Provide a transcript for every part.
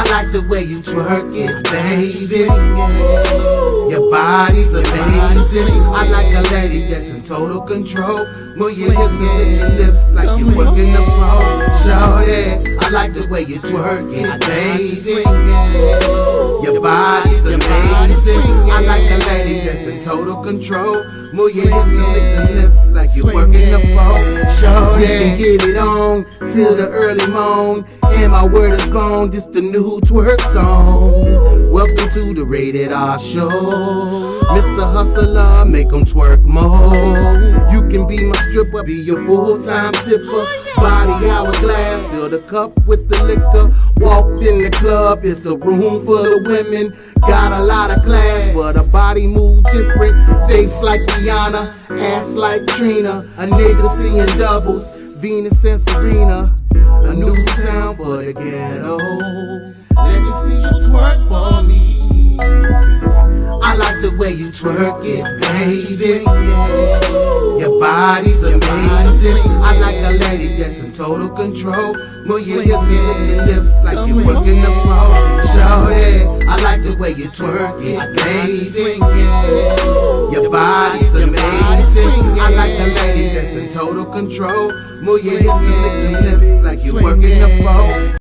like the way you twerk it, baby. Your body's amazing. I like a lady that's in total control. Move your hips and lick your lips like you're working the pole. Shorty, I like the way you twerk it, baby. Your body's amazing. I like a lady that's in total control. Move your hips and lick your lips like you're working the pole. Shorty, get it on till the early morn. And my word is gone, this the new twerk song. Welcome to the RatedR show. Mr. Hustler, make 'em twerk more. You can be my stripper, be your full-time tipper. Body hourglass, fill the cup with the liquor. Walked in the club, it's a room full of women. Got a lot of class, but her body move different. Face like Rihanna, ass like Trina. A nigga seeing doubles, Venus and Serena. A new sound for the ghetto. Let me see you twerk for me. I like the way you twerk it, baby. Your body's amazing. I like a lady that's in total control. Move your hips and lick your lips like you're working the pole. Shorty, I like the way you twerk it, baby. Your body's amazing. I like a lady that's in total control. Move your hips and lick your lips like you're working the pole.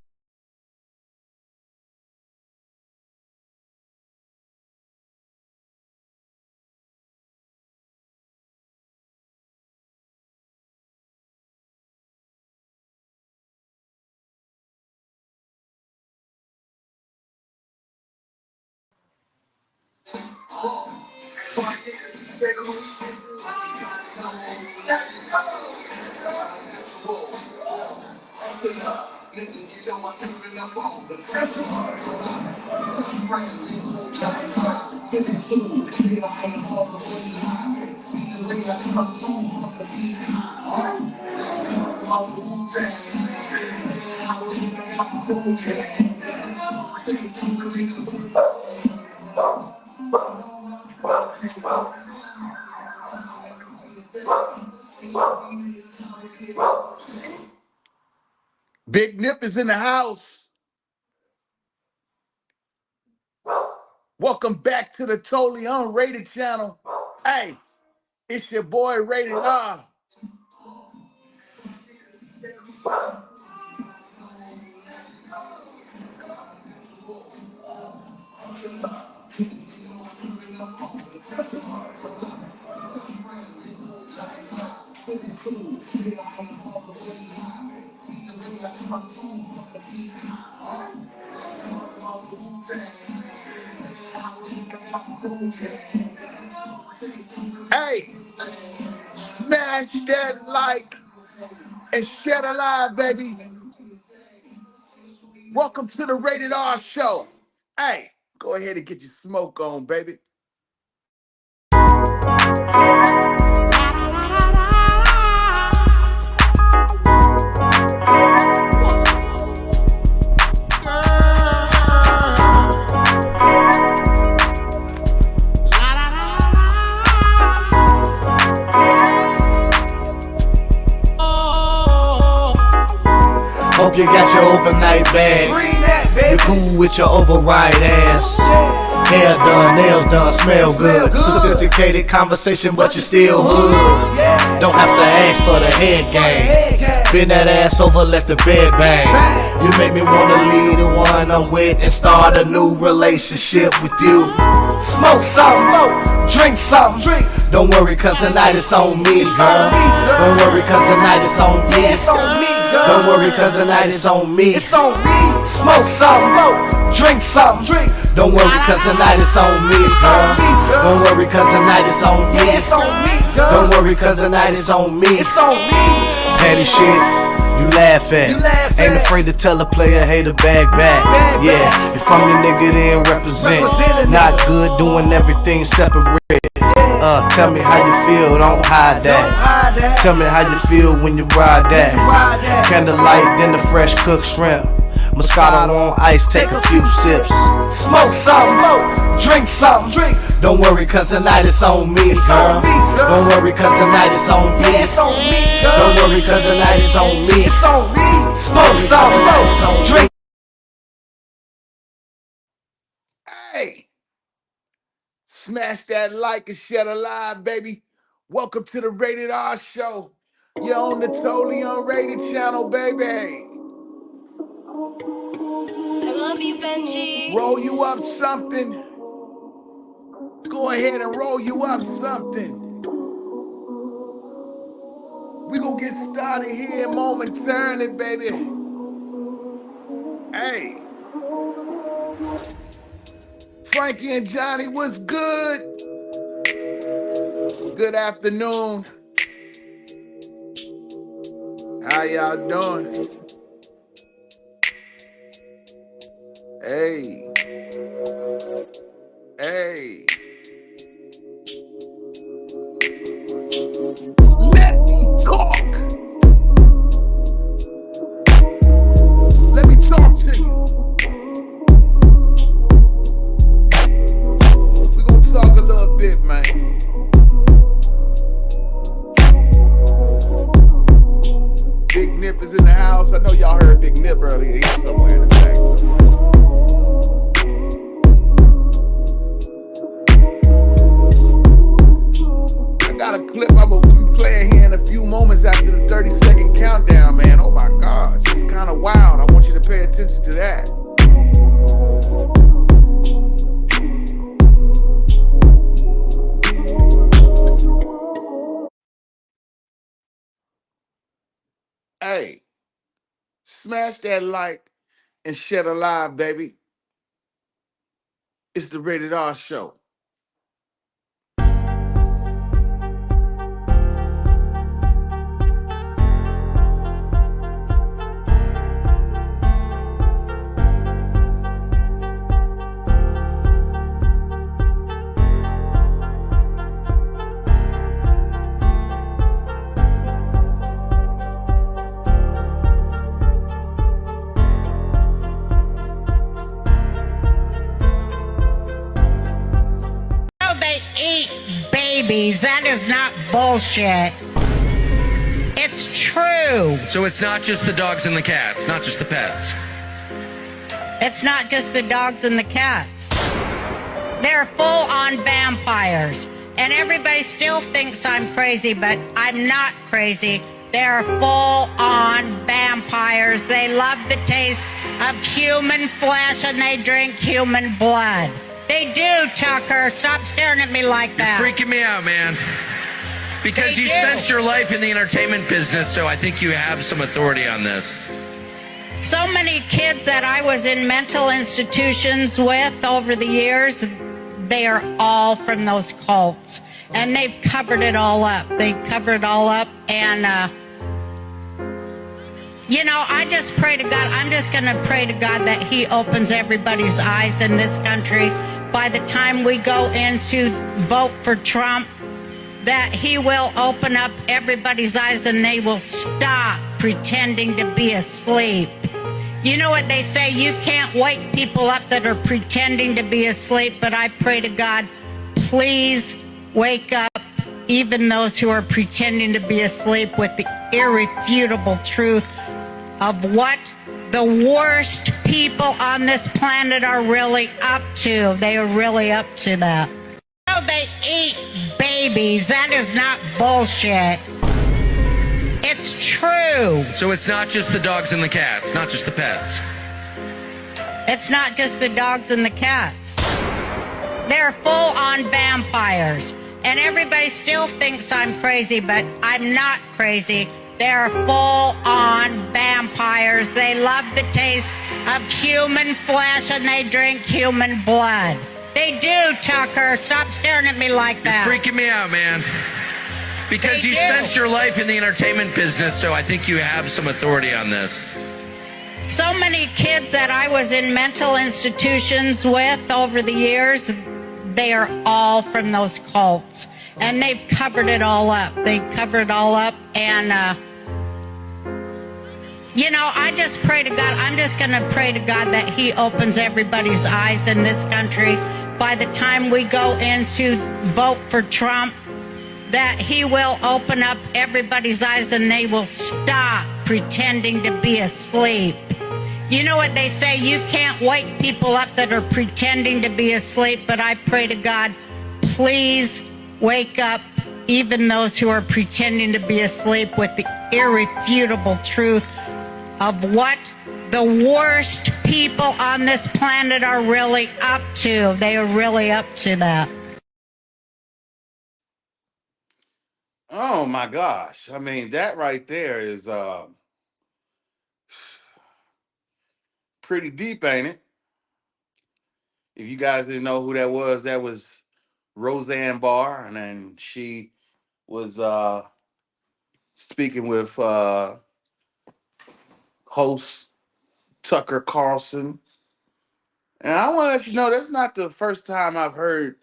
Big Nip is in the house. Welcome back to the totally unrated channel. Hey, it's your boy RatedR. Hey, smash that like and share the live, baby. Welcome to the RatedR show. Hey, go ahead and get your smoke on, baby. Hope you got your overnight bag. You cool with your override ass. Hair done, nails done, smell good. Sophisticated conversation, but you still hood. Don't have to ask for the head game. Bend that ass over, let the bed bang. You make me wanna leave the one I'm with and start a new relationship with you. Smoke something, drink something. Don't worry, cause tonight it's on me, girl. Don't worry, cause tonight it's on me. Don't worry, cause tonight it's on me. It's on me. Smoke something, drink something. Don't worry, cause tonight it's on me, girl. Don't worry, cause tonight it's on me. Don't worry, cause tonight it's on me. It's on me. Petty shit, you laugh at. Ain't afraid to tell a player, hey, the bag back. Yeah, if I'm your nigga, then represent. Not good doing everything separate. Tell me how you feel, don't hide that. Tell me how you feel when you ride that. Candlelight, then the fresh cooked shrimp. Moscato on ice, take a few sips. Smoke something, drink something. Don't worry, cause tonight it's on me, girl. Don't worry, cause tonight it's on me. Don't worry, cause tonight it's on me. Smoke something, drink Smash that like and share the live, baby. Welcome to the Rated R show. You're on the totally unrated channel, baby. I love you, Benji. Roll you up something. Go ahead and roll you up something. We gonna get started here momentarily, baby. Hey. Frankie and Johnny, what's good? Good afternoon. How y'all doing? Hey. Hey. Let me talk. Let me talk to you. We're gonna talk a little bit, man. Big Nip is in the house. I know y'all heard Big Nip earlier. He's somewhere in the back. I got a clip I'm gonna be playing here in a few moments after the 30-second countdown, man. Oh my gosh, it's kind of wild. I want you to pay attention to that. Hey, smash that like and share the live, baby. It's the Rated R show. That is not bullshit. It's true. So it's not just the dogs and the cats, not just the pets. It's not just the dogs and the cats. They're full-on vampires. And everybody still thinks I'm crazy, but I'm not crazy. They're full-on vampires. They love the taste of human flesh and they drink human blood. They do, Tucker. Stop staring at me like that. You're freaking me out, man. Because They you do. spent your life in the entertainment business, so I think you have some authority on this. So many kids that I was in mental institutions with over the years, they are all from those cults. And they've covered it all up. They covered it all up. And, you know, I just pray to God. I'm just going to pray to God that He opens everybody's eyes in this country. By the time we go into vote for Trump, that He will open up everybody's eyes and they will stop pretending to be asleep. You know what they say, you can't wake people up that are pretending to be asleep, but I pray to God, please wake up even those who are pretending to be asleep with the irrefutable truth of what the worst people on this planet are really up to. They are really up to that. Oh, they eat babies. That is not bullshit. It's true. So it's not just the dogs and the cats, not just the pets. It's not just the dogs and the cats. They're full-on vampires. And everybody still thinks I'm crazy, but I'm not crazy. They're full-on vampires. They love the taste of human flesh and they drink human blood. They do, Tucker. Stop staring at me like that. You're freaking me out, man. Because They you do. spent your life in the entertainment business, so I think you have some authority on this. So many kids that I was in mental institutions with over the years, they are all from those cults. And they've covered it all up. They covered it all up. And, you know, I just pray to God. I'm just going to pray to God that He opens everybody's eyes in this country. By the time we go into vote for Trump, that He will open up everybody's eyes and they will stop pretending to be asleep. You know what they say, you can't wake people up that are pretending to be asleep, but I pray to God, Please wake up, even those who are pretending to be asleep, with the irrefutable truth of what the worst people on this planet are really up to. They are really up to that. Oh my gosh. I mean, that right there is pretty deep, ain't it? If you guys didn't know who that was Roseanne Barr, and then she was speaking with host Tucker Carlson. And I want to let you know that's not the first time I've heard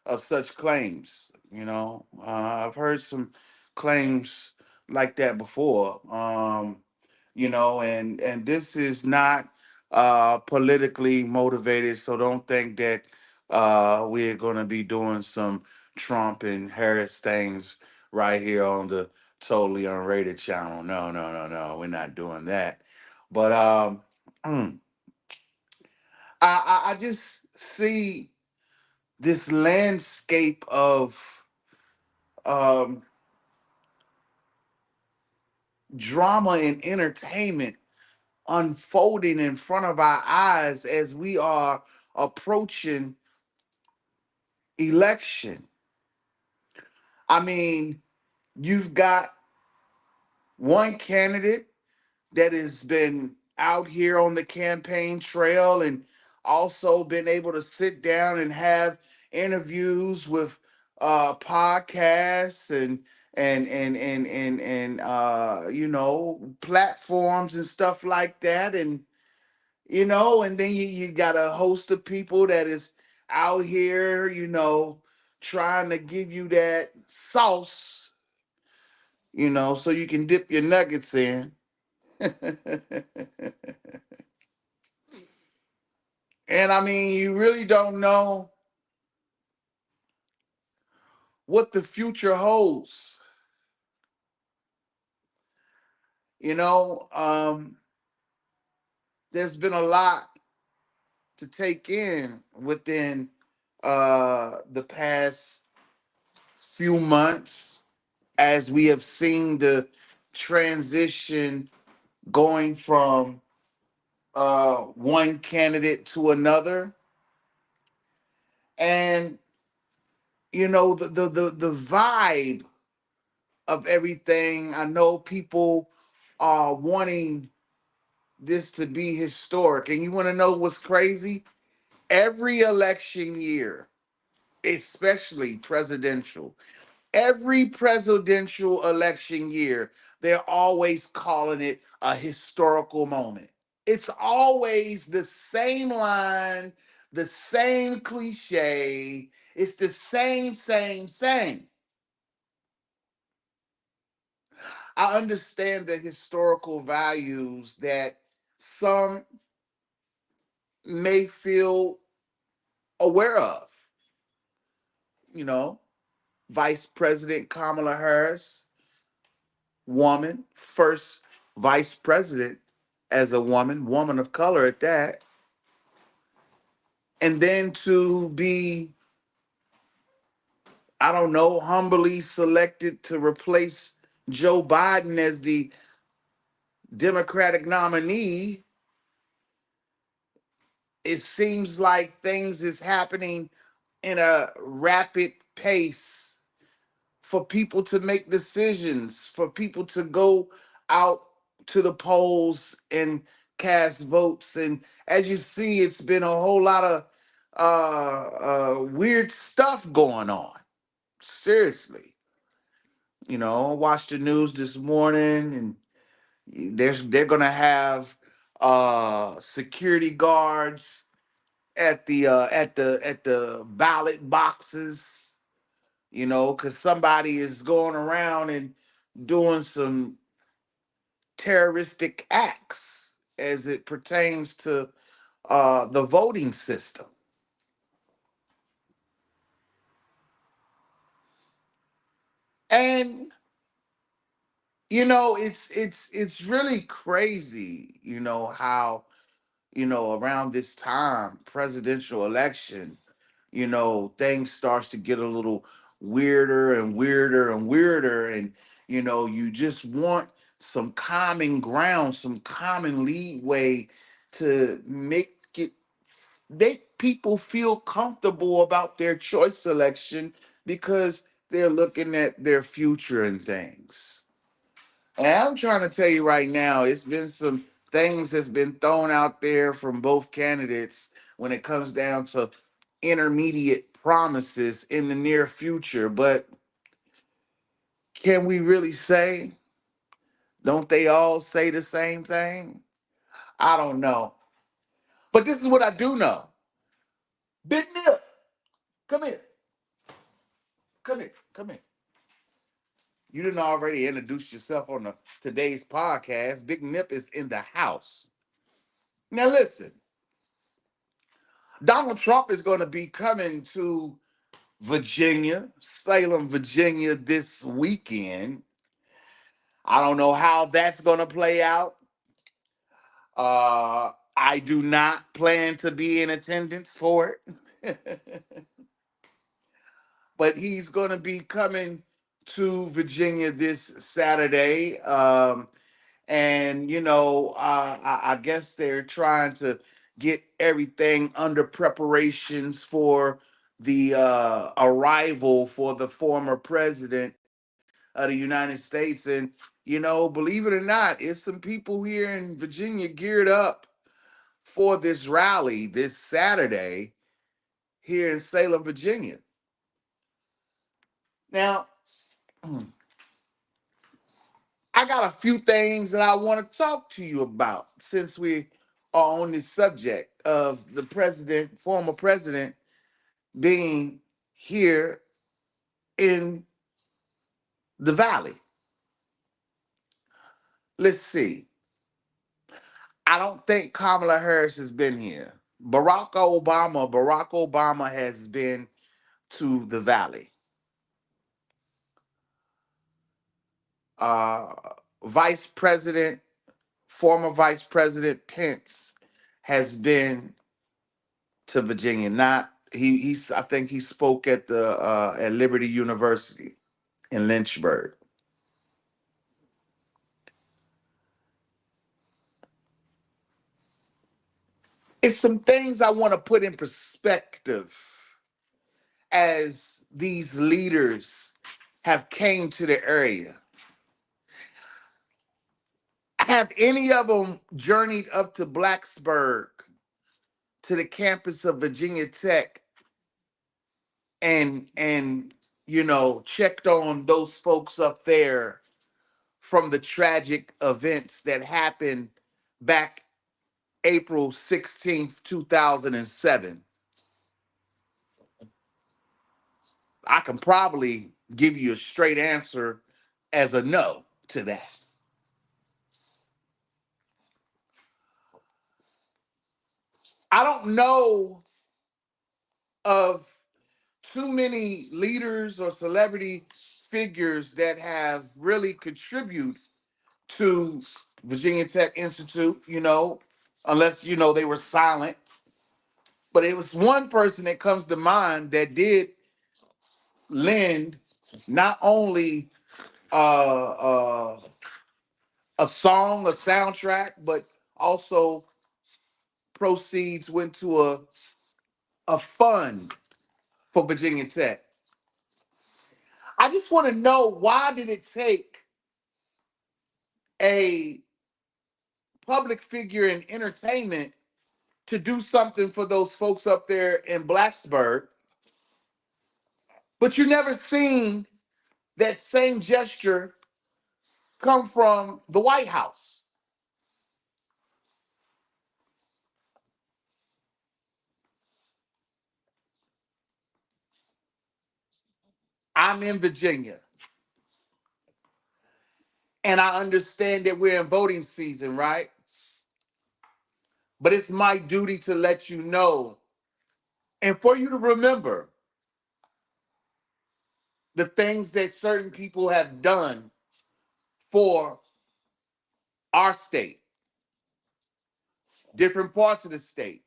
of such claims. I've heard some claims like that before. And this is not politically motivated, so don't think that we're going to be doing some Trump and Harris things right here on the Totally Unrated channel. No, no, no, no, we're not doing that. But I just see this landscape of um, drama and entertainment unfolding in front of our eyes as we are approaching election. I mean, you've got one candidate that has been out here on the campaign trail and also been able to sit down and have interviews with podcasts and platforms and stuff like that. And then you got a host of people that is out here, trying to give you that sauce, so you can dip your nuggets in. And I mean, you really don't know what the future holds. You know, there's been a lot to take in within the past few months as we have seen the transition going from one candidate to another. And, the vibe of everything. I know people are wanting this to be historic. And you want to know what's crazy? Every election year, especially presidential, every presidential election year, they're always calling it a historical moment. It's always the same line, the same cliche. It's the same, same, same. I understand the historical values that some may feel aware of. You know, Vice President Kamala Harris, woman, first vice president as a woman of color at that. And then to be, I don't know, humbly selected to replace Joe Biden as the Democratic nominee. It seems like things is happening in a rapid pace for people to make decisions, for people to go out to the polls and cast votes. And as you see, it's been a whole lot of weird stuff going on. Seriously. I watched the news this morning, and they're gonna have security guards at the ballot boxes, because somebody is going around and doing some terroristic acts as it pertains to the voting system. And it's really crazy, how around this time, presidential election, things starts to get a little weirder and weirder and weirder, and you just want some common ground, some common leeway to make people feel comfortable about their choice selection because they're looking at their future and things. And I'm trying to tell you right now, it's been some things that's been thrown out there from both candidates when it comes down to intermediate promises in the near future. But can we really say, don't they all say the same thing? I don't know. But this is what I do know. Big Nip, come here. Come here. Come here. You didn't already introduce yourself on today's podcast. Big Nip is in the house. Now listen, Donald Trump is going to be coming to Virginia, Salem, Virginia this weekend. I don't know how that's going to play out. I do not plan to be in attendance for it. But he's going to be coming to Virginia this Saturday. And I guess they're trying to get everything under preparations for the arrival for the former president of the United States. And believe it or not, it's some people here in Virginia geared up for this rally this Saturday here in Salem, Virginia. Now, I got a few things that I want to talk to you about since we are on this subject of the president, former president, being here in the Valley. Let's see. I don't think Kamala Harris has been here. Barack Obama has been to the Valley. Uh, Vice President, former Vice President Pence has been to Virginia. Not he's I think he spoke at the at Liberty University in Lynchburg. It's some things I want to put in perspective as these leaders have came to the area. Have any of them journeyed up to Blacksburg to the campus of Virginia Tech and checked on those folks up there from the tragic events that happened back April 16th, 2007? I can probably give you a straight answer as a no to that. I don't know of too many leaders or celebrity figures that have really contributed to Virginia Tech Institute, unless, they were silent. But it was one person that comes to mind that did lend not only uh, a song, a soundtrack, but also proceeds went to a fund for Virginia Tech. I just want to know, why did it take a public figure in entertainment to do something for those folks up there in Blacksburg, but you never seen that same gesture come from the White House? I'm in Virginia, and I understand that we're in voting season, right? But it's my duty to let you know and for you to remember the things that certain people have done for our state, different parts of the state.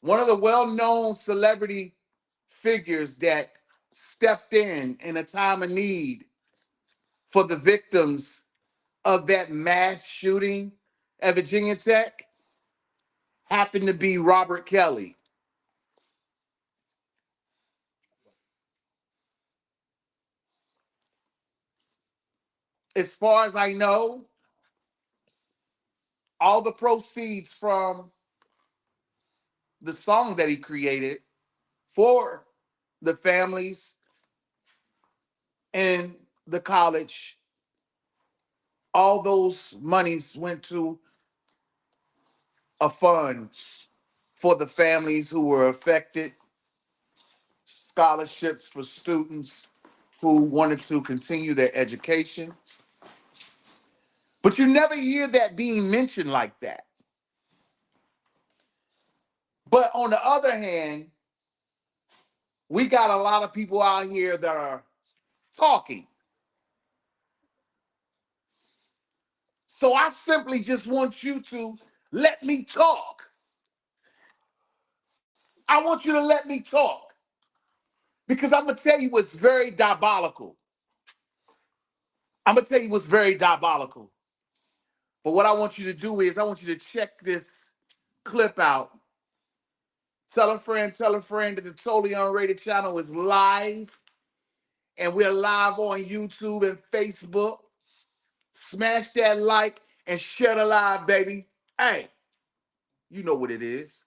one of the well-known celebrity figures that stepped in a time of need for the victims of that mass shooting at Virginia Tech happened to be Robert Kelly. As far as I know, all the proceeds from the song that he created for the families and the college, all those monies went to a fund for the families who were affected, scholarships for students who wanted to continue their education. But you never hear that being mentioned like that. But on the other hand, we got a lot of people out here that are talking. So I simply just want you to let me talk. I want you to let me talk. Because I'm going to tell you what's very diabolical. I'm going to tell you what's very diabolical. But what I want you to do is I want you to check this clip out. Tell a friend that the Totally Unrated channel is live. And we're live on YouTube and Facebook. Smash that like and share the live, baby. Hey, you know what it is.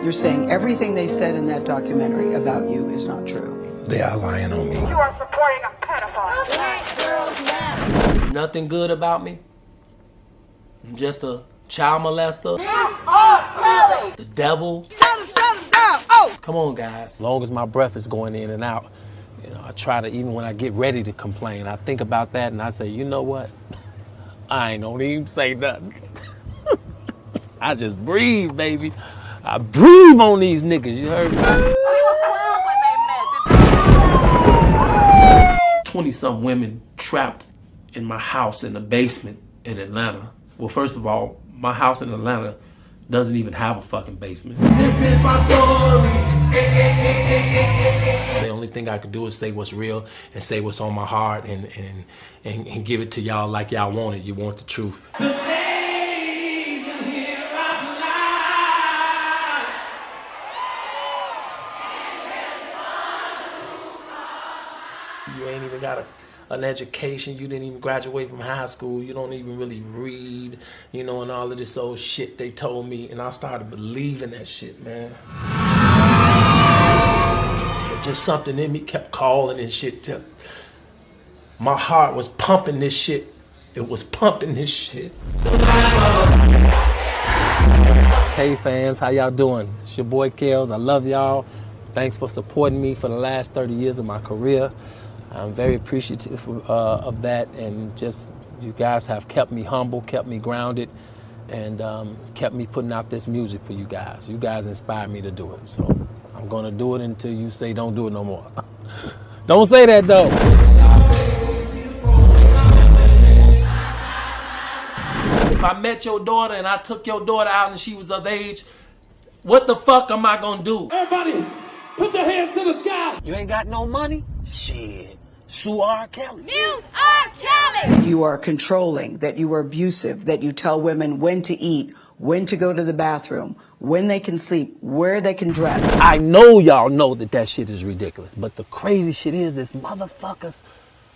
You're saying everything they said in that documentary about you is not true. They are lying on me. You are supporting a pedophile. Black girls matter. Nothing good about me. I'm just a child molester. The devil. Shut him down. Oh! Come on, guys. As long as my breath is going in and out, you know, I try to, even when I get ready to complain, I think about that and I say, you know what? I ain't gonna even say nothing. I just breathe, baby. I breathe on these niggas, you heard me? 20-some women trapped in my house in the basement in Atlanta. Well, first of all, my house in Atlanta doesn't even have a fucking basement. This is my story. The only thing I could do is say what's real and say what's on my heart and give it to y'all like y'all want it. You want the truth. You ain't even got an education. You didn't even graduate from high school. You don't even really read, you know, and all of this old shit they told me. And I started believing that shit, man. Just something in me kept calling and shit. My heart was pumping this shit. It was pumping this shit. Hey fans, how y'all doing? It's your boy Kels. I love y'all. Thanks for supporting me for the last 30 years of my career. I'm very appreciative of that, and just you guys have kept me humble, kept me grounded, and kept me putting out this music for you guys. You guys inspired me to do it, so I'm gonna do it until you say don't do it no more. Don't say that though. If I met your daughter and I took your daughter out and she was of age, what the fuck am I gonna do? Everybody, put your hands to the sky. You ain't got no money? Shit. Sue R. Kelly. Mute R. Kelly. You are controlling, that you are abusive, that you tell women when to eat, when to go to the bathroom, when they can sleep, where they can dress. I know y'all know that shit is ridiculous, but the crazy shit is motherfuckers,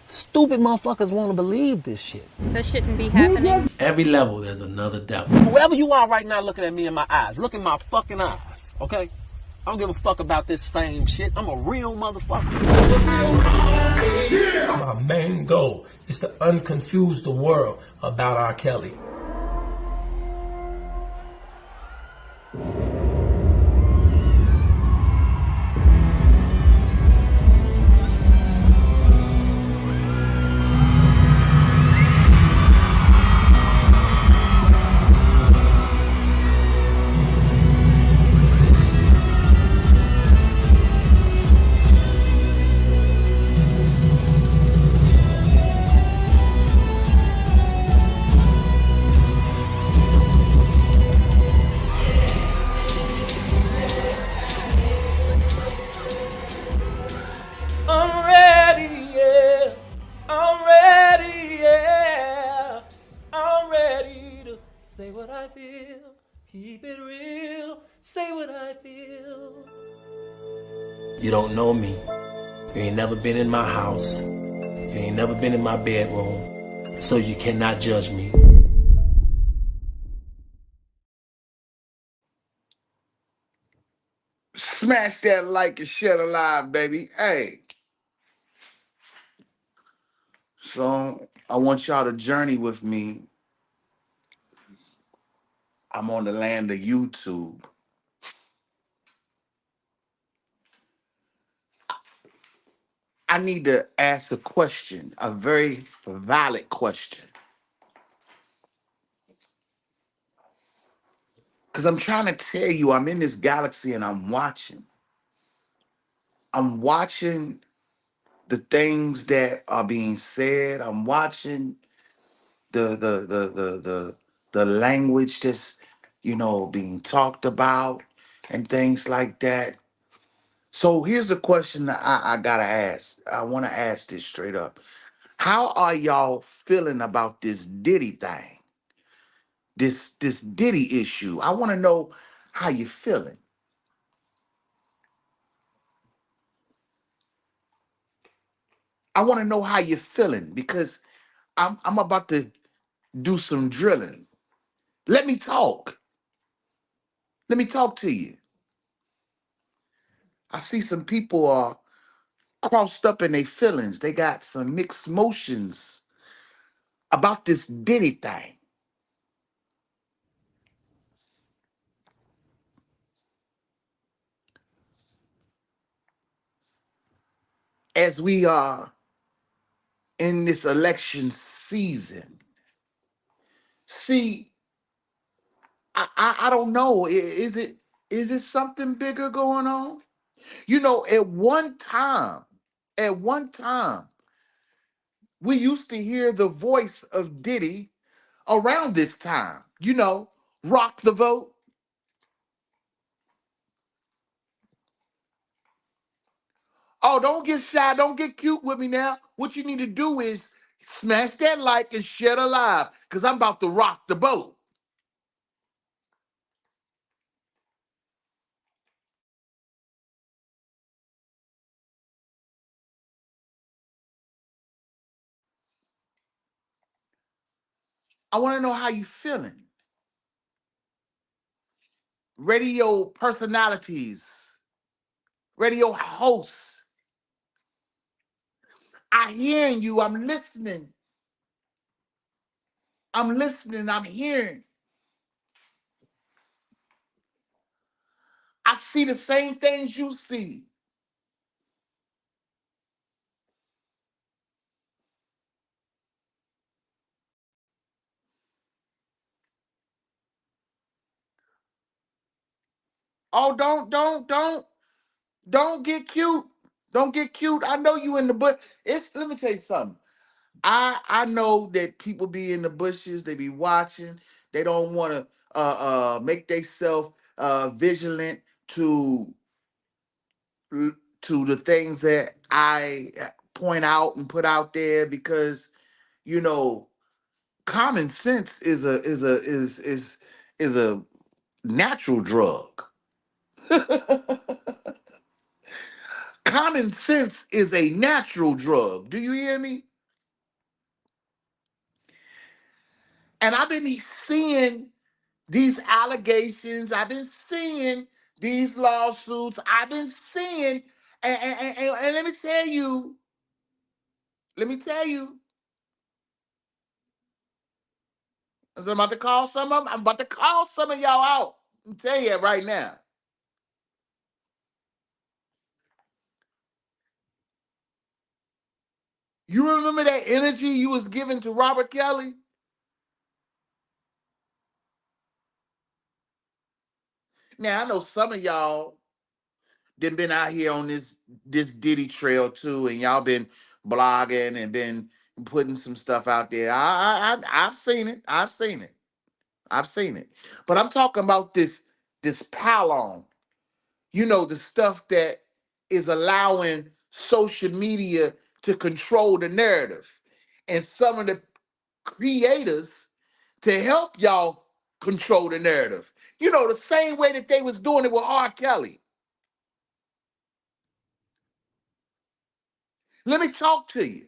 stupid motherfuckers want to believe this shit. This shouldn't be happening. Every level there's another devil. Whoever you are right now looking at me in my eyes, look in my fucking eyes, okay? I don't give a fuck about this fame shit. I'm a real motherfucker. My main goal is to unconfuse the world about R. Kelly. what I feel. You don't know me. You ain't never been in my house. You ain't never been in my bedroom. So you cannot judge me. Smash that like and share alive, baby. Hey. So I want y'all to journey with me. I'm on the land of YouTube. I need to ask a question, a very valid question. Because I'm trying to tell you, I'm in this galaxy and I'm watching. I'm watching the things that are being said. I'm watching the language that's, being talked about and things like that. So here's the question that I gotta ask. I want to ask this straight up. How are y'all feeling about this Diddy thing? This Diddy issue. I want to know how you feeling. I want to know how you're feeling because I'm about to do some drilling. Let me talk. Let me talk to you. I see some people are crossed up in their feelings. They got some mixed emotions about this Diddy thing. As we are in this election season, see, I don't know. Is it something bigger going on? At one time, we used to hear the voice of Diddy around this time. Rock the vote. Oh, don't get shy. Don't get cute with me now. What you need to do is smash that like and share the live because I'm about to rock the boat. I want to know how you feeling. Radio personalities, radio hosts. I hearing you. I'm listening. I'm listening. I'm hearing. I see the same things you see. Oh, don't get cute. Don't get cute. I know you in the bush. Let me tell you something. I know that people be in the bushes, they be watching, they don't want to make themselves vigilant to to the things that I point out and put out there because you know common sense is a natural drug. Common sense is a natural drug. Do you hear me? And I've been seeing these allegations. I've been seeing these lawsuits. I've been seeing, and let me tell you, as I'm about to call some of them, I'm about to call some of y'all out. I'm telling you right now. You remember that energy you was giving to Robert Kelly? Now I know some of y'all done been out here on this Diddy trail too, and y'all been blogging and been putting some stuff out there. I've seen it. I've seen it. I've seen it. But I'm talking about this pylon. The stuff that is allowing social media to control the narrative. And some of the creators to help y'all control the narrative. You know, the same way that they was doing it with R. Kelly. Let me talk to you.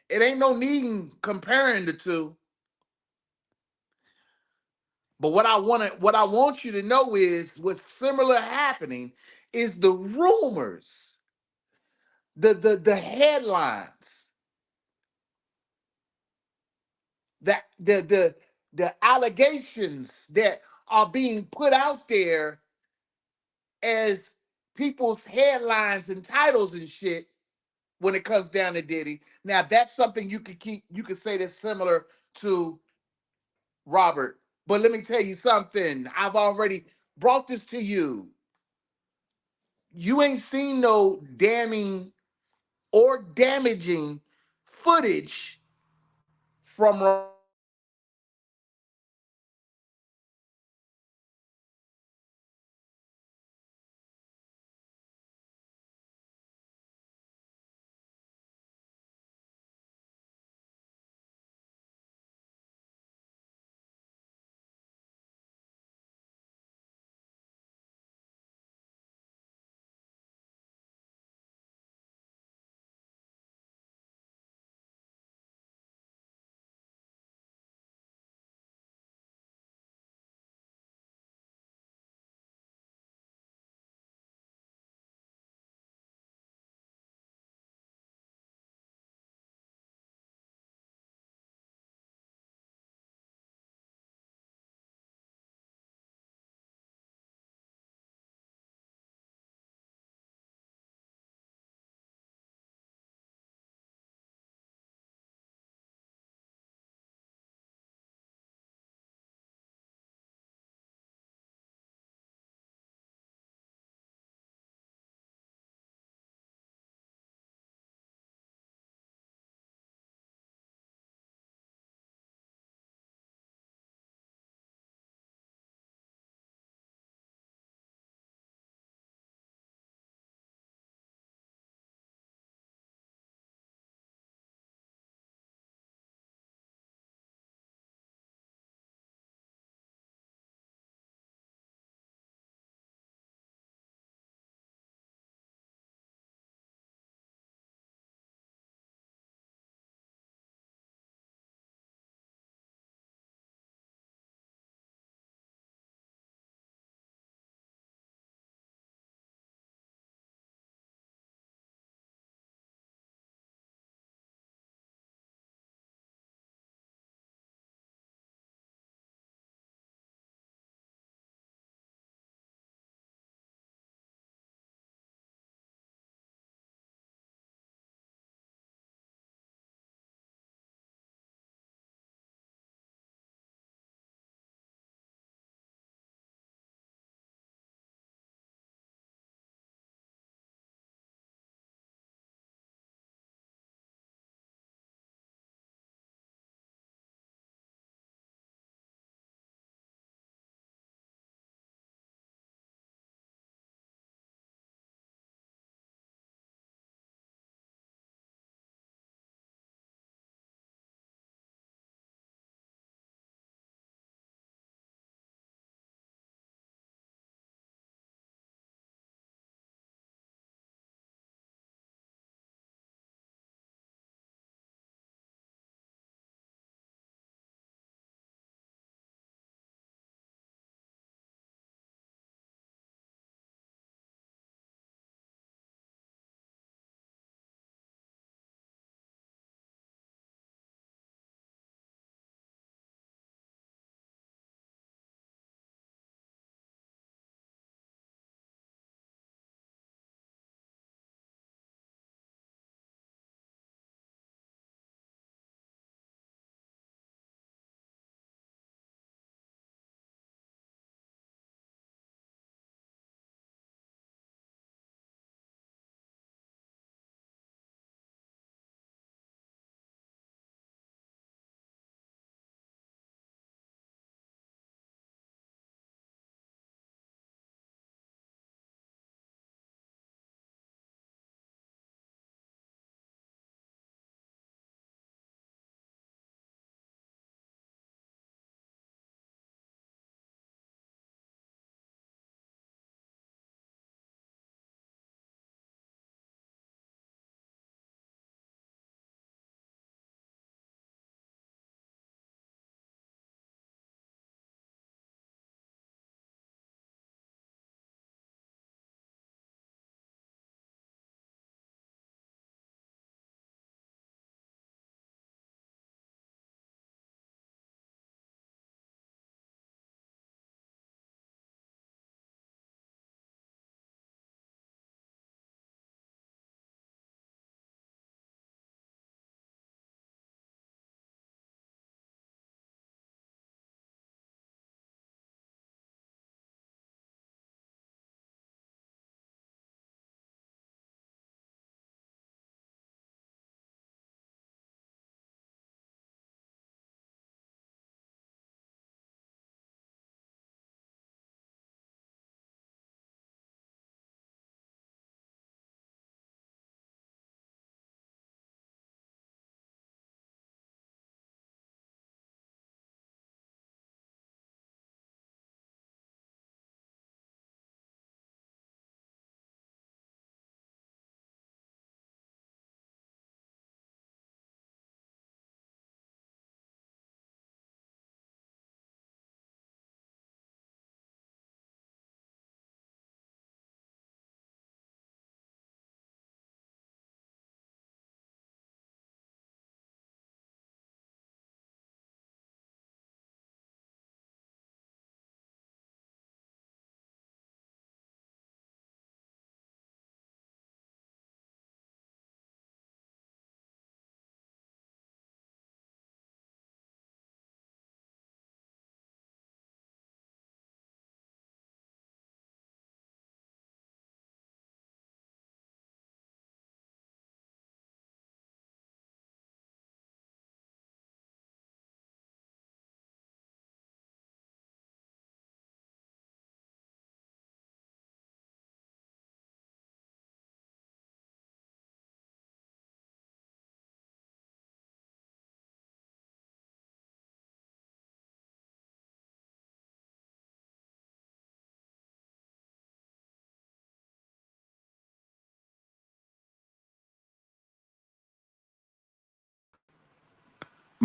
It ain't no need in comparing the two. But what I want you to know is what's similar happening is the rumors, the headlines, the allegations that are being put out there as people's headlines and titles and shit when it comes down to Diddy. Now that's something you could say that's similar to Robert. But let me tell you something. I've already brought this to you. You ain't seen no damning or damaging footage from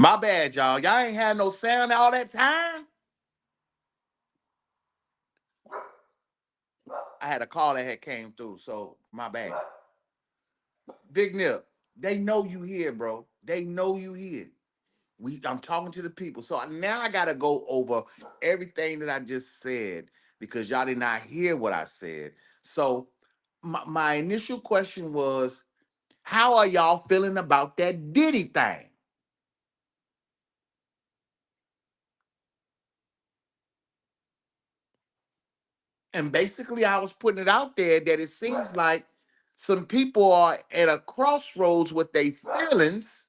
My bad, y'all. Y'all ain't had no sound all that time. I had a call that had came through, so my bad. Big Nip, they know you here, bro. They know you here. I'm talking to the people. So now I gotta go over everything that I just said because y'all did not hear what I said. So my initial question was, how are y'all feeling about that Diddy thing? And basically, I was putting it out there that it seems like some people are at a crossroads with their feelings.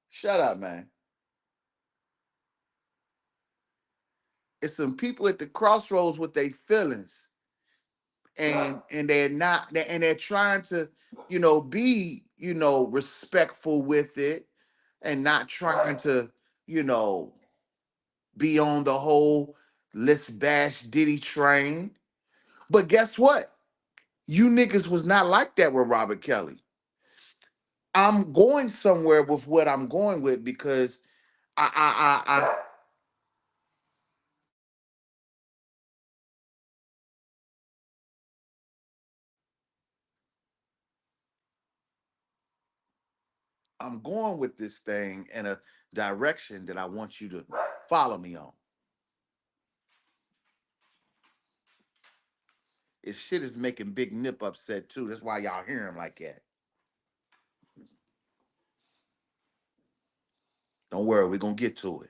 Shut up, man. It's some people at the crossroads with their feelings, and they're trying to, be, respectful with it, and not trying to, you know, be on the whole let's bash Diddy train. But guess what? You niggas was not like that with Robert Kelly. I'm going somewhere with what I'm going with because I I'm going with this thing in a direction that I want you to follow me on. This shit is making Big Nip upset too. That's why y'all hear him like that. Don't worry, we're gonna get to it.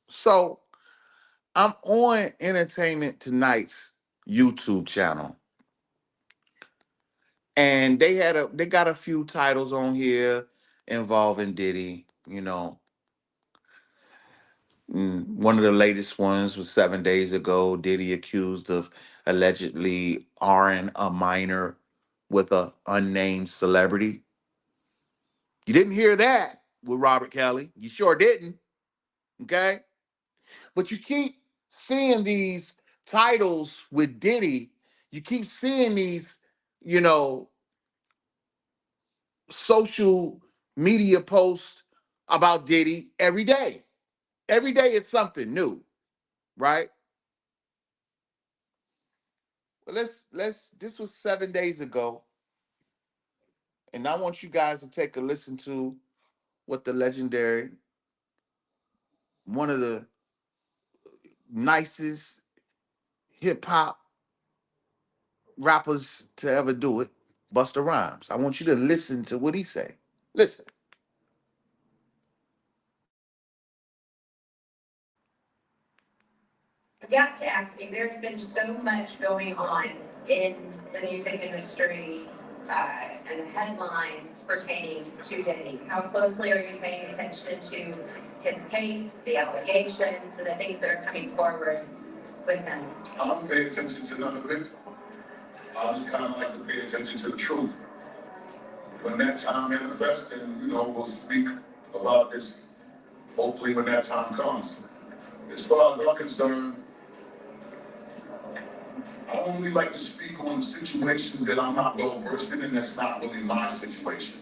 So I'm on Entertainment Tonight's YouTube channel, and they got a few titles on here involving Diddy. One of the latest ones was 7 days ago. Diddy accused of allegedly R-ing a minor with a unnamed celebrity. You didn't hear that with Robert Kelly. You sure didn't. Okay? But you keep seeing these titles with Diddy. You keep seeing these, you know, social media posts about Diddy every day. Every day it's something new, right? Well, let's this was 7 days ago, and I want you guys to take a listen to what the legendary, one of the nicest hip hop rappers to ever do it, Busta Rhymes. I want you to listen to what he say. Listen. I've got to ask you, there's been so much going on in the music industry and the headlines pertaining to Diddy. How closely are you paying attention to his case, the allegations, and the things that are coming forward with him? I don't pay attention to none of it. I just kind of like to pay attention to the truth. When that time manifests, then, we'll speak about this, hopefully when that time comes. As far as I'm concerned, I don't really like to speak on situations that I'm not well versed in, and that's not really my situation.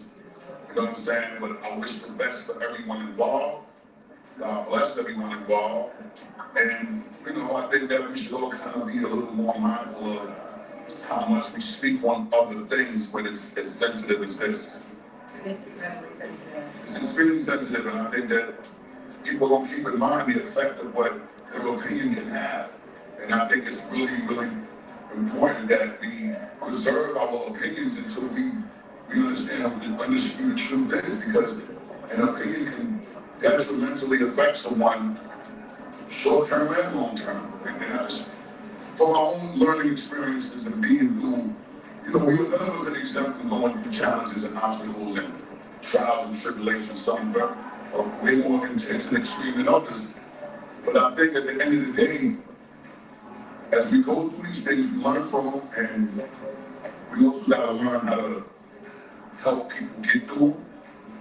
You know what I'm saying? But I wish the best for everyone involved. God bless everyone involved. And, I think that we should all kind of be a little more mindful of how much we speak on other things when it's as sensitive as this. It's extremely sensitive, and I think that people don't keep in mind the effect of what their opinion can have. And I think it's really, really important that we preserve our opinions until we understand what the undisputed truth is, because an opinion can detrimentally affect someone short term and long term. And I just, from my own learning experiences and being who, none of us are exempt from going through challenges and obstacles and trials and tribulations. Some are way more intense and extreme than others. But I think at the end of the day, as we go through these things, we learn from them, and we also got to learn how to help people get through them.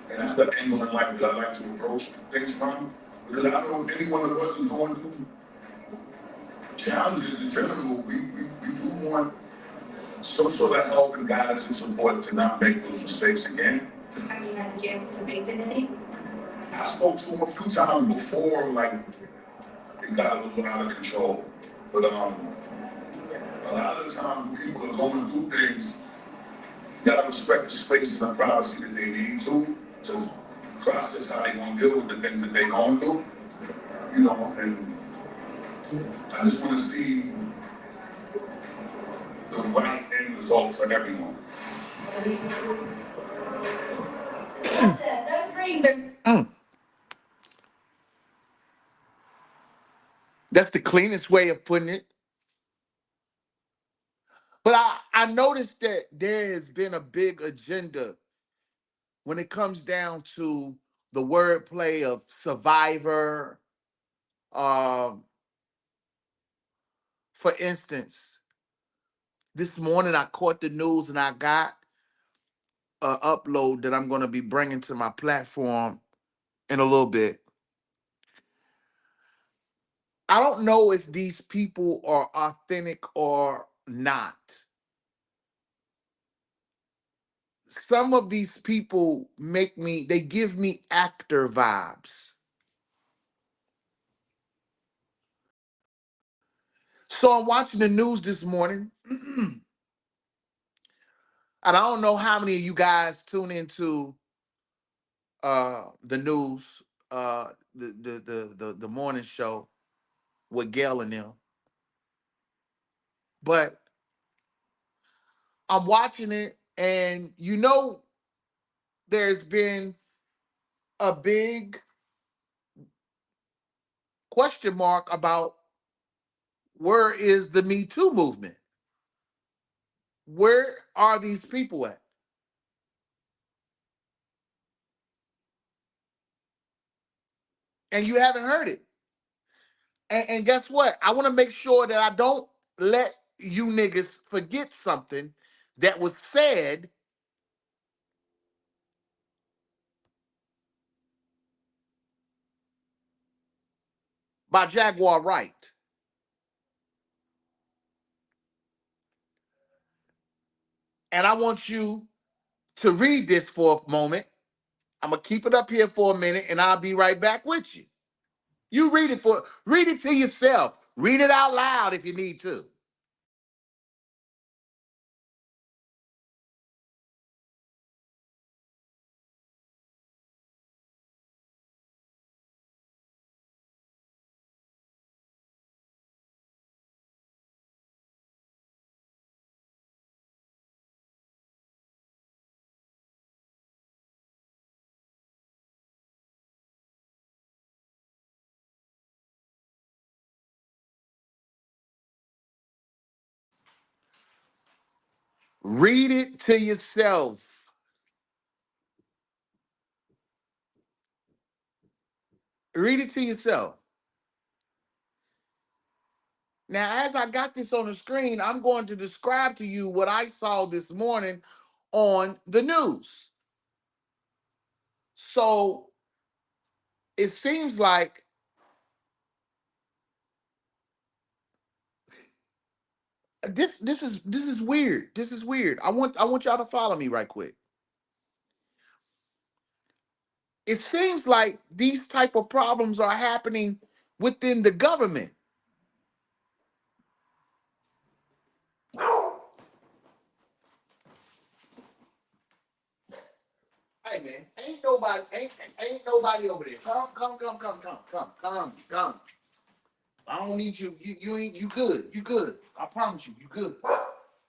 And that's the angle in life that I like to approach things from. Because I know if anyone of us is going through challenges in general, we do want some sort of help and guidance and support to not make those mistakes again. Have you had a chance to speak to Diddy? I spoke to him a few times before, like, it got a little out of control. But a lot of the time when people are going through things, you gotta respect the space and the privacy that they need to process how they gonna deal with the things that they going through. You know, and I just wanna see the right end result for everyone. Those rings are. That's the cleanest way of putting it. But I noticed that there has been a big agenda when it comes down to the wordplay of survivor. Um, for instance, this morning I caught the news and I got an upload that I'm going to be bringing to my platform in a little bit. I don't know if these people are authentic or not. Some of these people they give me actor vibes. So I'm watching the news this morning, and I don't know how many of you guys tune into the news, the morning show with Gail and them, but I'm watching it, and there's been a big question mark about where is the Me Too movement? Where are these people at? And you haven't heard it. And guess what? I want to make sure that I don't let you niggas forget something that was said by Jaguar Wright. And I want you to read this for a moment. I'm gonna keep it up here for a minute and I'll be right back with you. You read it to yourself. Read it out loud if you need to. Read it to yourself. Read it to yourself. Now, as I got this on the screen, I'm going to describe to you what I saw this morning on the news. So it seems like this is weird. This is weird. I want y'all to follow me right quick. It seems like these type of problems are happening within the government. Hey man, ain't nobody over there. Come. I don't need you. You ain't you good. You good. I promise you, you good.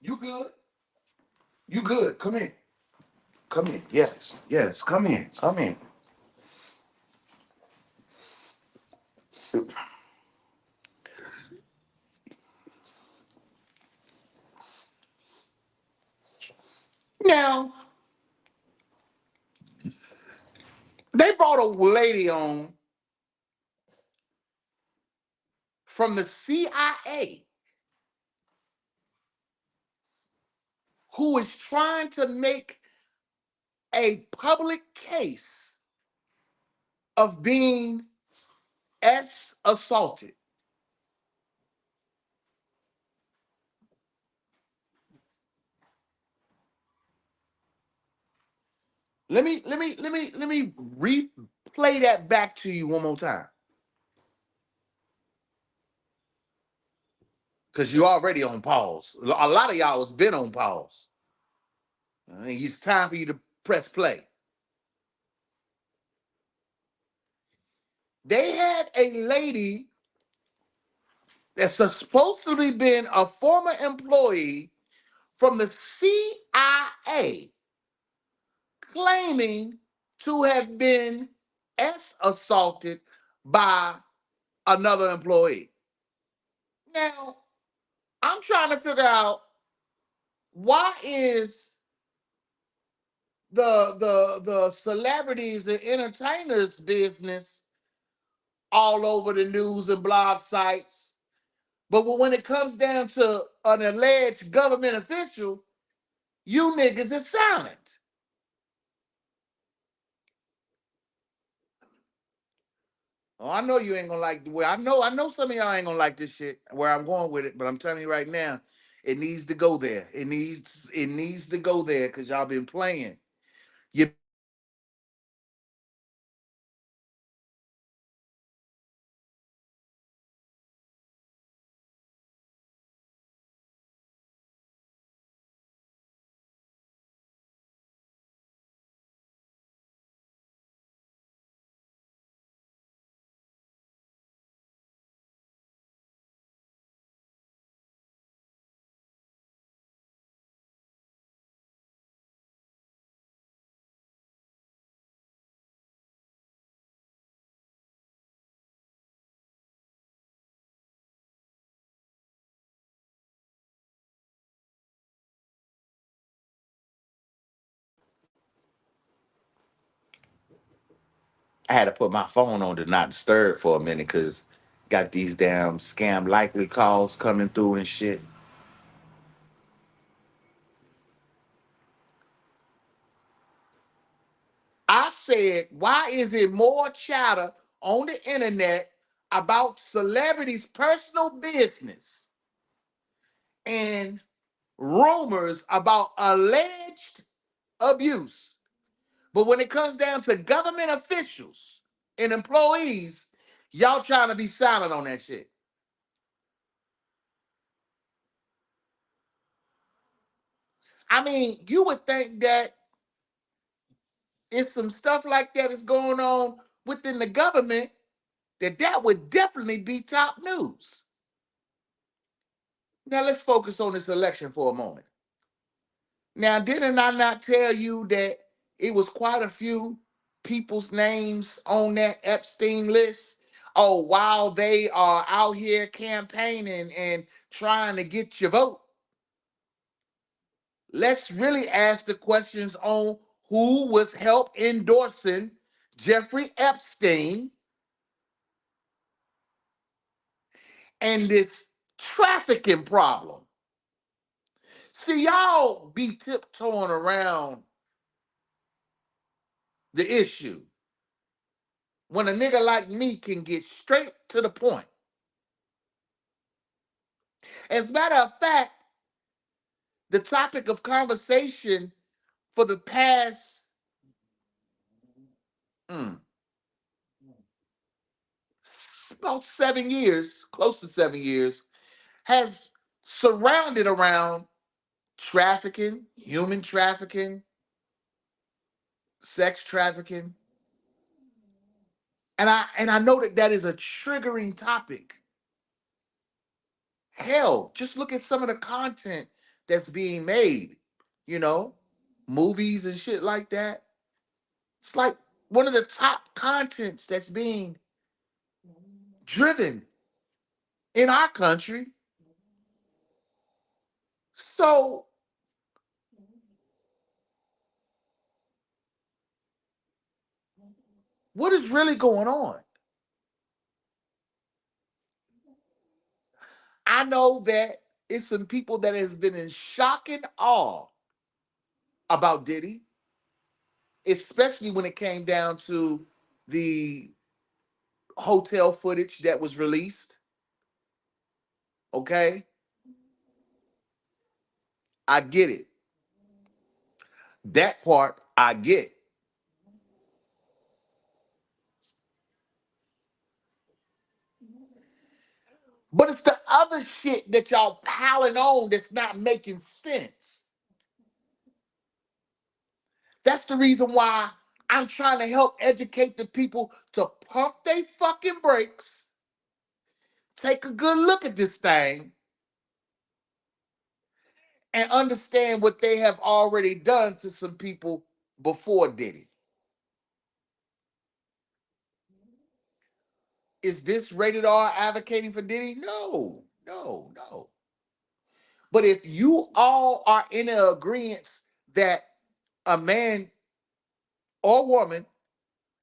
You good. You good. Come in. Come in. Yes. Come in. Come in. Now, they brought a lady on from the CIA who is trying to make a public case of being assaulted. Let me replay that back to you one more time. Because you already on pause. A lot of y'all has been on pause. I think it's time for you to press play. They had a lady that's supposedly been a former employee from the CIA claiming to have been assaulted by another employee. Now, I'm trying to figure out why is the celebrities and entertainers business all over the news and blog sites, but when it comes down to an alleged government official, you niggas is silent. Oh, I know you ain't gonna like the way I know some of y'all ain't gonna like this shit where I'm going with it, but I'm telling you right now, it needs to go there. It needs to go there because y'all been playing. You I had to put my phone on to not disturb for a minute because got these damn scam likely calls coming through and shit. I said, why is it more chatter on the internet about celebrities' personal business and rumors about alleged abuse? But when it comes down to government officials and employees, y'all trying to be silent on that shit. I mean, you would think that if some stuff like that is going on within the government, that would definitely be top news. Now let's focus on this election for a moment. Now, didn't I not tell you that it was quite a few people's names on that Epstein list? Oh, while they are out here campaigning and trying to get your vote, let's really ask the questions on who was help endorsing Jeffrey Epstein and this trafficking problem. See, y'all be tiptoeing around the issue when a nigga like me can get straight to the point. As a matter of fact, the topic of conversation for the past about 7 years, close to 7 years, has surrounded around trafficking, human trafficking, sex trafficking. And I know that is a triggering topic. Hell, just look at some of the content that's being made, you know, movies and shit like that. It's like one of the top contents that's being driven in our country. So what is really going on? I know that it's some people that has been in shock and awe about Diddy, especially when it came down to the hotel footage that was released. Okay, I get it. That part I get. But it's the other shit that y'all piling on that's not making sense. That's the reason why I'm trying to help educate the people to pump their fucking brakes, take a good look at this thing, and understand what they have already done to some people before Diddy. Is this rated R advocating for Diddy? No, no, no. But if you all are in an agreement that a man or woman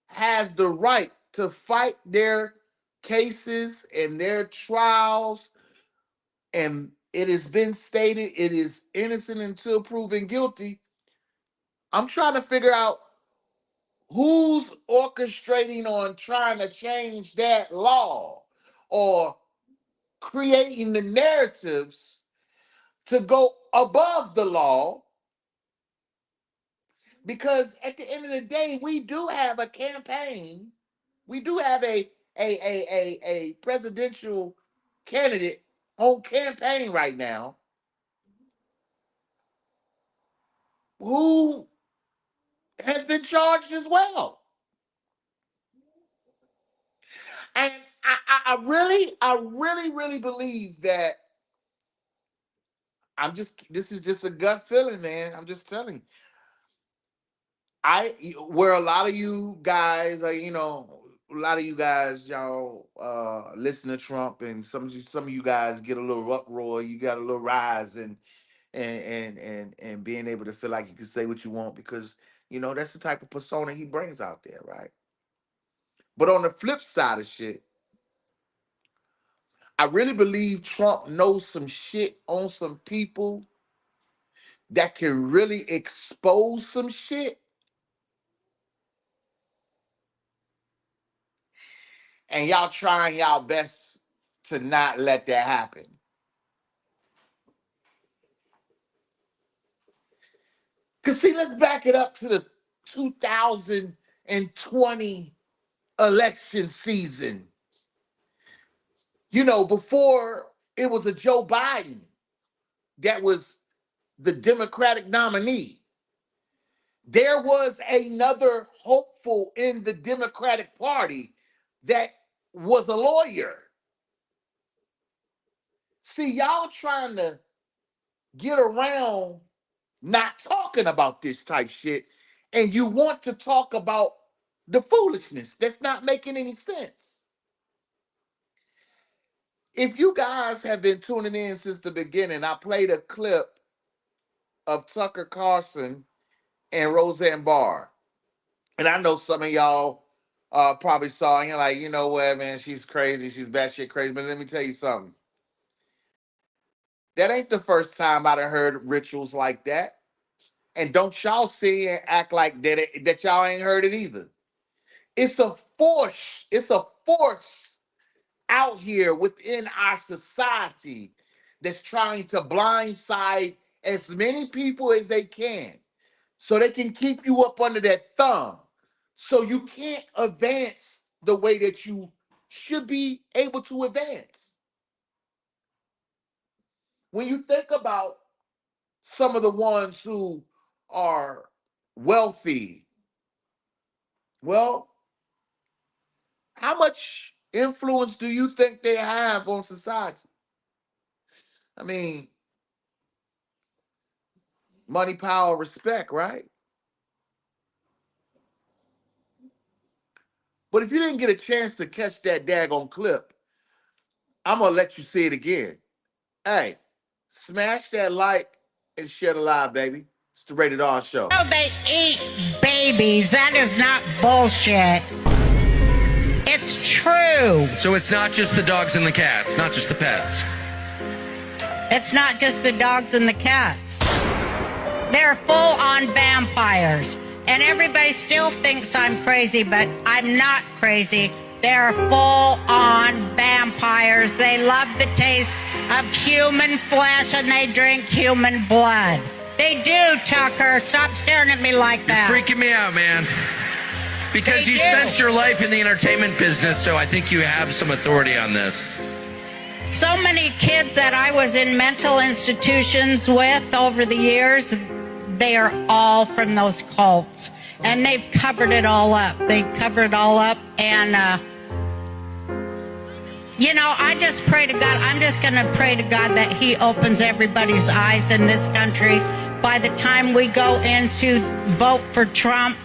has the right to fight their cases and their trials, and it has been stated it is innocent until proven guilty, I'm trying to figure out who's orchestrating on trying to change that law or creating the narratives to go above the law, because at the end of the day, we do have a campaign. We do have a presidential candidate on campaign right now who has been charged as well. And I really believe that this is just a gut feeling, man. I'm just telling you. Where a lot of you guys are, a lot of you guys, y'all listen to Trump, and some of you guys get a little uproar, you got a little rise, and being able to feel like you can say what you want because that's the type of persona he brings out there, right? But on the flip side of shit, I really believe Trump knows some shit on some people that can really expose some shit. And y'all trying y'all best to not let that happen. Because, see, let's back it up to the 2020 election season. Before it was a Joe Biden that was the Democratic nominee, there was another hopeful in the Democratic Party that was a lawyer. See, y'all trying to get around not talking about this type shit, and you want to talk about the foolishness that's not making any sense. If you guys have been tuning in since the beginning, I played a clip of Tucker Carlson and Roseanne Barr. And I know some of y'all probably saw, and you're like, you know what, man, she's crazy. She's batshit crazy. But let me tell you something. That ain't the first time I'd have heard rituals like that. And don't y'all sit and act like that y'all ain't heard it either. It's a force. It's a force out here within our society that's trying to blindside as many people as they can so they can keep you up under that thumb so you can't advance the way that you should be able to advance. When you think about some of the ones who are wealthy, well, how much influence do you think they have on society? I mean, money, power, respect, right? But if you didn't get a chance to catch that daggone clip, I'm going to let you see it again. Hey, smash that like and share the live, baby. It's the Rated R Show. No, they eat babies. That is not bullshit. It's true. So it's not just the dogs and the cats, not just the pets. It's not just the dogs and the cats. They're full-on vampires. And everybody still thinks I'm crazy, but I'm not crazy. They're full-on vampires. They love the taste of human flesh and they drink human blood. They do, Tucker. Stop staring at me like that. You're freaking me out, man. Because you spent your life in the entertainment business, so I think you have some authority on this. So many kids that I was in mental institutions with over the years, they are all from those cults. And they've covered it all up. They covered it all up. And, I just pray to God. I'm just going to pray to God that He opens everybody's eyes in this country by the time we go into vote for Trump,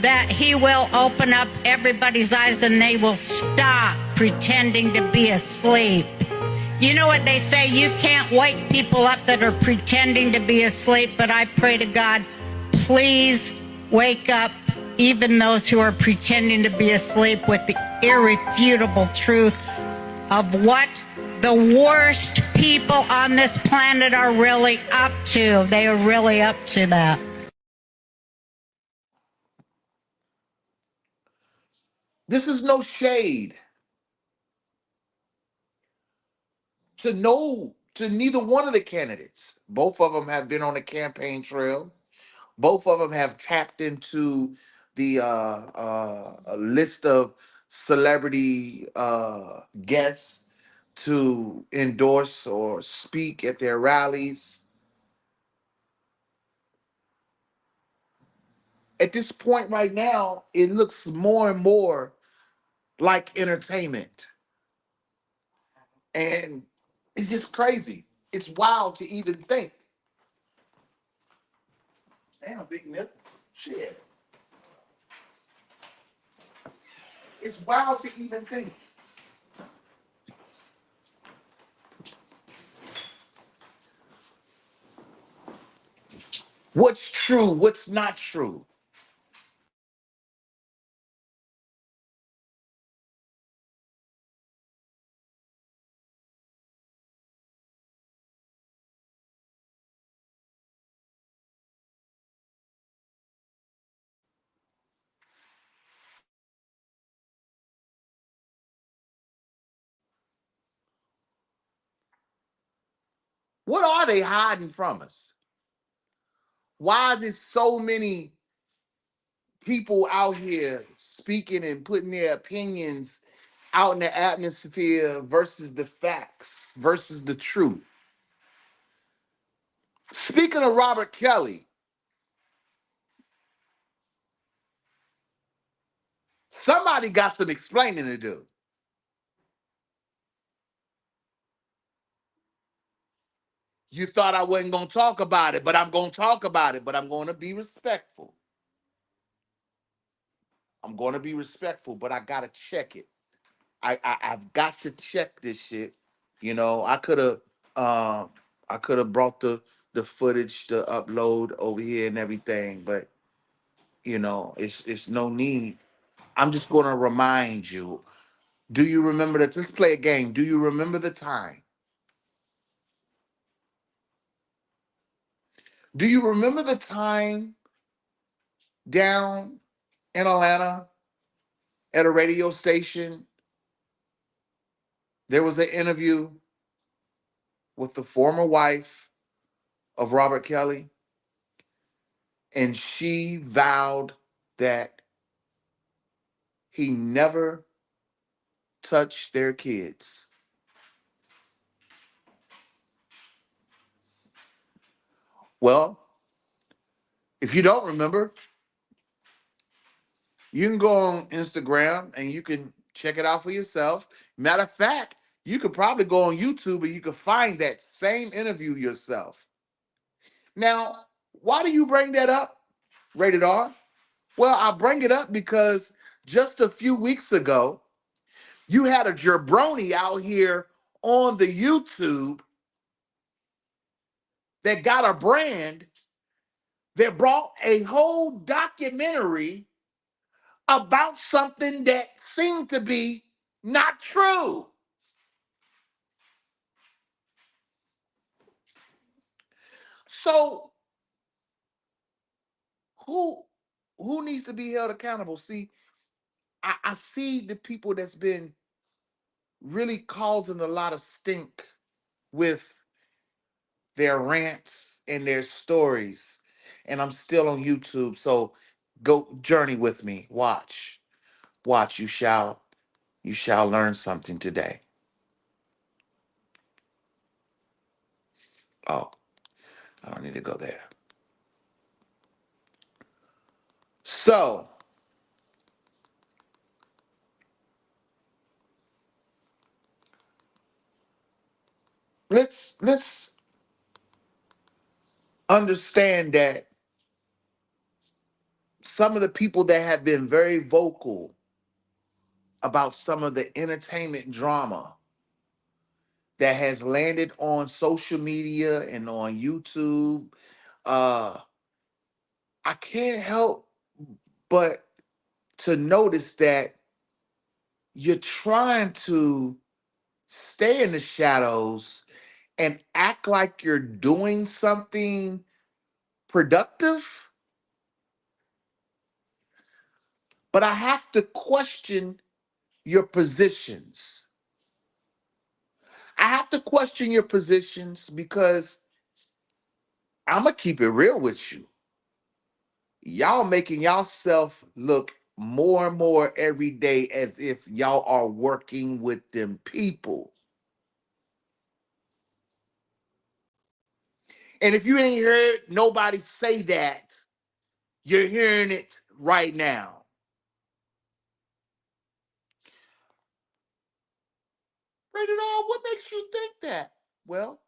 that He will open up everybody's eyes and they will stop pretending to be asleep. You know what they say, you can't wake people up that are pretending to be asleep, but I pray to God, please wake up even those who are pretending to be asleep with the irrefutable truth of what the worst people on this planet are really up to. They are really up to that. This is no shade to neither one of the candidates. Both of them have been on the campaign trail. Both of them have tapped into the list of celebrity guests to endorse or speak at their rallies. At this point right now, it looks more and more like entertainment. And it's just crazy. It's wild to even think. Damn, big nip. Shit. It's wild to even think. What's true, what's not true. What are they hiding from us? Why is it so many people out here speaking and putting their opinions out in the atmosphere versus the facts, versus the truth? Speaking of Robert Kelly, somebody got some explaining to do. You thought I wasn't going to talk about it, but I'm going to talk about it, but I'm going to be respectful. I'm going to be respectful, but I got to check it. I've got to check this shit. You know, I could have brought the footage to upload over here and everything, but it's no need. I'm just going to remind you. Do you remember that? Let's play a game. Do you remember the time? Do you remember the time down in Atlanta at a radio station? There was an interview with the former wife of Robert Kelly, and she vowed that he never touched their kids. Well, if you don't remember, you can go on Instagram and you can check it out for yourself. Matter of fact, you could probably go on YouTube and you can find that same interview yourself. Now, why do you bring that up, Rated R? Well, I bring it up because just a few weeks ago, you had a jabroni out here on the YouTube that got a brand that brought a whole documentary about something that seemed to be not true. So who who needs to be held accountable? See, I see the people that's been really causing a lot of stink with their rants and their stories. And I'm still on YouTube. So go journey with me. Watch. Watch. You shall learn something today. Oh, I don't need to go there. So, let's understand that some of the people that have been very vocal about some of the entertainment drama that has landed on social media and on YouTube, uh, I can't help but to notice that you're trying to stay in the shadows and act like you're doing something productive. But I have to question your positions. I have to question your positions because I'm going to keep it real with you. Y'all making yourself look more and more every day as if y'all are working with them people. And if you ain't heard nobody say that, you're hearing it right now. RatedR, what makes you think that? Well,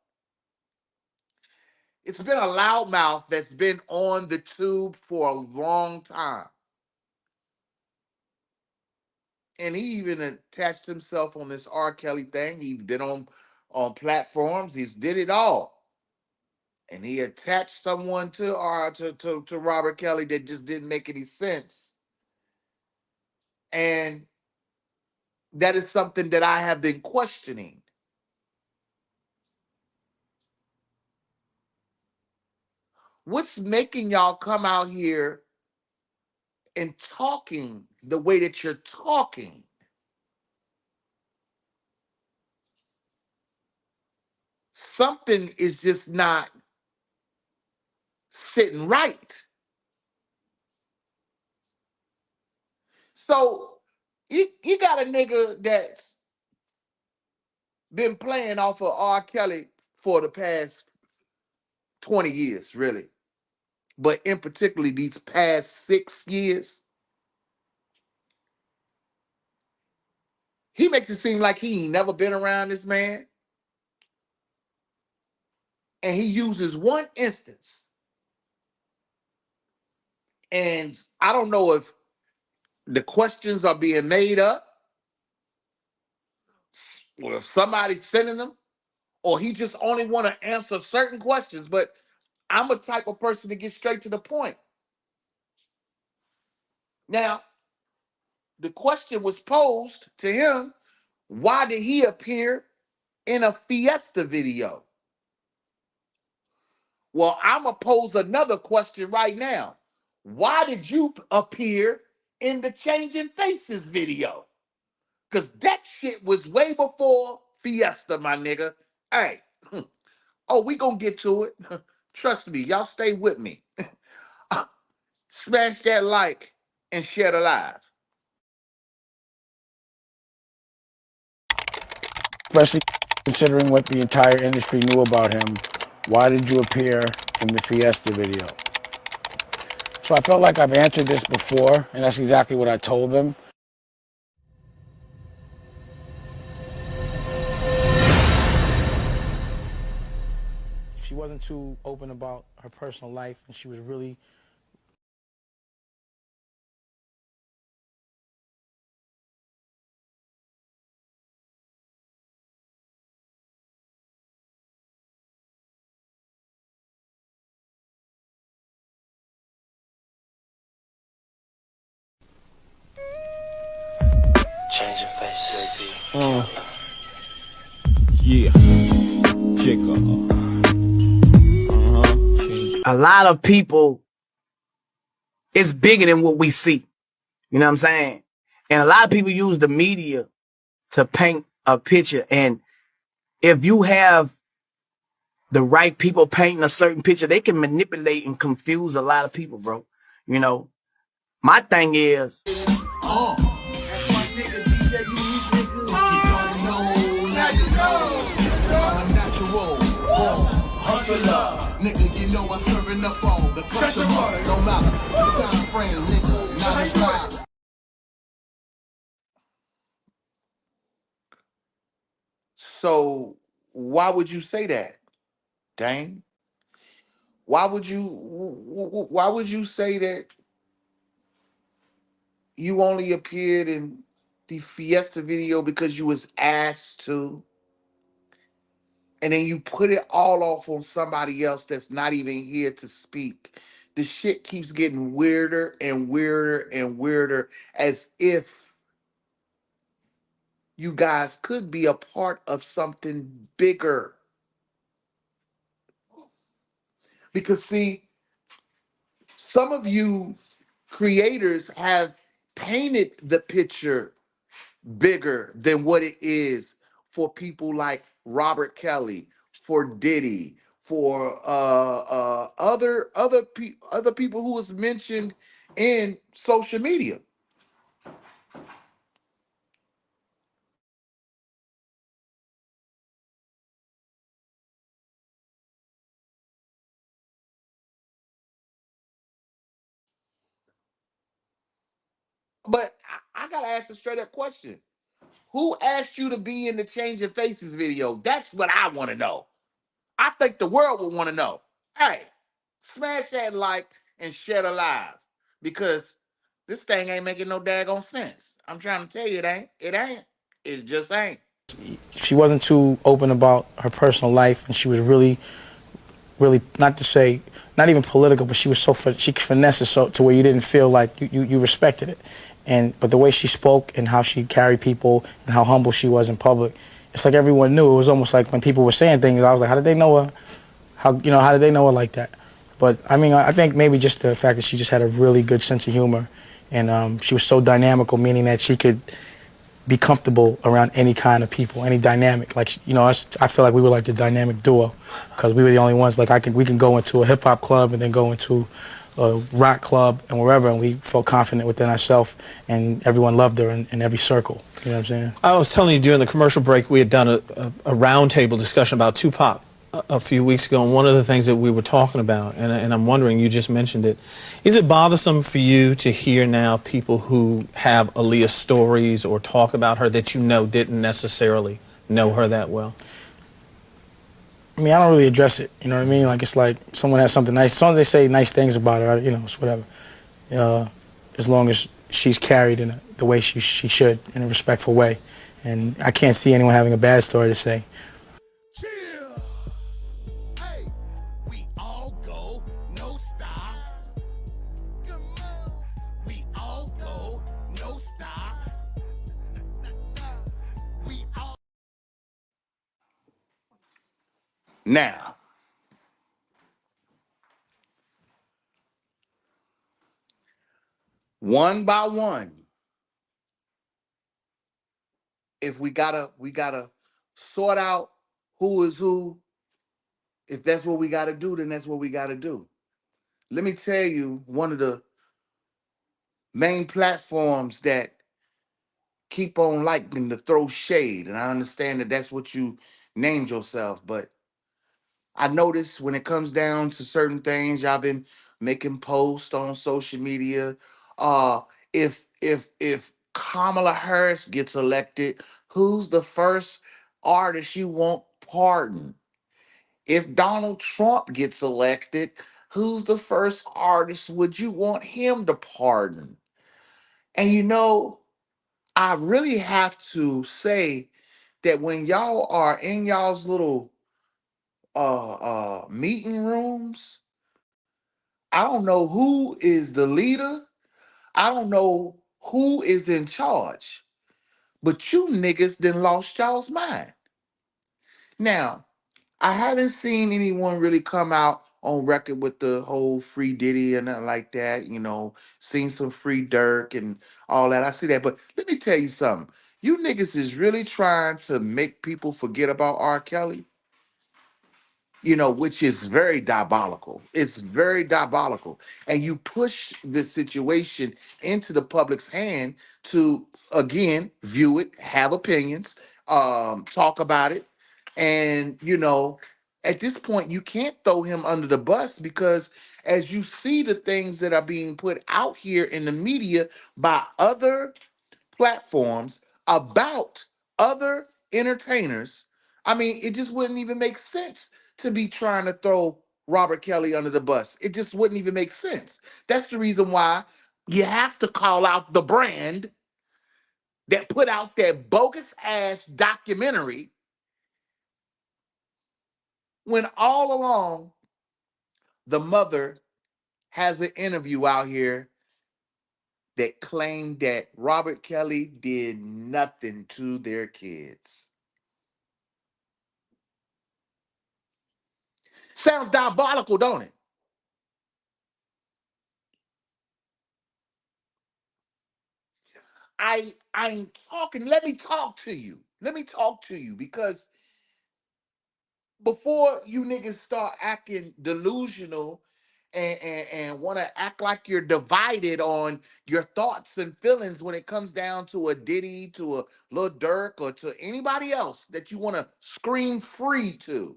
it's been a loudmouth that's been on the tube for a long time. And he even attached himself on this R. Kelly thing. He did on platforms. He's did it all. And he attached someone to Robert Kelly that just didn't make any sense. And that is something that I have been questioning. What's making y'all come out here and talking the way that you're talking? Something is just not sitting right. So you got a nigga that's been playing off of R. Kelly for the past 20 years, really. But in particularly these past 6 years, he makes it seem like he ain't never been around this man. And he uses one instance. And I don't know if the questions are being made up, or if somebody's sending them, or he just only want to answer certain questions. But I'm a type of person to get straight to the point. Now, the question was posed to him, why did he appear in a Fiesta video? Well, I'm going to pose another question right now. Why did you appear in the Changing Faces video? Because that shit was way before Fiesta, my nigga. Hey, oh, we going to get to it. Trust me, y'all stay with me. Smash that like and share the live. Especially considering what the entire industry knew about him. Why did you appear in the Fiesta video? So I felt like I've answered this before, and that's exactly what I told them. She wasn't too open about her personal life, and she was really Changing faces. Yeah. Chico. A lot of people, it's bigger than what we see. You know what I'm saying? And a lot of people use the media to paint a picture. And if you have the right people painting a certain picture, they can manipulate and confuse a lot of people, bro. You know, my thing is, Hustle Nigga, you know I'm serving up all the customers. No matter what time frame, nigga, 9 to 5. So why would you say that, Dane? Why would you say that you only appeared in the Fiesta video because you was asked to, and then you put it all off on somebody else that's not even here to speak? The shit keeps getting weirder and weirder and weirder, as if you guys could be a part of something bigger. Because see, some of you creators have painted the picture bigger than what it is for people like Robert Kelly, for Diddy, for other people who was mentioned in social media. But I gotta ask a straight up question. Who asked you to be in the Changing Faces video? That's what I want to know. I think the world would want to know. Hey, smash that like and share the live, because this thing ain't making no daggone sense. I'm trying to tell you, it ain't. It ain't. It just ain't. She wasn't too open about her personal life, and she was really, really, not to say, not even political, but she was so, she could finesse it so to where you didn't feel like you respected it. But the way she spoke and how she carried people and how humble she was in public, it's like everyone knew. It was almost like when people were saying things, I was like, how did they know her? How did they know her like that? But I mean, I think maybe just the fact that she just had a really good sense of humor, and she was so dynamical, meaning that she could be comfortable around any kind of people, any dynamic. Like, I feel like we were like the dynamic duo, because we were the only ones. Like, we can go into a hip hop club and then go into a rock club and wherever, and we felt confident within ourselves, and everyone loved her in every circle. You know what I'm saying? I was telling you during the commercial break, we had done a roundtable discussion about Tupac a few weeks ago, and one of the things that we were talking about, and I'm wondering, you just mentioned it, is it bothersome for you to hear now people who have Aaliyah stories or talk about her that you know didn't necessarily know her that well? I mean, I don't really address it. You know what I mean? Like, it's like someone has something nice. As long as they say nice things about her, it's whatever. As long as she's carried in the way she should, in a respectful way. And I can't see anyone having a bad story to say. Now, one by one, if we gotta sort out who is who. If that's what we gotta do, then that's what we gotta do. Let me tell you, one of the main platforms that keep on liking to throw shade, and I understand that that's what you named yourself, but I notice when it comes down to certain things, y'all been making posts on social media. Uh, if Kamala Harris gets elected, who's the first artist you want pardoned? If Donald Trump gets elected, who's the first artist would you want him to pardon? And I really have to say that when y'all are in y'all's little meeting rooms, I don't know who is the leader. I don't know who is in charge. But you niggas done lost y'all's mind. Now, I haven't seen anyone really come out on record with the whole free Diddy and nothing like that. Seen some free Dirk and all that. I see that. But let me tell you something. You niggas is really trying to make people forget about R. Kelly, which is very diabolical. It's very diabolical. And you push this situation into the public's hand to, again, view it, have opinions, talk about it. And, At this point, you can't throw him under the bus because as you see the things that are being put out here in the media by other platforms about other entertainers, I mean, it just wouldn't even make sense to be trying to throw Robert Kelly under the bus. It just wouldn't even make sense. That's the reason why you have to call out the brand that put out that bogus ass documentary when all along the mother has an interview out here that claimed that Robert Kelly did nothing to their kids. Sounds diabolical, don't it? I'm talking. Let me talk to you. Let me talk to you because before you niggas start acting delusional and want to act like you're divided on your thoughts and feelings when it comes down to a Diddy, to a Lil Durk, or to anybody else that you want to scream free to,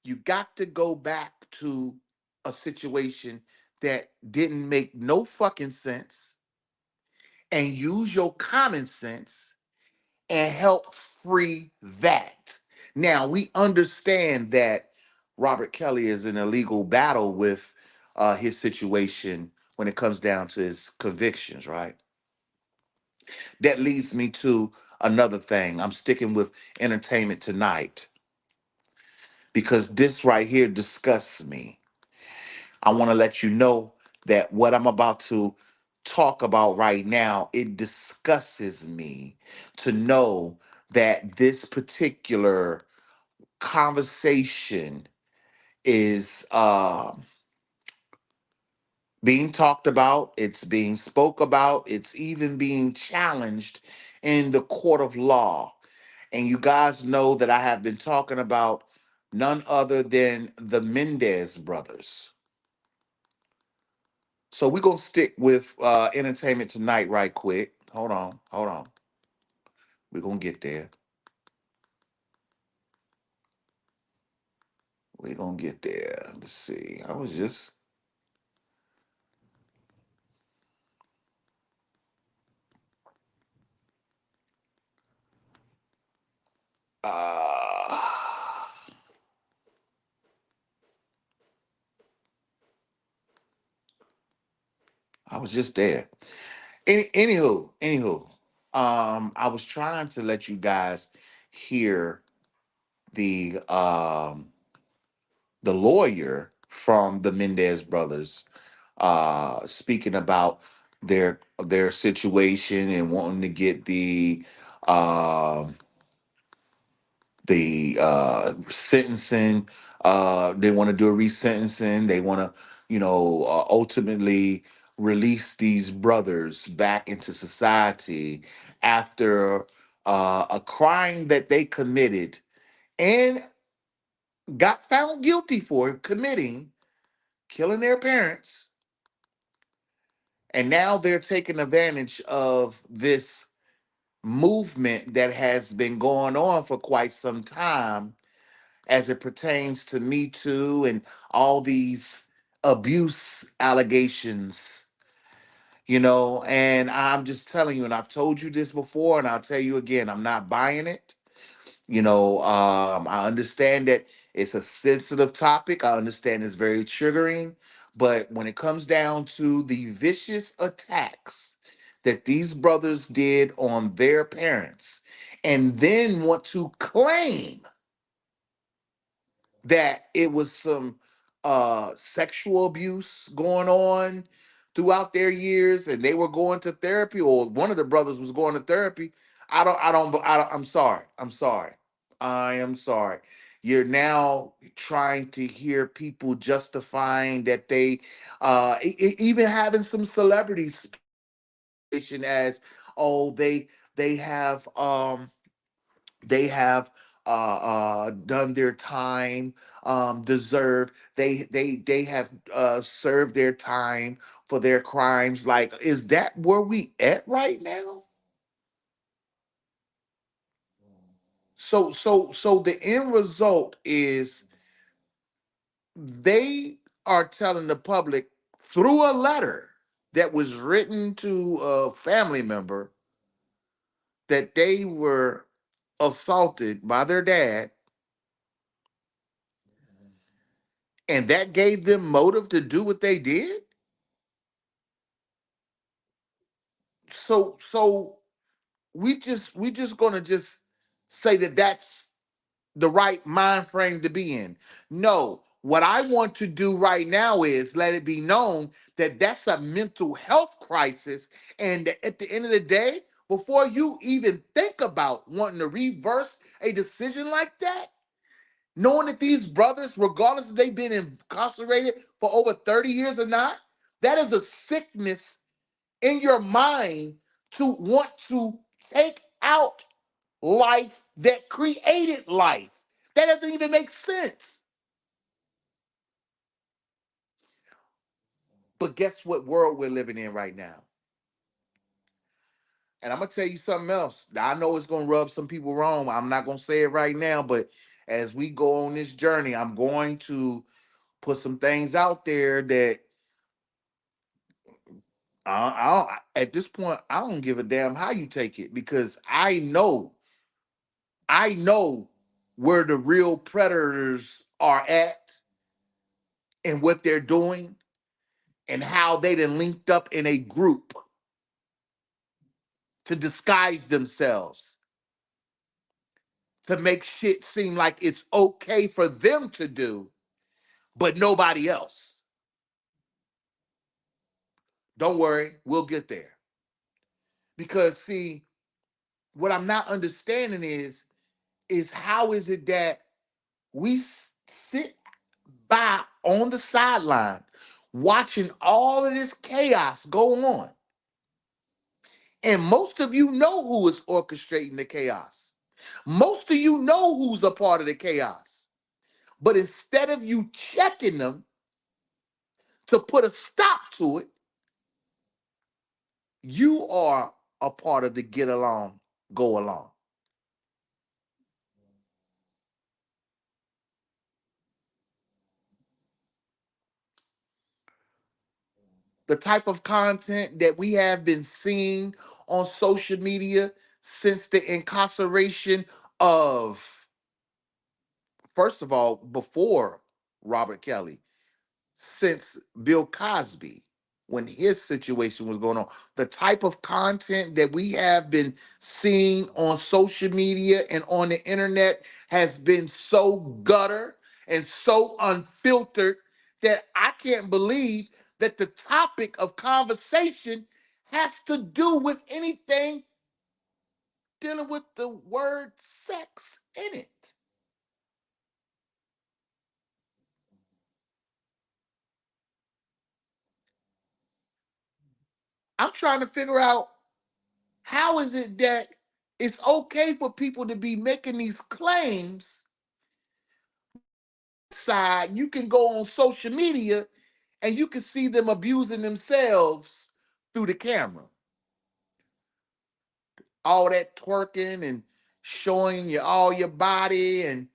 you got to go back to a situation that didn't make no fucking sense and use your common sense and help free that. Now, we understand that Robert Kelly is in a legal battle with his situation when it comes down to his convictions, right? That leads me to another thing. I'm sticking with Entertainment Tonight because this right here disgusts me. I want to let you know that what I'm about to talk about right now, it disgusts me to know that this particular conversation is being talked about, it's being spoke about, it's even being challenged in the court of law. And you guys know that I have been talking about none other than the Mendez brothers. So we're gonna stick with Entertainment Tonight right quick. Hold on, hold on. We're gonna get there. We're gonna get there. Let's see. Uh I was just there. Anywho, I was trying to let you guys hear the the lawyer from the Mendez brothers speaking about their situation and wanting to get um the sentencing. They want to do a resentencing. They want to, ultimately release these brothers back into society after a crime that they committed and got found guilty for committing, killing their parents. And now they're taking advantage of this movement that has been going on for quite some time as it pertains to Me Too and all these abuse allegations, and I'm just telling you, and I've told you this before, and I'll tell you again, I'm not buying it. I understand that it's a sensitive topic. I understand it's very triggering, but when it comes down to the vicious attacks that these brothers did on their parents, and then want to claim that it was some sexual abuse going on throughout their years and they were going to therapy, or one of the brothers was going to therapy. I'm sorry. I am sorry. You're now trying to hear people justifying that they even having some celebrities as, oh, they have done their time, deserve, they have served their time for their crimes. Like, is that where we at right now? So the end result is they are telling the public through a letter that was written to a family member that they were assaulted by their dad, and that gave them motive to do what they did. So we just gonna just say that that's the right mind frame to be in. No, what I want to do right now is let it be known that that's a mental health crisis. And at the end of the day, before you even think about wanting to reverse a decision like that, knowing that these brothers, regardless if they've been incarcerated for over 30 years or not, that is a sickness in your mind to want to take out life that created life. That doesn't even make sense. But guess what world we're living in right now? And I'm gonna tell you something else. I know it's gonna rub some people wrong. I'm not gonna say it right now, but as we go on this journey, I'm going to put some things out there that at this point I don't give a damn how you take it, because I know where the real predators are at and what they're doing and how they done linked up in a group to disguise themselves, to make shit seem like it's okay for them to do, but nobody else. Don't worry, we'll get there. Because see, what I'm not understanding is how is it that we sit by on the sideline watching all of this chaos go on, and most of you know who is orchestrating the chaos. Most of you know who's a part of the chaos. But instead of you checking them to put a stop to it, you are a part of the get along, go along. The type of content that we have been seeing on social media since the incarceration of, first of all, before Robert Kelly, since Bill Cosby, when his situation was going on. The type of content that we have been seeing on social media and on the internet has been so gutter and so unfiltered that I can't believe that the topic of conversation has to do with anything dealing with the word sex in it. I'm trying to figure out, how is it that it's okay for people to be making these claims? Side, you can go on social media and you can see them abusing themselves through the camera. All that twerking and showing you all your body and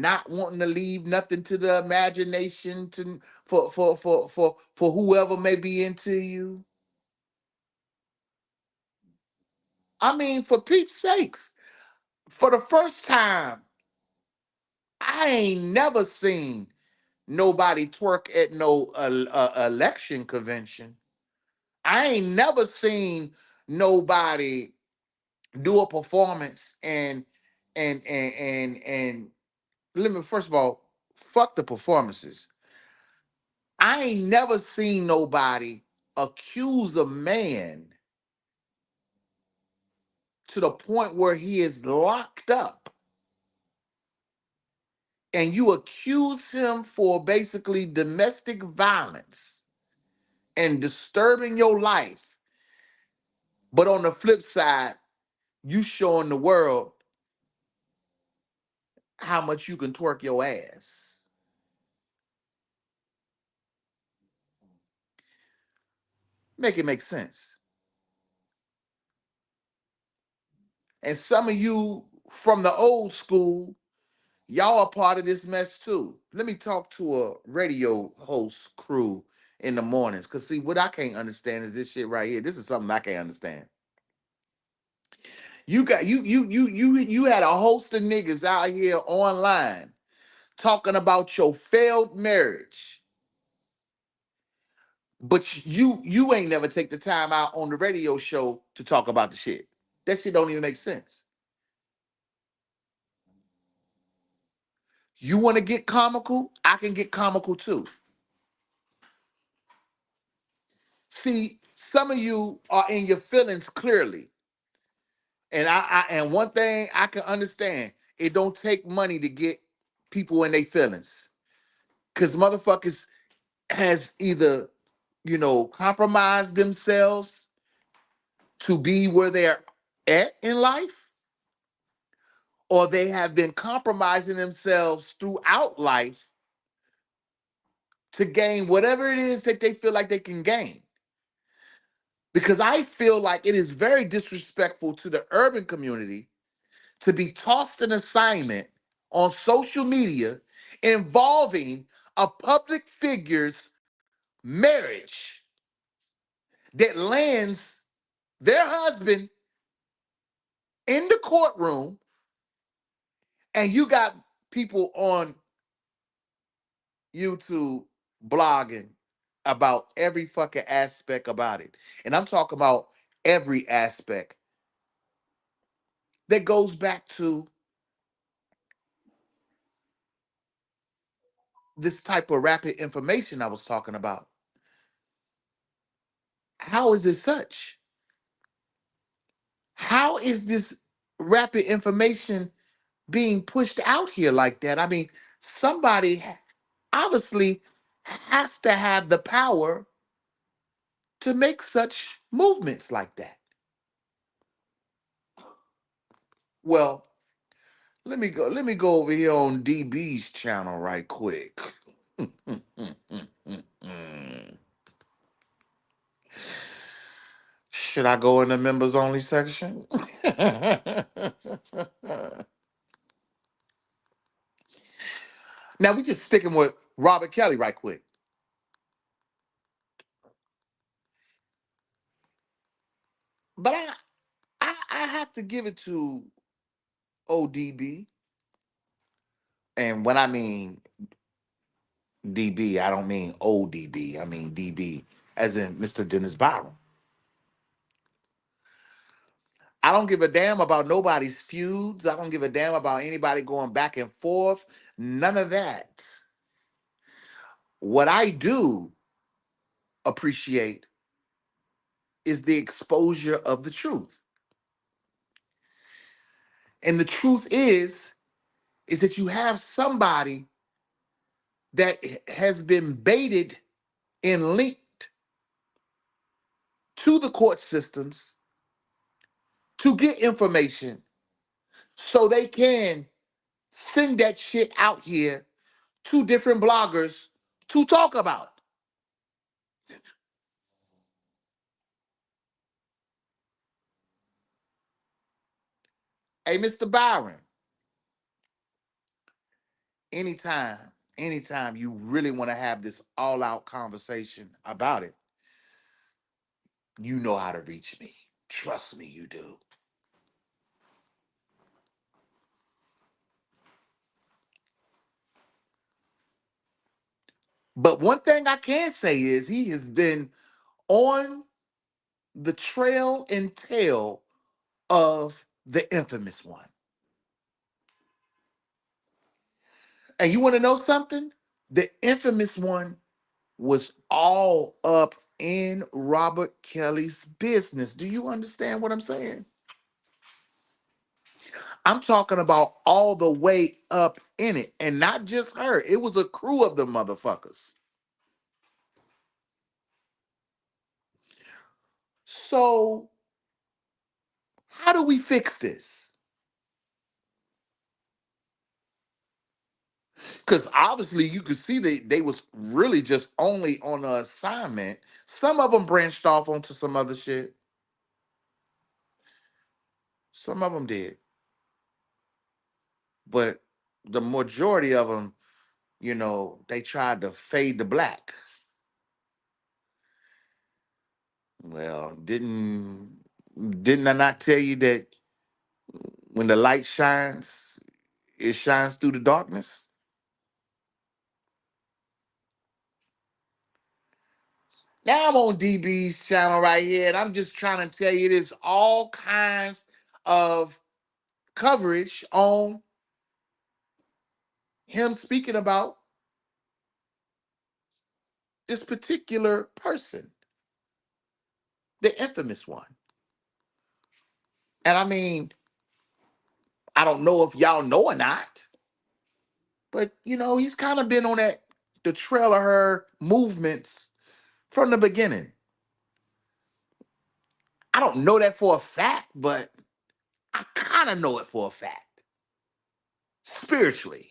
not wanting to leave nothing to the imagination to for whoever may be into you. I mean, for Pete's sakes, for the first time, I ain't never seen nobody twerk at no election convention. I ain't never seen nobody do a performance and let me, first of all, fuck the performances. I ain't never seen nobody accuse a man to the point where he is locked up, and you accuse him for basically domestic violence and disturbing your life. But on the flip side, you showing the world how much you can twerk your ass. Make it make sense. And some of you from the old school, y'all are part of this mess too. Let me talk to a radio host crew in the mornings. Cause see, what I can't understand is this shit right here. This is something I can't understand. You got you had a host of niggas out here online talking about your failed marriage, but you ain't never take the time out on the radio show to talk about the shit. That shit don't even make sense. You want to get comical? I can get comical too. See, some of you are in your feelings clearly. And and one thing I can understand, it don't take money to get people in their feelings. Cause motherfuckers has either, compromised themselves to be where they're at in life, or they have been compromising themselves throughout life to gain whatever it is that they feel like they can gain. Because I feel like it is very disrespectful to the urban community to be tossed an assignment on social media involving a public figure's marriage that lands their husband in the courtroom, and you got people on YouTube blogging about every fucking aspect about it. And I'm talking about every aspect that goes back to this type of rapid information I was talking about. How is it such? How is this rapid information being pushed out here like that? I mean, somebody obviously has to have the power to make such movements like that. Well, let me go over here on DB's channel right quick. Should I go in the members only section? Now we just sticking with Robert Kelly right quick. But I have to give it to ODB. And when I mean DB, I don't mean ODB. I mean DB, as in Mr. Dennis Byron. I don't give a damn about nobody's feuds. I don't give a damn about anybody going back and forth. None of that. What I do appreciate is the exposure of the truth. And the truth is that you have somebody that has been baited and linked to the court systems to get information so they can send that shit out here to different bloggers to talk about. Hey, Mr. Byron, anytime, anytime you really want to have this all-out conversation about it, you know how to reach me. Trust me, you do. But one thing I can say is he has been on the trail and tail of the infamous one. And you want to know something? The infamous one was all up in Robert Kelly's business. Do you understand what I'm saying? I'm talking about all the way up in it, and not just her. It was a crew of the motherfuckers. So, how do we fix this? Because obviously you could see they was really just only on an assignment. Some of them branched off onto some other shit. Some of them did. but the majority of them, they tried to fade the black. Well, didn't I not tell you that when the light shines, it shines through the darkness? Now I'm on DB's channel right here, and I'm just trying to tell you there's all kinds of coverage on him speaking about this particular person, the infamous one. And I mean, I don't know if y'all know or not, but he's kind of been on the trail of her movements from the beginning. I don't know that for a fact, but I kind of know it for a fact, spiritually.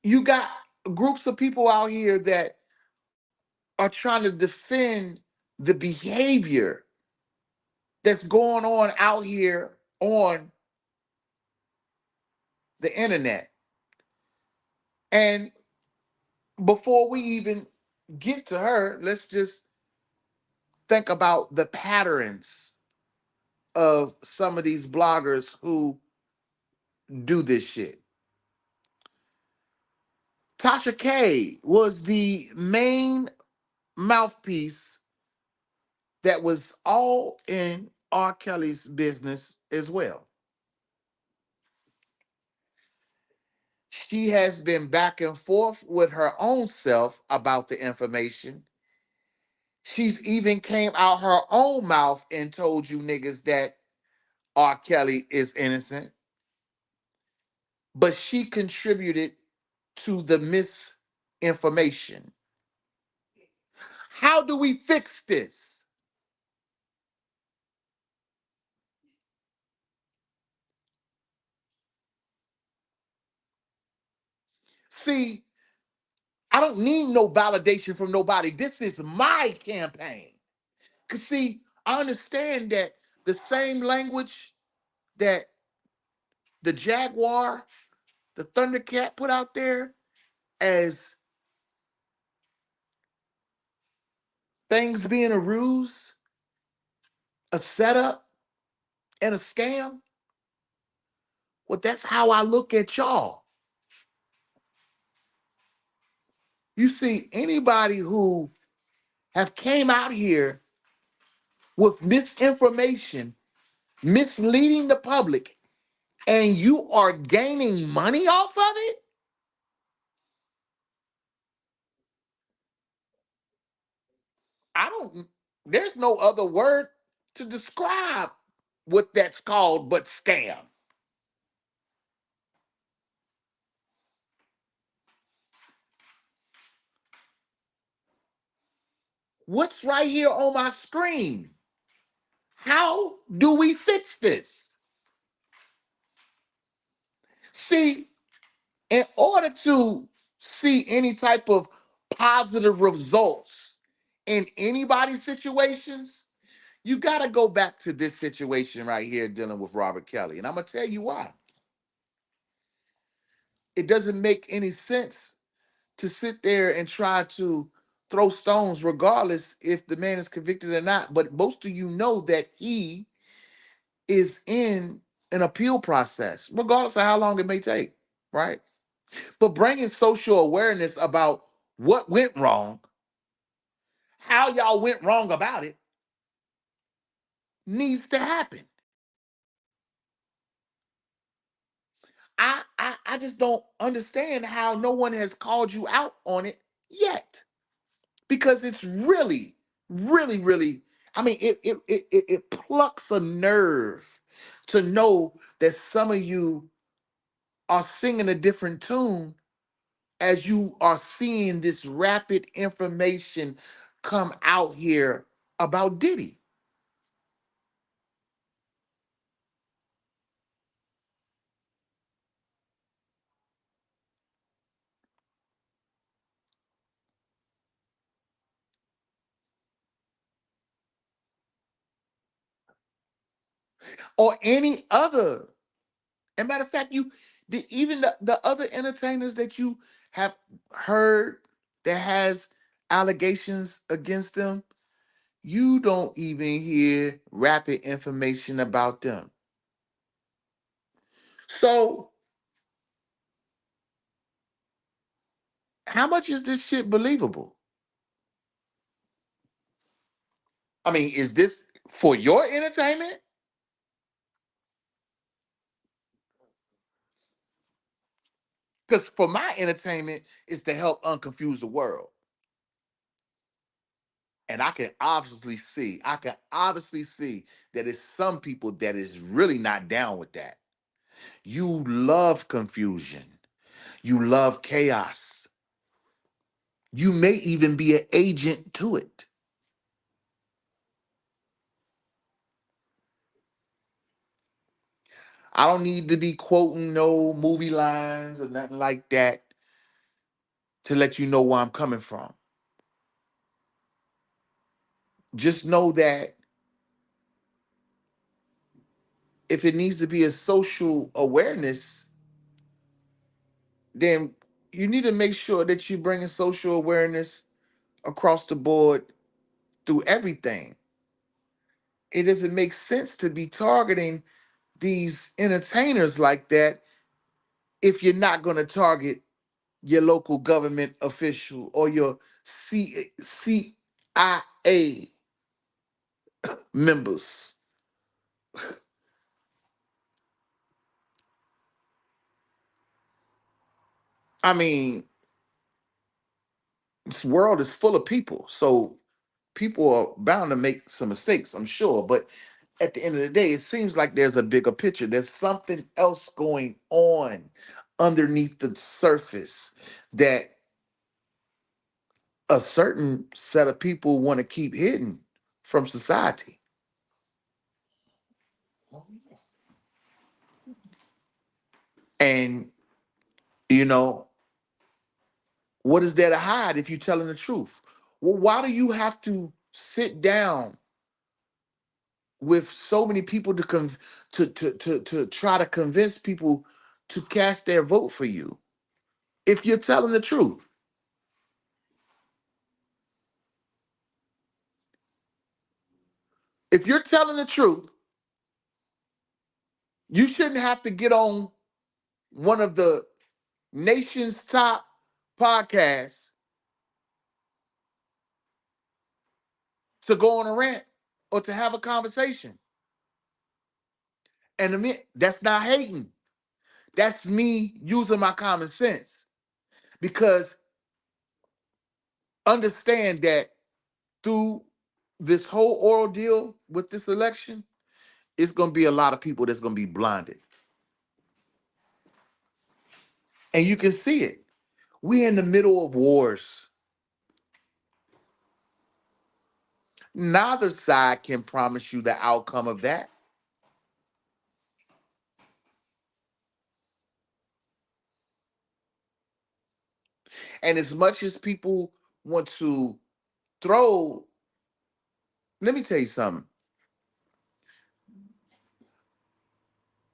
You got groups of people out here that are trying to defend the behavior that's going on out here on the internet. And before we even get to her, let's just think about the patterns of some of these bloggers who do this shit. Tasha K was the main mouthpiece that was all in R. Kelly's business as well. She has been back and forth with her own self about the information. She's even came out her own mouth and told you niggas that R. Kelly is innocent. But she contributed to the misinformation. How do we fix this? See, I don't need no validation from nobody. This is my campaign. Because, see, I understand that the same language that the Jaguar, the Thundercat put out there as things being a ruse, a setup, and a scam. Well, that's how I look at y'all. You see, anybody who have came out here with misinformation, misleading the public, and you are gaining money off of it, there's no other word to describe what that's called but scam. What's right here on my screen? How do we fix this? See, in order to see any type of positive results in anybody's situations, you got to go back to this situation right here dealing with Robert Kelly. And I'm going to tell you why. It doesn't make any sense to sit there and try to throw stones regardless if the man is convicted or not. But most of you know that he is in an appeal process, regardless of how long it may take, right? But bringing social awareness about what went wrong, how y'all went wrong about it, needs to happen. I just don't understand how no one has called you out on it yet. Because it's really, really, really, I mean, it plucks a nerve to know that some of you are singing a different tune as you are seeing this rapid information come out here about Diddy. or any other. And matter of fact, even the other entertainers that you have heard that has allegations against them, you don't even hear rapid information about them. So, how much is this shit believable? I mean, is this for your entertainment? Because for my entertainment, is to help unconfuse the world. And I can obviously see that it's some people that is really not down with that. You love confusion. You love chaos. You may even be an agent to it. I don't need to be quoting no movie lines or nothing like that to let you know where I'm coming from. Just know that if it needs to be a social awareness, then you need to make sure that you bring a social awareness across the board through everything. It doesn't make sense to be targeting these entertainers like that if you're not going to target your local government official or your CIA members. I mean, this world is full of people, so people are bound to make some mistakes, I'm sure. But at the end of the day, it seems like there's a bigger picture. There's something else going on underneath the surface that a certain set of people want to keep hidden from society. And, you know, what is there to hide if you're telling the truth? Well, why do you have to sit down with so many people to try to convince people to cast their vote for you if you're telling the truth? If you're telling the truth, you shouldn't have to get on one of the nation's top podcasts to go on a rant or to have a conversation. And admit that's not hating. That's me using my common sense. Because understand that through this whole oral deal with this election, it's going to be a lot of people that's going to be blinded. And you can see it. We're in the middle of wars. Neither side can promise you the outcome of that. And as much as people want to throw, let me tell you something.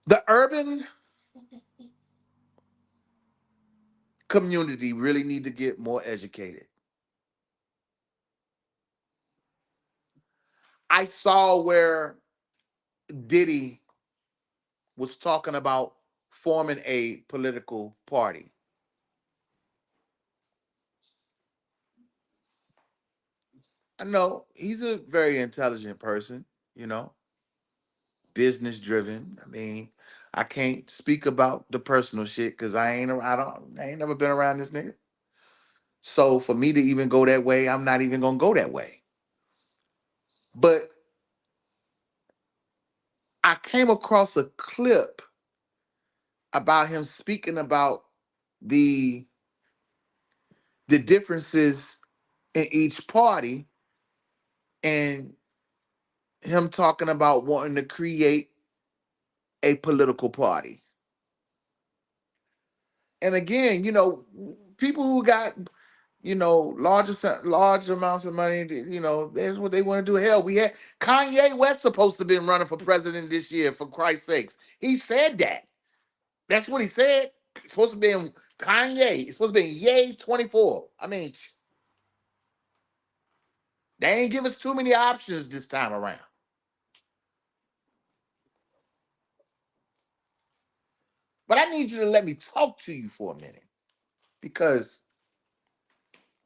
The urban community really need to get more educated. I saw where Diddy was talking about forming a political party. I know he's a very intelligent person, you know, business driven. I mean, I can't speak about the personal shit because I ain't never been around this nigga. So for me to even go that way, I'm not even gonna go that way. But I came across a clip about him speaking about the the differences in each party and him talking about wanting to create a political party. And again, you know, people who got large amounts of money. That's what they want to do. Hell, we had Kanye West supposed to been running for president this year. For Christ's sakes, he said that. That's what he said. It's supposed to be in Kanye. It's supposed to be in Yay 24. I mean, they ain't give us too many options this time around. But I need you to let me talk to you for a minute because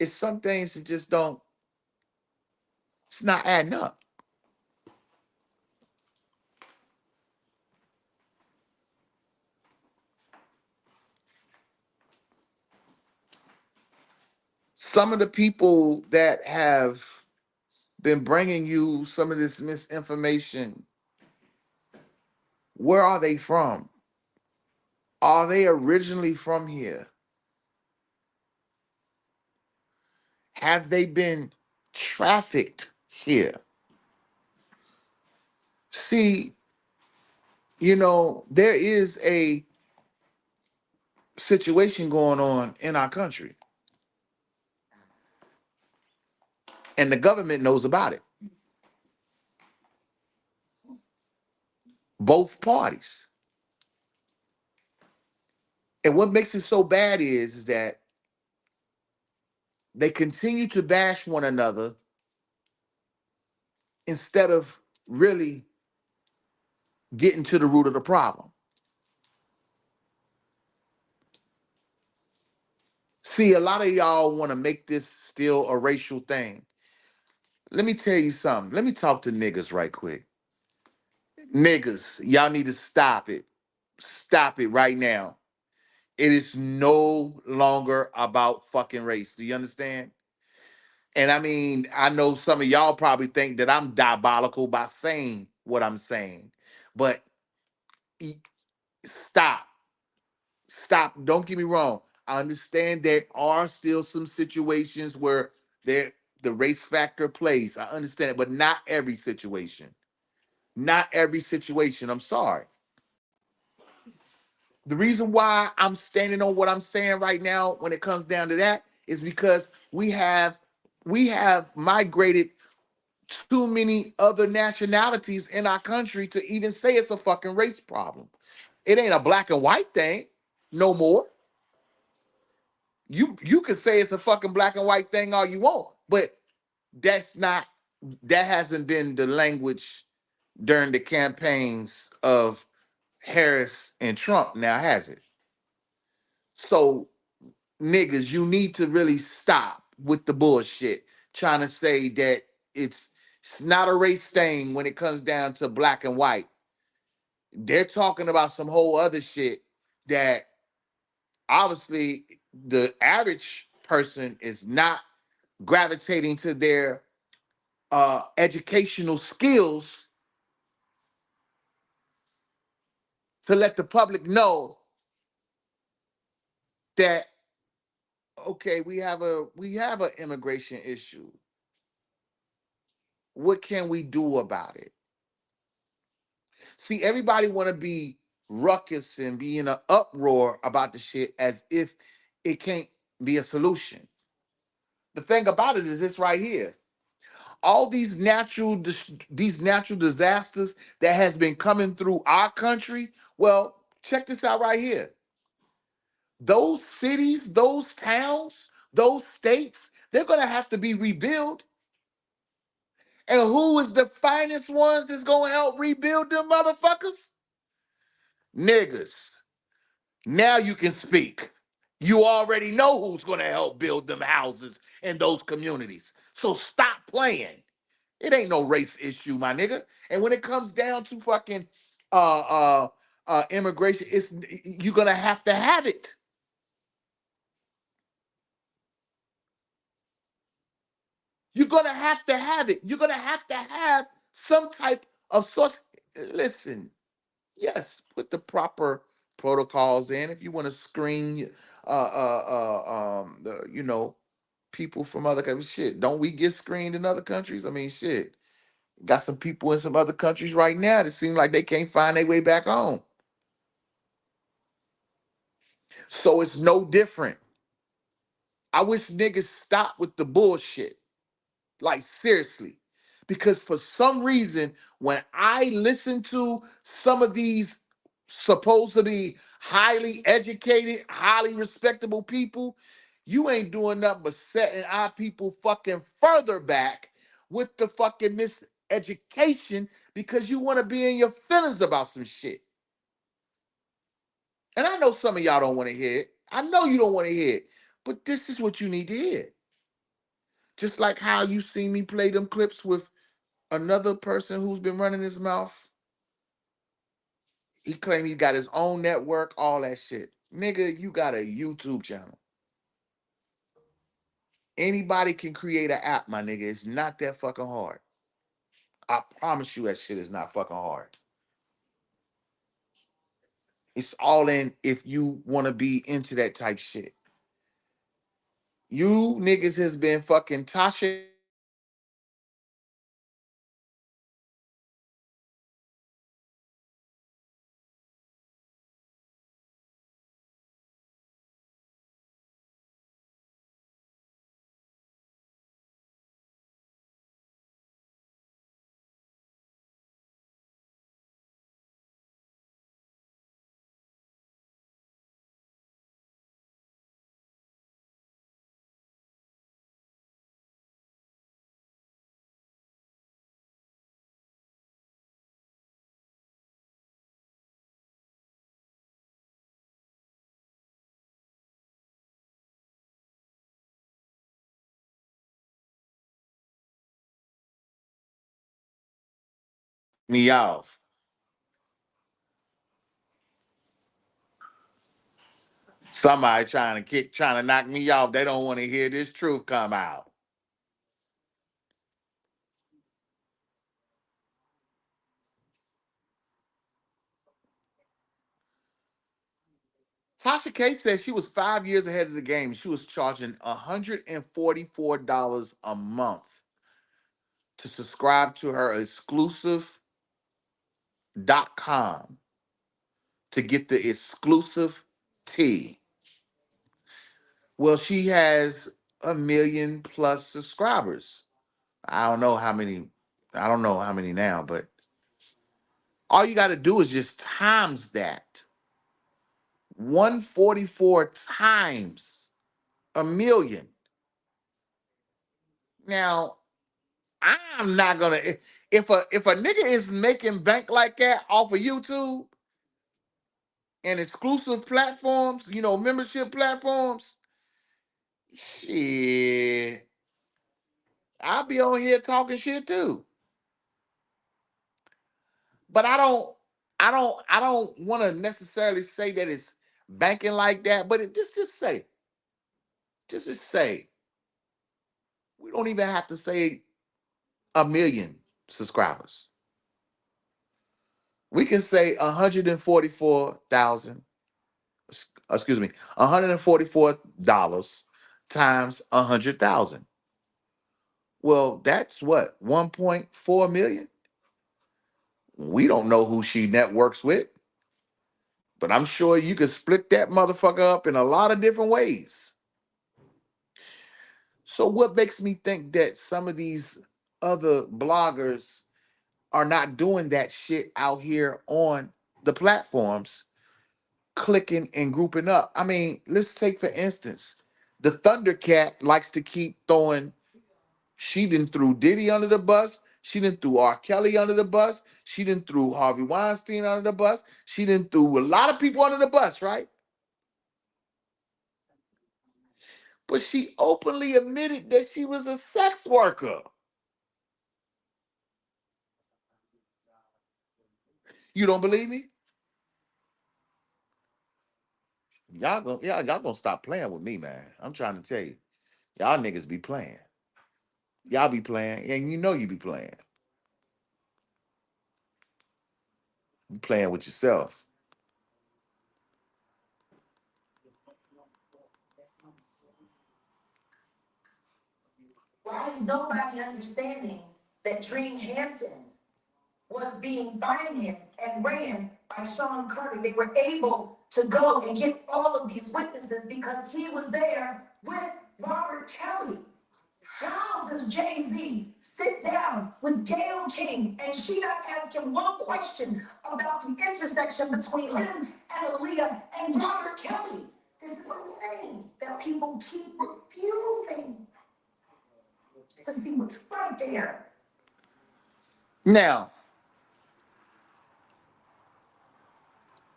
it's some things that just don't. It's not adding up. Some of the people that have been bringing you some of this misinformation, where are they from? Are they originally from here? Have they been trafficked here? See, there is a situation going on in our country, and the government knows about it. Both parties. And what makes it so bad is that they continue to bash one another instead of really getting to the root of the problem. See, a lot of y'all want to make this still a racial thing. Let me tell you something. Let me talk to niggas right quick. Niggas, y'all need to stop it. Stop it right now. It is no longer about fucking race. Do you understand? And I mean, I know some of y'all probably think that I'm diabolical by saying what I'm saying, but e- stop. Stop. Don't get me wrong. I understand there are still some situations where the race factor plays. I understand it, but not every situation. Not every situation. I'm sorry. The reason why I'm standing on what I'm saying right now when it comes down to that is because we have migrated too many other nationalities in our country to even say it's a fucking race problem. It ain't a black and white thing no more. You could say it's a fucking black and white thing all you want, but that hasn't been the language during the campaigns of Harris and Trump now, has it? So niggas, you need to really stop with the bullshit trying to say that it's not a race thing when it comes down to black and white. They're talking about some whole other shit that obviously the average person is not gravitating to their educational skills to let the public know that okay, we have an immigration issue. What can we do about it? See, everybody want to be ruckus and be in an uproar about the shit as if it can't be a solution. The thing about it is this right here. All these natural disasters that has been coming through our country. Well, check this out right here. Those cities, those towns, those states, they're gonna have to be rebuilt. And who is the finest ones that's gonna help rebuild them motherfuckers? Niggas. Now you can speak. You already know who's gonna help build them houses in those communities. So stop playing. It ain't no race issue, my nigga. And when it comes down to fucking uh immigration, it's you're gonna have to have it. You're gonna have to have it. You're gonna have to have some type of source. Listen, yes, put the proper protocols in. If you want to screen the people from other countries, shit. Don't we get screened in other countries? I mean, shit. Got some people in some other countries right now that seem like they can't find their way back home. So it's no different. I wish niggas stop with the bullshit. Like, seriously. Because for some reason, when I listen to some of these supposed to be highly educated, highly respectable people, you ain't doing nothing but setting our people fucking further back with the fucking miseducation because you want to be in your feelings about some shit. And I know some of y'all don't want to hear it. I know you don't want to hear it. But this is what you need to hear. Just like how you see me play them clips with another person who's been running his mouth. He claimed he got his own network, all that shit. Nigga, you got a YouTube channel. Anybody can create an app, my nigga. It's not that fucking hard. I promise you that shit is not fucking hard. It's all in if you want to be into that type shit. You niggas has been fucking Tasha me off. Somebody trying to knock me off. They don't want to hear this truth come out. Tasha K said she was 5 years ahead of the game. She was charging $144 a month to subscribe to her exclusive.com to get the exclusive tea. Well, she has 1 million plus subscribers. I don't know how many. I don't know how many now, but all you got to do is just times that. 144 times 1 million. Now, I'm not gonna if a nigga is making bank like that off of YouTube and exclusive platforms, membership platforms, shit, I'll be on here talking shit too. But I don't want to necessarily say that it's banking like that, but just say we don't even have to say 1 million subscribers. We can say 144,000, excuse me, $144 times 100,000. Well, that's what, 1.4 million? We don't know who she networks with, but I'm sure you could split that motherfucker up in a lot of different ways. So what makes me think that some of these other bloggers are not doing that shit out here on the platforms, clicking and grouping up? I mean, let's take for instance, the Thundercat likes to keep throwing. She done threw Diddy under the bus. She done threw R. Kelly under the bus. She done threw Harvey Weinstein under the bus. She done threw a lot of people under the bus, right? But she openly admitted that she was a sex worker. You don't believe me? Y'all gonna stop playing with me, man. I'm trying to tell you. Y'all niggas be playing. Y'all be playing, and you know you be playing. You playing with yourself. Why is nobody understanding that Dream Hampton was being financed and ran by Sean Carter? They were able to go and get all of these witnesses because he was there with Robert Kelly. How does Jay-Z sit down with Gayle King and she not ask him one question about the intersection between him and Aaliyah and Robert Kelly? This is insane that people keep refusing to see what's right there. Now,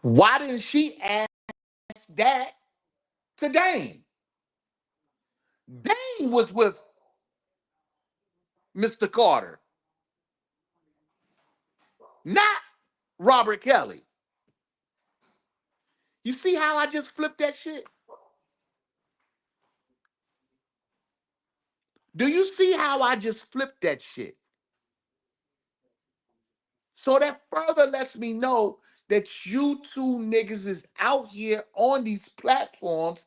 why didn't she ask that to Dane? Dane was with Mr. Carter, not Robert Kelly. You see how I just flipped that shit? Do you see how I just flipped that shit? So that further lets me know that you two niggas is out here on these platforms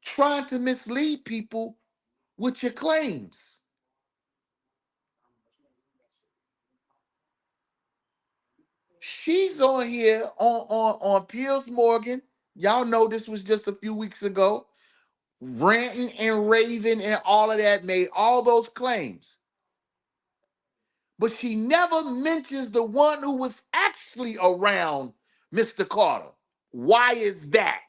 trying to mislead people with your claims. She's on here on Piers Morgan. Y'all know this was just a few weeks ago. Ranting and raving and all of that, made all those claims. But she never mentions the one who was actually around Mr. Carter. Why is that?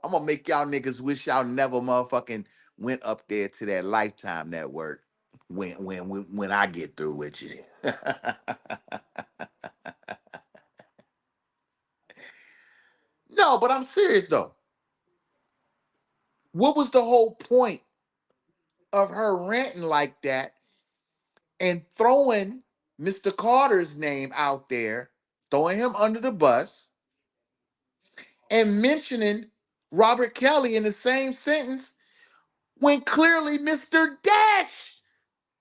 I'm gonna make y'all niggas wish y'all never motherfucking went up there to that Lifetime network when I get through with you. No, but I'm serious though. What was the whole point of her ranting like that and throwing Mr. Carter's name out there, throwing him under the bus, and mentioning Robert Kelly in the same sentence when clearly Mr. Dash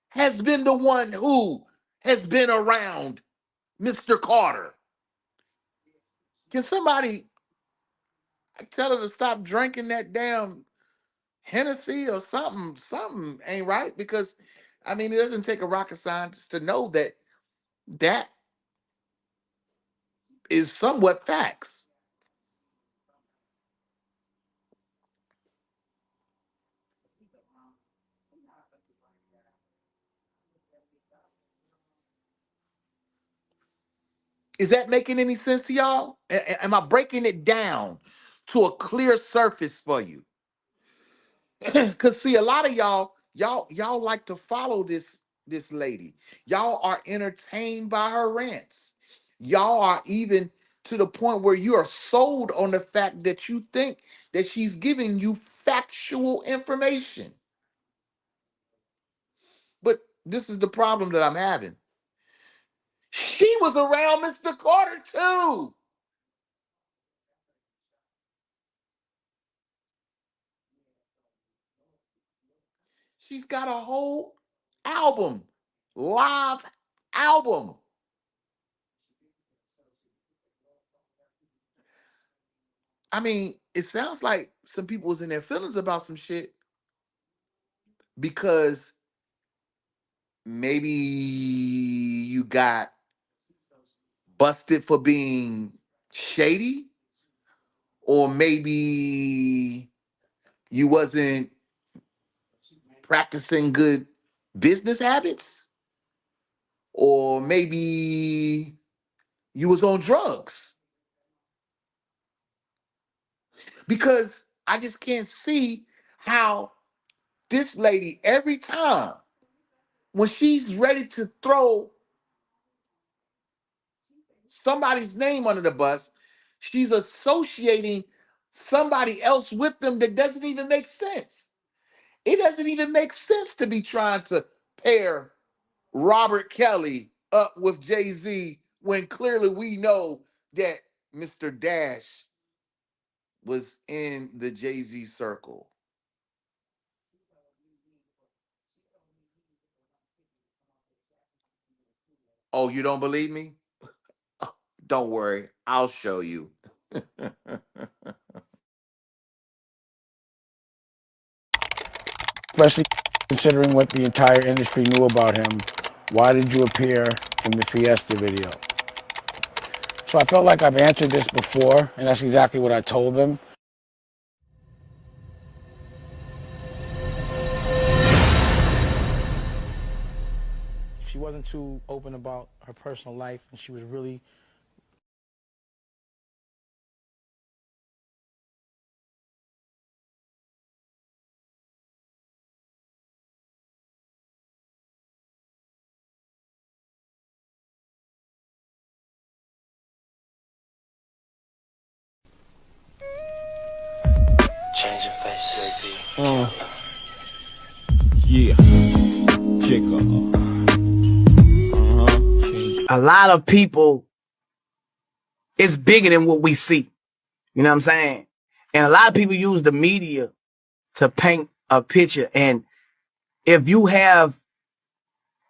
has been the one who has been around Mr. Carter? Can somebody tell her to stop drinking that damn Hennessy or something? Something ain't right, because I mean, it doesn't take a rocket scientist to know that that is somewhat facts. Is that making any sense to y'all? Am I breaking it down to a clear surface for you? Cause see, a lot of y'all like to follow this lady. Y'all are entertained by her rants. Y'all are even to the point where you are sold on the fact that you think that she's giving you factual information. But this is the problem that I'm having. She was around Mr. Carter too. She's got a whole album, live album. I mean, it sounds like some people was in their feelings about some shit because maybe you got busted for being shady, or maybe you wasn't practicing good business habits, or maybe you was on drugs. Because I just can't see how this lady, every time when she's ready to throw somebody's name under the bus, she's associating somebody else with them that doesn't even make sense. It doesn't even make sense to be trying to pair Robert Kelly up with Jay-Z when clearly we know that Mr. Dash was in the Jay-Z circle. Oh, you don't believe me? Don't worry, I'll show you. Especially considering what the entire industry knew about him. Why did you appear in the Fiesta video? So I felt like I've answered this before, and that's exactly what I told them. She wasn't too open about her personal life, and she was really Changing faces. Yeah. Chica. A lot of people, it's bigger than what we see. You know what I'm saying? And a lot of people use the media to paint a picture. And if you have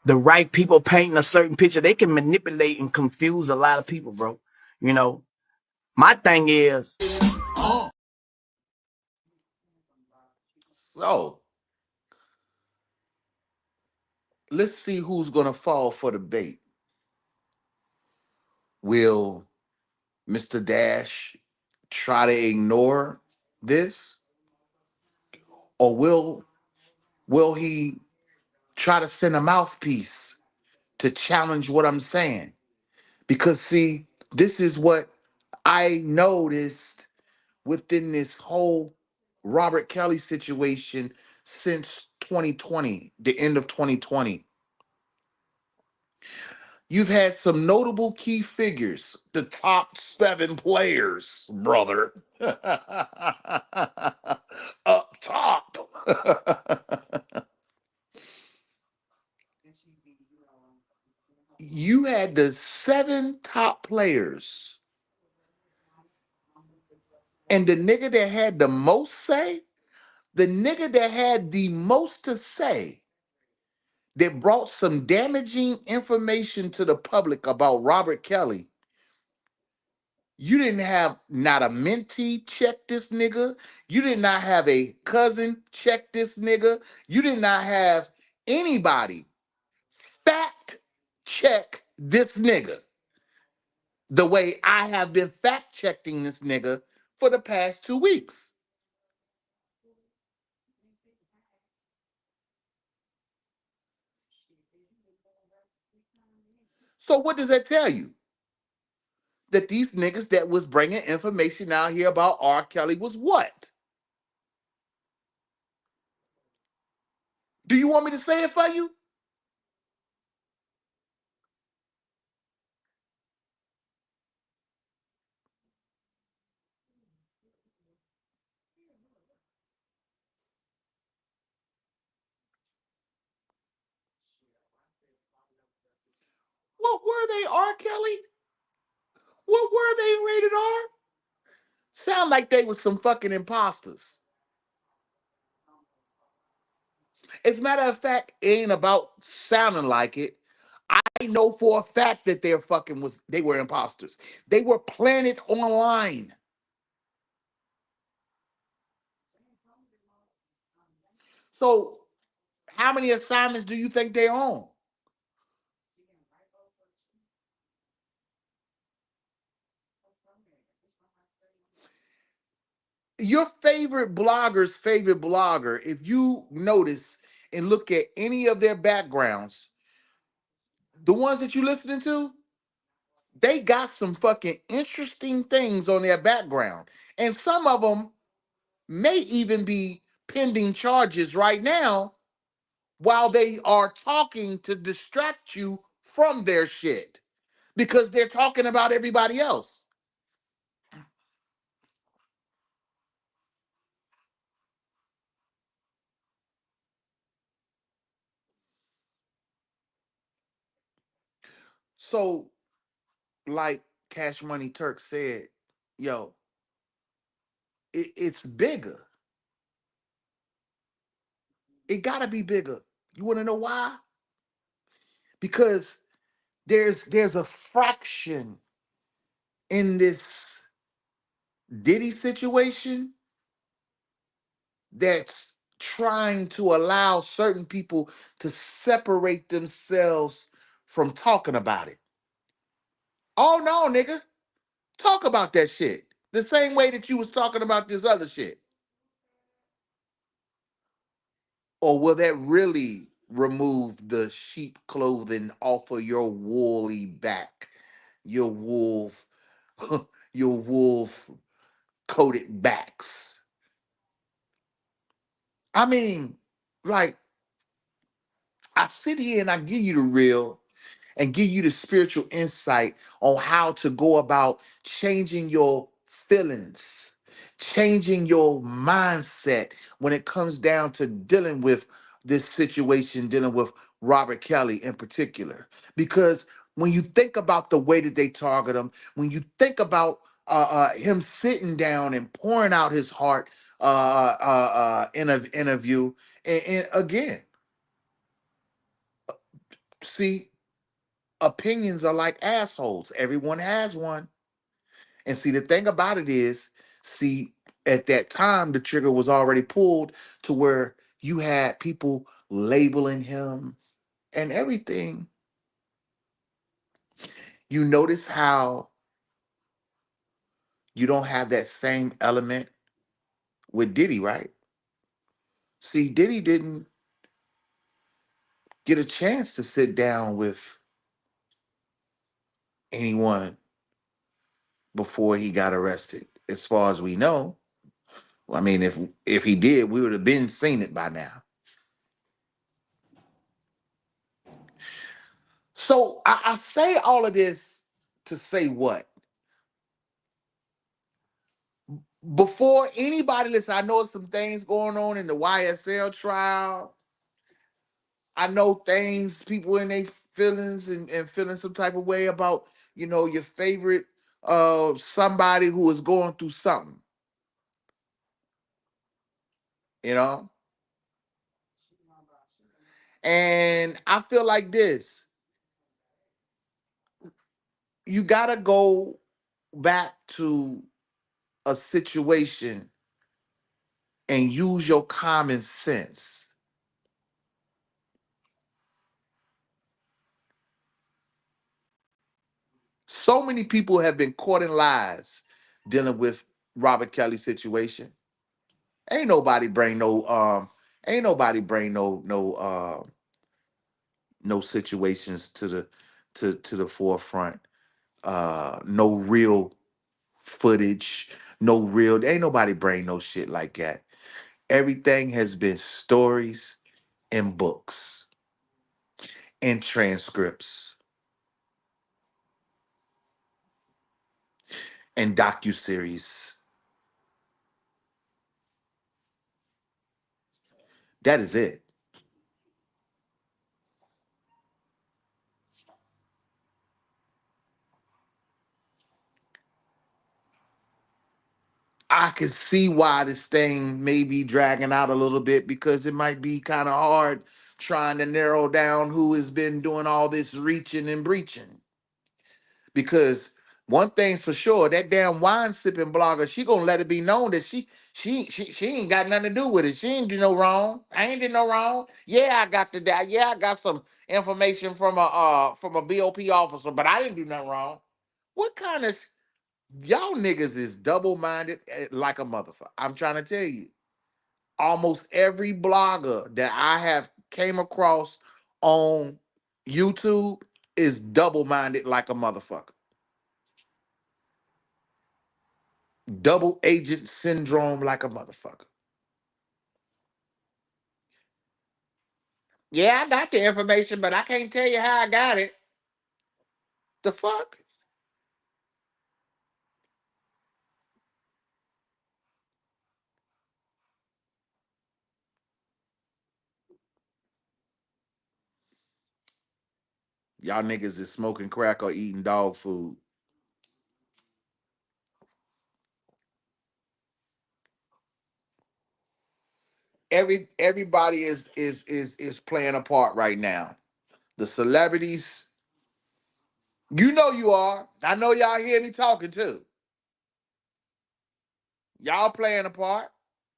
the right people painting a certain picture, they can manipulate and confuse a lot of people, bro. You know, my thing is, So let's see who's gonna fall for the bait. Will Mr. Dash try to ignore this? Or will he try to send a mouthpiece to challenge what I'm saying? Because see, this is what I noticed within this whole Robert Kelly situation since 2020, the end of 2020. You've had some notable key figures, the top 7 players, brother. Up top. You had the 7 top players, and the nigga that had the most say, the nigga that had the most to say, that brought some damaging information to the public about Robert Kelly. You didn't have not a mentee check this nigga. You did not have a cousin check this nigga. You did not have anybody fact check this nigga the way I have been fact checking this nigga for the past 2 weeks. So what does that tell you? That these niggas that was bringing information out here about R. Kelly was what? Do you want me to say it for you? What were they, R. Kelly? What were they, rated R? Sound like they was some fucking imposters. As a matter of fact, it ain't about sounding like it. I know for a fact that they were imposters. They were planted online. So how many assignments do you think they're on? Your favorite blogger, if you notice and look at any of their backgrounds, the ones that you listening to, they got some fucking interesting things on their background. And some of them may even be pending charges right now while they are talking to distract you from their shit because they're talking about everybody else. So, like Cash Money Turk said, yo, it's bigger. It gotta be bigger. You wanna know why? Because there's a fraction in this Diddy situation that's trying to allow certain people to separate themselves from talking about it. Oh no, nigga. Talk about that shit. The same way that you was talking about this other shit. Or will that really remove the sheep clothing off of your woolly back? Your wolf, your wolf coated backs. I mean, like, I sit here and I give you the real and give you the spiritual insight on how to go about changing your feelings, changing your mindset when it comes down to dealing with this situation, dealing with Robert Kelly in particular. Because when you think about the way that they target him, when you think about him sitting down and pouring out his heart in an interview, and again, see, opinions are like assholes. Everyone has one. And see, the thing about it is, see, at that time, the trigger was already pulled to where you had people labeling him and everything. You notice how you don't have that same element with Diddy, right? See, Diddy didn't get a chance to sit down with anyone before he got arrested, as far as we know. I mean, if he did, we would have been seen it by now. So I say all of this to say what? Before anybody listen, I know some things going on in the YSL trial. I know things, people in their feelings and feeling some type of way about, your favorite somebody who is going through something, you know? And I feel like this. You gotta go back to a situation and use your common sense. So many people have been caught in lies dealing with Robert Kelly's situation. Ain't nobody bring no ain't nobody bring no situations to the forefront. No real footage, no real, ain't nobody bring no shit like that. Everything has been stories and books and transcripts and docuseries. That is it. I can see why this thing may be dragging out a little bit because it might be kind of hard trying to narrow down who has been doing all this reaching and breaching. Because one thing's for sure, that damn wine sipping blogger, she gonna let it be known that she ain't got nothing to do with it. She ain't do no wrong. I ain't did no wrong. Yeah, I got yeah, I got some information from a BOP officer, but I didn't do nothing wrong. What kind of y'all niggas is double-minded like a motherfucker. I'm trying to tell you. Almost every blogger that I have came across on YouTube is double-minded like a motherfucker. Double agent syndrome like a motherfucker. Yeah, I got the information, but I can't tell you how I got it. The fuck? Y'all niggas is smoking crack or eating dog food. Everybody is playing a part right now. The celebrities, you know you are. I know y'all hear me talking too. Y'all playing a part.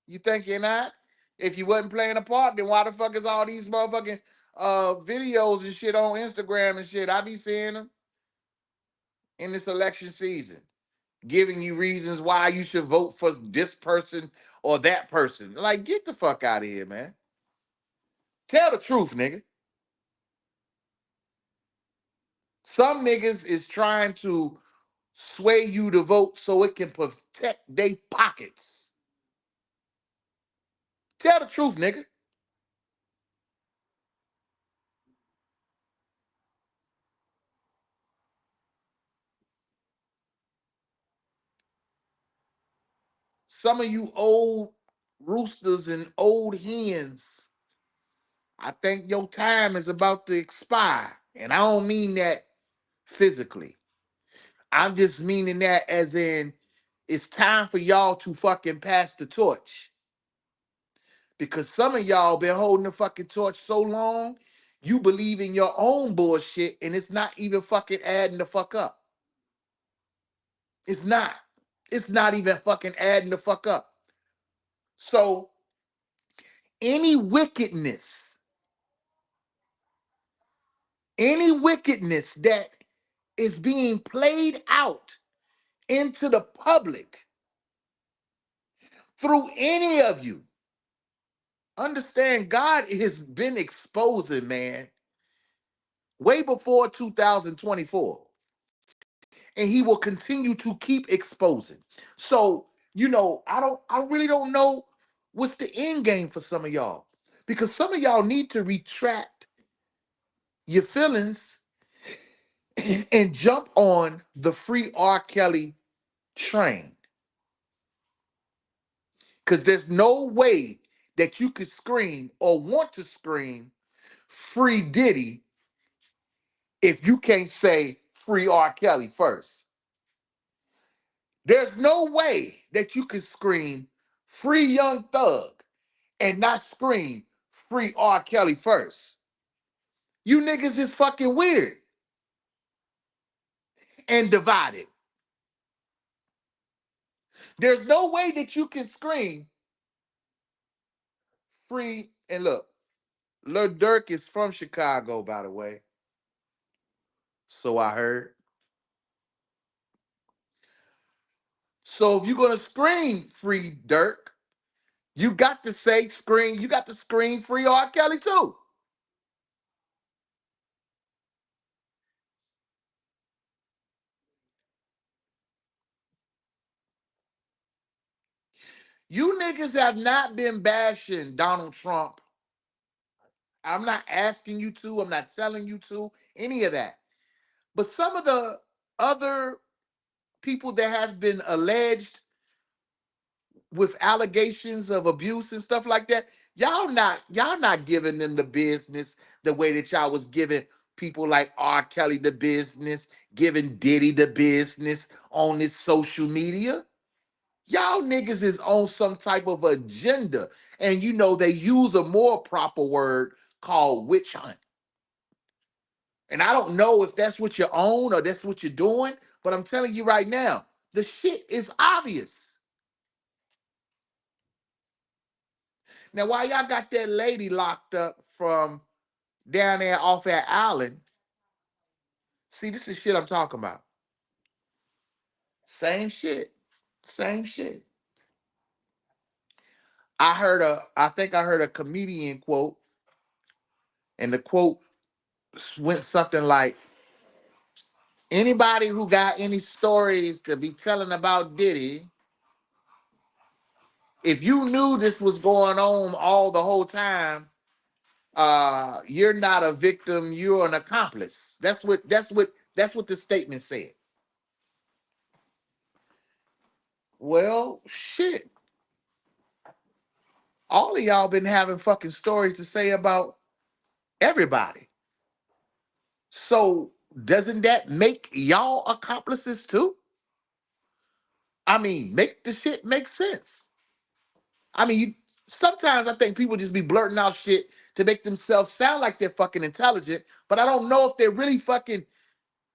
You think you're not? If you wasn't playing a part, then why the fuck is all these motherfucking videos and shit on Instagram and shit? I be seeing them in this election season. giving you reasons why you should vote for this person or that person. Like, get the fuck out of here, man. Tell the truth, nigga. Some niggas is trying to sway you to vote so it can protect their pockets. Tell the truth, nigga. Some of you old roosters and old hens, I think your time is about to expire. And I don't mean that physically. I'm just meaning that as in it's time for y'all to fucking pass the torch. Because some of y'all been holding the fucking torch so long, you believe in your own bullshit and it's not even fucking adding the fuck up. It's not. It's not even fucking adding the fuck up. So any wickedness that is being played out into the public through any of you, understand God has been exposing, man, way before 2024. And he will continue to keep exposing. So, I really don't know what's the end game for some of y'all. Because some of y'all need to retract your feelings and jump on the free R. Kelly train. Because there's no way that you could scream or want to scream free Diddy if you can't say free R. Kelly first. There's no way that you can scream free Young Thug and not scream free R. Kelly first. You niggas is fucking weird and divided. There's no way that you can scream free. And look, Lil Durk is from Chicago, by the way. So I heard. So if you're gonna scream free Dirk, you got to say scream. You got to scream free R. Kelly too. You niggas have not been bashing Donald Trump. I'm not asking you to. I'm not telling you to. Any of that. But some of the other people that have been alleged with allegations of abuse and stuff like that, y'all not giving them the business the way that y'all was giving people like R. Kelly the business, giving Diddy the business on this social media. Y'all niggas is on some type of agenda. And they use a more proper word called witch hunt. And I don't know if that's what you own or that's what you're doing, but I'm telling you right now, the shit is obvious. Now, why y'all got that lady locked up from down there off that island? See, this is shit I'm talking about. Same shit. Same shit. I think I heard a comedian quote, and the quote went something like, anybody who got any stories to be telling about Diddy, if you knew this was going on all the whole time, you're not a victim, you're an accomplice. That's what the statement said. Well, shit. All of y'all been having fucking stories to say about everybody. So doesn't that make y'all accomplices too? I mean, make the shit make sense. I mean, sometimes I think people just be blurting out shit to make themselves sound like they're fucking intelligent, but I don't know if they're really fucking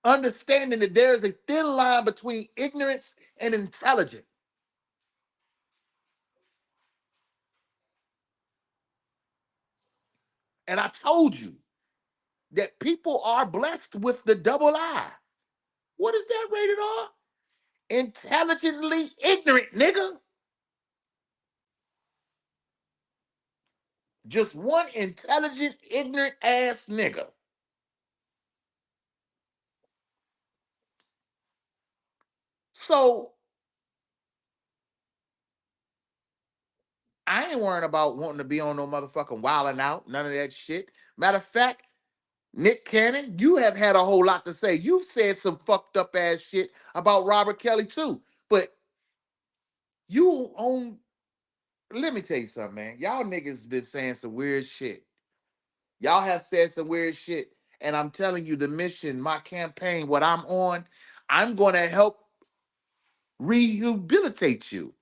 understanding that there's a thin line between ignorance and intelligence. And I told you that people are blessed with the double eye. What is that, rated R? intelligently ignorant, nigga. Just one intelligent, ignorant ass nigga. So I ain't worrying about wanting to be on no motherfucking wilding out, none of that shit. Matter of fact, Nick Cannon, you have had a whole lot to say. You've said some fucked up ass shit about Robert Kelly too. But you own, let me tell you something, man. Y'all niggas been saying some weird shit. Y'all have said some weird shit. And I'm telling you, the mission, my campaign, what I'm on, I'm going to help rehabilitate you.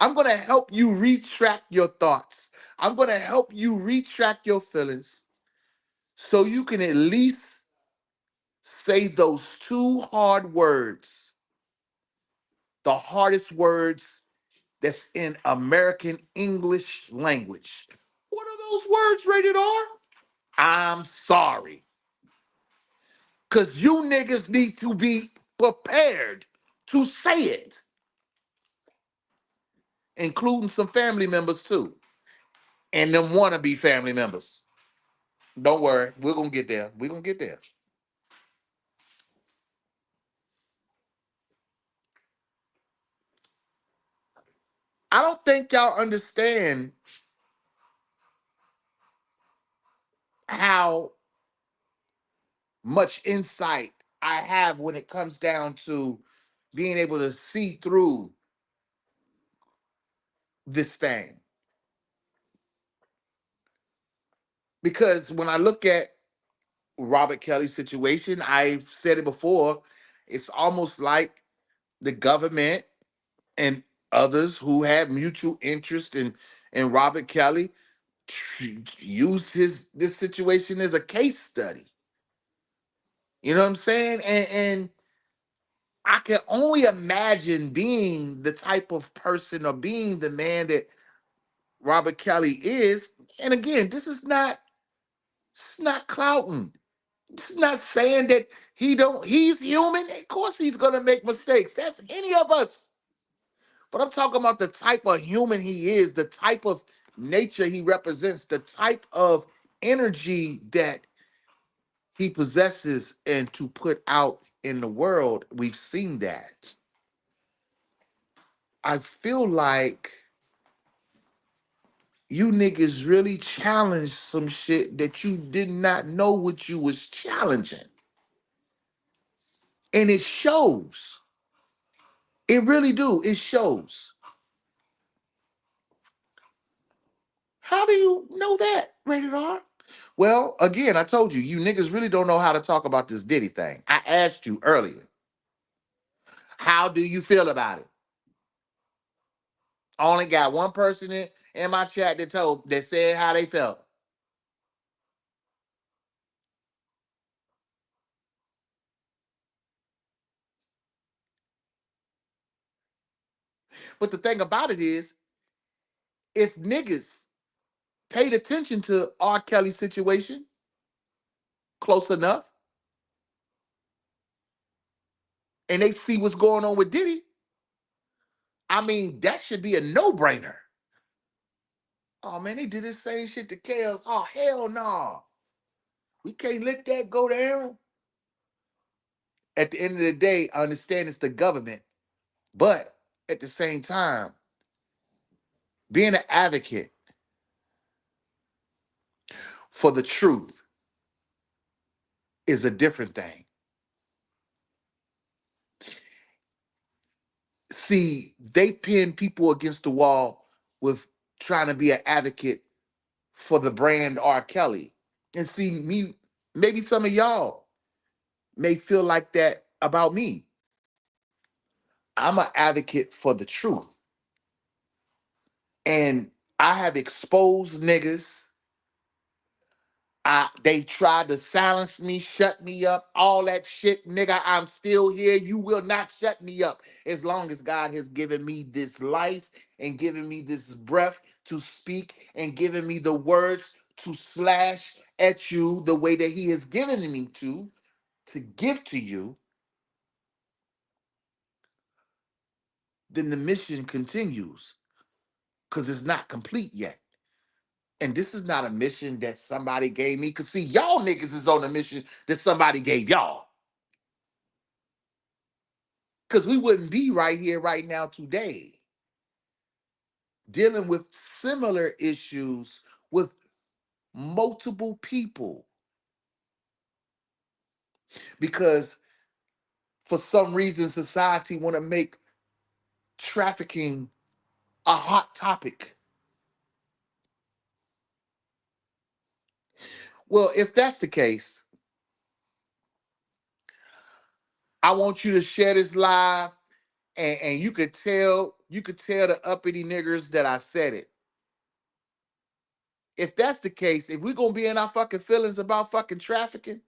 I'm going to help you retract your thoughts. I'm going to help you retract your feelings so you can at least say those two hard words, the hardest words that's in American English language. What are those words, rated R? I'm sorry. Because you niggas need to be prepared to say it, including some family members too, and them wannabe family members. Don't worry, we're going to get there. We're going to get there. I don't think y'all understand how much insight I have when it comes down to being able to see through this thing. Because when I look at Robert Kelly's situation, I've said it before, it's almost like the government and others who have mutual interest in Robert Kelly use this situation as a case study. You know what I'm saying? And I can only imagine being the type of person or being the man that Robert Kelly is. And again, it's not clouting. It's not saying that he's human. Of course he's gonna make mistakes. That's any of us. But I'm talking about the type of human he is, the type of nature he represents, the type of energy that he possesses and to put out in the world. We've seen that. I feel like you niggas really challenged some shit that you did not know what you was challenging. And it shows. It really do. It shows. How do you know that, Rated R? Well, again, I told you, you niggas really don't know how to talk about this Diddy thing. I asked you earlier. How do you feel about it? I only got one person in my chat that said how they felt. But the thing about it is, if niggas paid attention to R. Kelly's situation close enough, and they see what's going on with Diddy, I mean, that should be a no-brainer. Oh man, they did the same shit to Kels. Oh hell no. We can't let that go down. At the end of the day, I understand it's the government, but at the same time, being an advocate for the truth is a different thing. See, they pin people against the wall with trying to be an advocate for the brand R. Kelly. And see, me, maybe some of y'all may feel like that about me. I'm an advocate for the truth. And I have exposed niggas. They tried to silence me, shut me up, all that shit, nigga. I'm still here. You will not shut me up as long as God has given me this life and given me this breath to speak and given me the words to slash at you the way that He has given me to give to you. then the mission continues because it's not complete yet. And this is not a mission that somebody gave me. Because, see, y'all niggas is on a mission that somebody gave y'all. Because we wouldn't be right here right now today dealing with similar issues with multiple people. Because for some reason, society want to make trafficking a hot topic. Well, if that's the case, I want you to share this live, and you could tell the uppity niggers that I said it. If that's the case, if we're gonna be in our fucking feelings about fucking trafficking,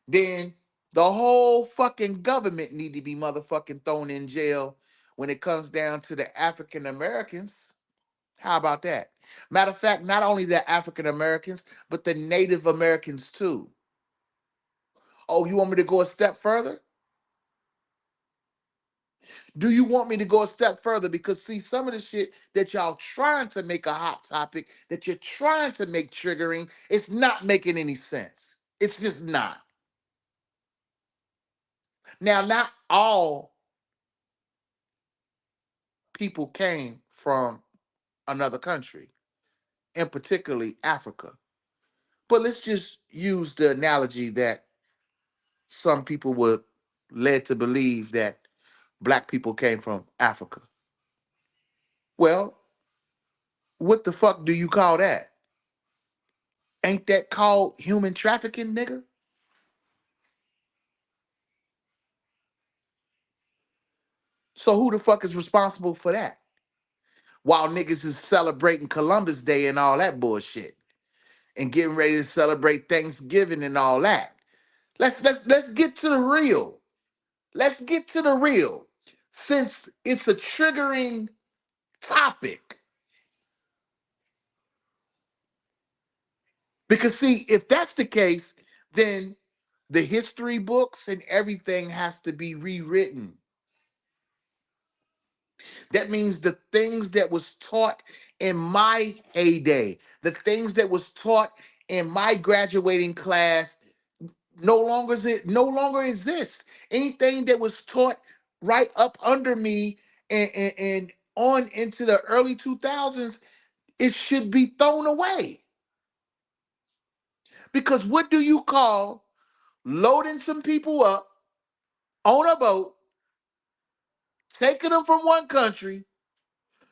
then the whole fucking government need to be motherfucking thrown in jail when it comes down to the African Americans. How about that? Matter of fact, not only the African Americans, but the Native Americans too. Oh, you want me to go a step further? Do you want me to go a step further? Because see, some of the shit that y'all trying to make a hot topic, that you're trying to make triggering, it's not making any sense. It's just not. Now, not all people came from another country, and particularly Africa. But let's just use the analogy that some people were led to believe that black people came from Africa. Well, what the fuck do you call that? Ain't that called human trafficking, nigga? So who the fuck is responsible for that? While niggas is celebrating Columbus Day and all that bullshit, and getting ready to celebrate Thanksgiving and all that. Let's get to the real. Let's get to the real. Since it's a triggering topic. Because see, if that's the case, then the history books and everything has to be rewritten. That means the things that was taught in my heyday, the things that was taught in my graduating class no longer exists. Anything that was taught right up under me and on into the early 2000s, it should be thrown away. Because what do you call loading some people up on a boat, taking them from one country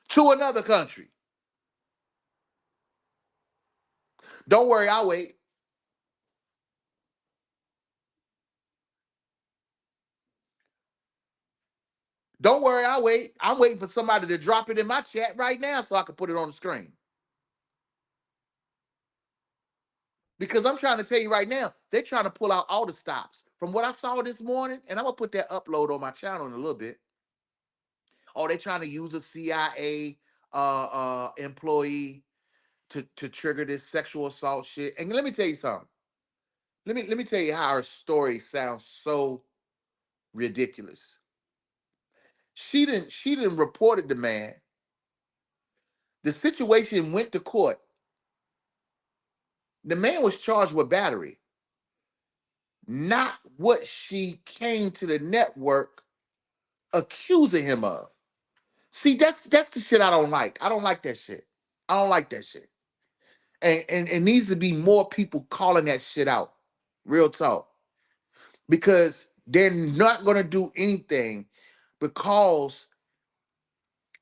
to another country? Don't worry, I'll wait. Don't worry, I'll wait. I'm waiting for somebody to drop it in my chat right now so I can put it on the screen. Because I'm trying to tell you right now, they're trying to pull out all the stops. From what I saw this morning, and I'm gonna put that upload on my channel in a little bit. Oh, they're trying to use a CIA employee to trigger this sexual assault shit. And let me tell you something. Let me tell you how her story sounds so ridiculous. She didn't reported the man. The situation went to court. The man was charged with battery, not what she came to the network accusing him of. See, that's the shit I don't like. I don't like that shit. I don't like that shit. And it needs to be more people calling that shit out. Real talk. Because they're not gonna do anything because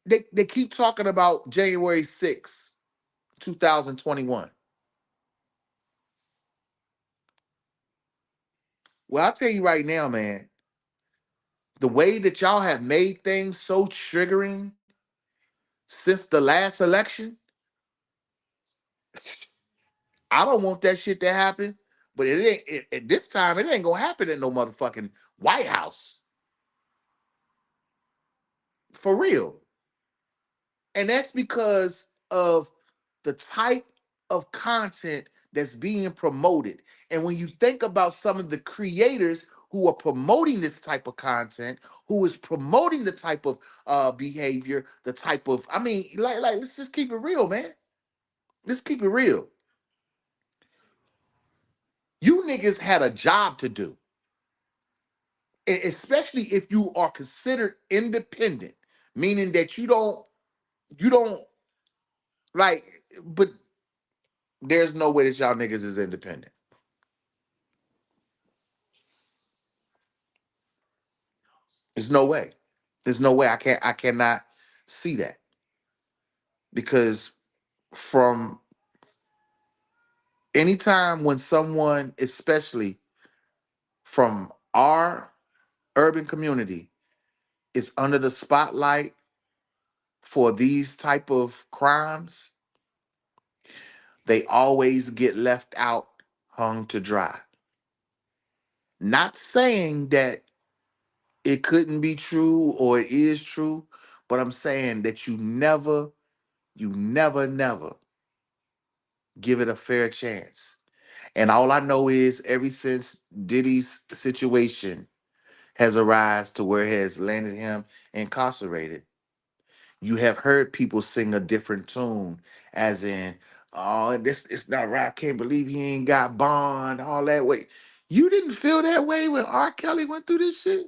they keep talking about January 6th, 2021. Well, I'll tell you right now, man, the way that y'all have made things so triggering since the last election, I don't want that shit to happen. But it ain't at this time, it ain't gonna happen in no motherfucking White House. For real. And that's because of the type of content that's being promoted. And when you think about some of the creators who are promoting this type of content, who is promoting the type of behavior, the type of, I mean, like let's just keep it real, man. Let's keep it real. You niggas had a job to do, especially if you are considered independent, meaning that you don't like, but there's no way that y'all niggas is independent. There's no way. There's no way. I cannot see that. Because from anytime when someone, especially from our urban community, is under the spotlight for these type of crimes, they always get left out, hung to dry. Not saying that it couldn't be true or it is true, but I'm saying that you never give it a fair chance. And all I know is ever since Diddy's situation has arisen to where it has landed him incarcerated, you have heard people sing a different tune, as in, oh, this it's not right. I can't believe he ain't got bond, all that way. You didn't feel that way when R. Kelly went through this shit?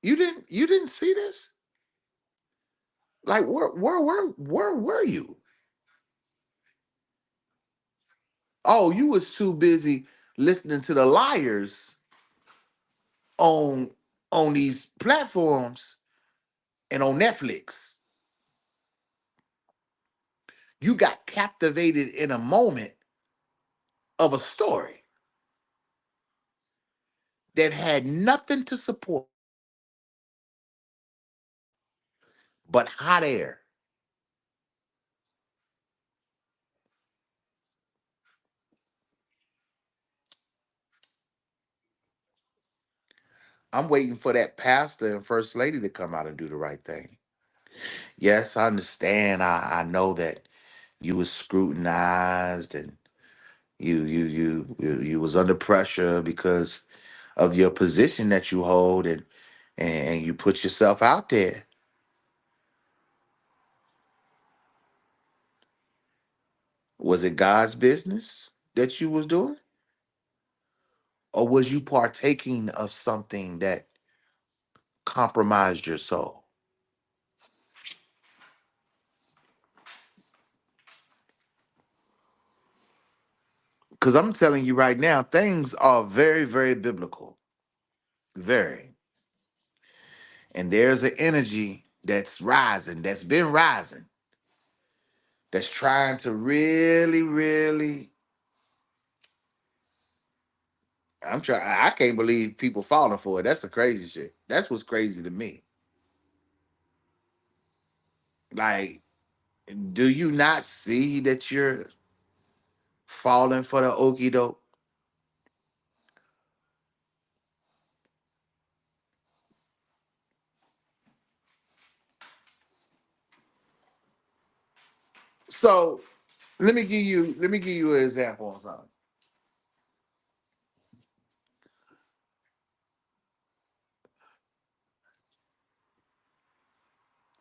You didn't see this? Like where were you? Oh, you was too busy listening to the liars on on these platforms and on Netflix. You got captivated in a moment of a story that had nothing to support but hot air. I'm waiting for that pastor and first lady to come out and do the right thing. Yes, I understand. I know that you was scrutinized and you was under pressure because of your position that you hold, and you put yourself out there. Was it God's business that you was doing? Or was you partaking of something that compromised your soul? Because I'm telling you right now, things are very, very biblical. Very. And there's an energy that's rising, that's been rising, that's trying to really, really. I'm trying. I can't believe people falling for it. That's the crazy shit. That's what's crazy to me. Like, do you not see that you're falling for the okie doke? So let me give you an example of something.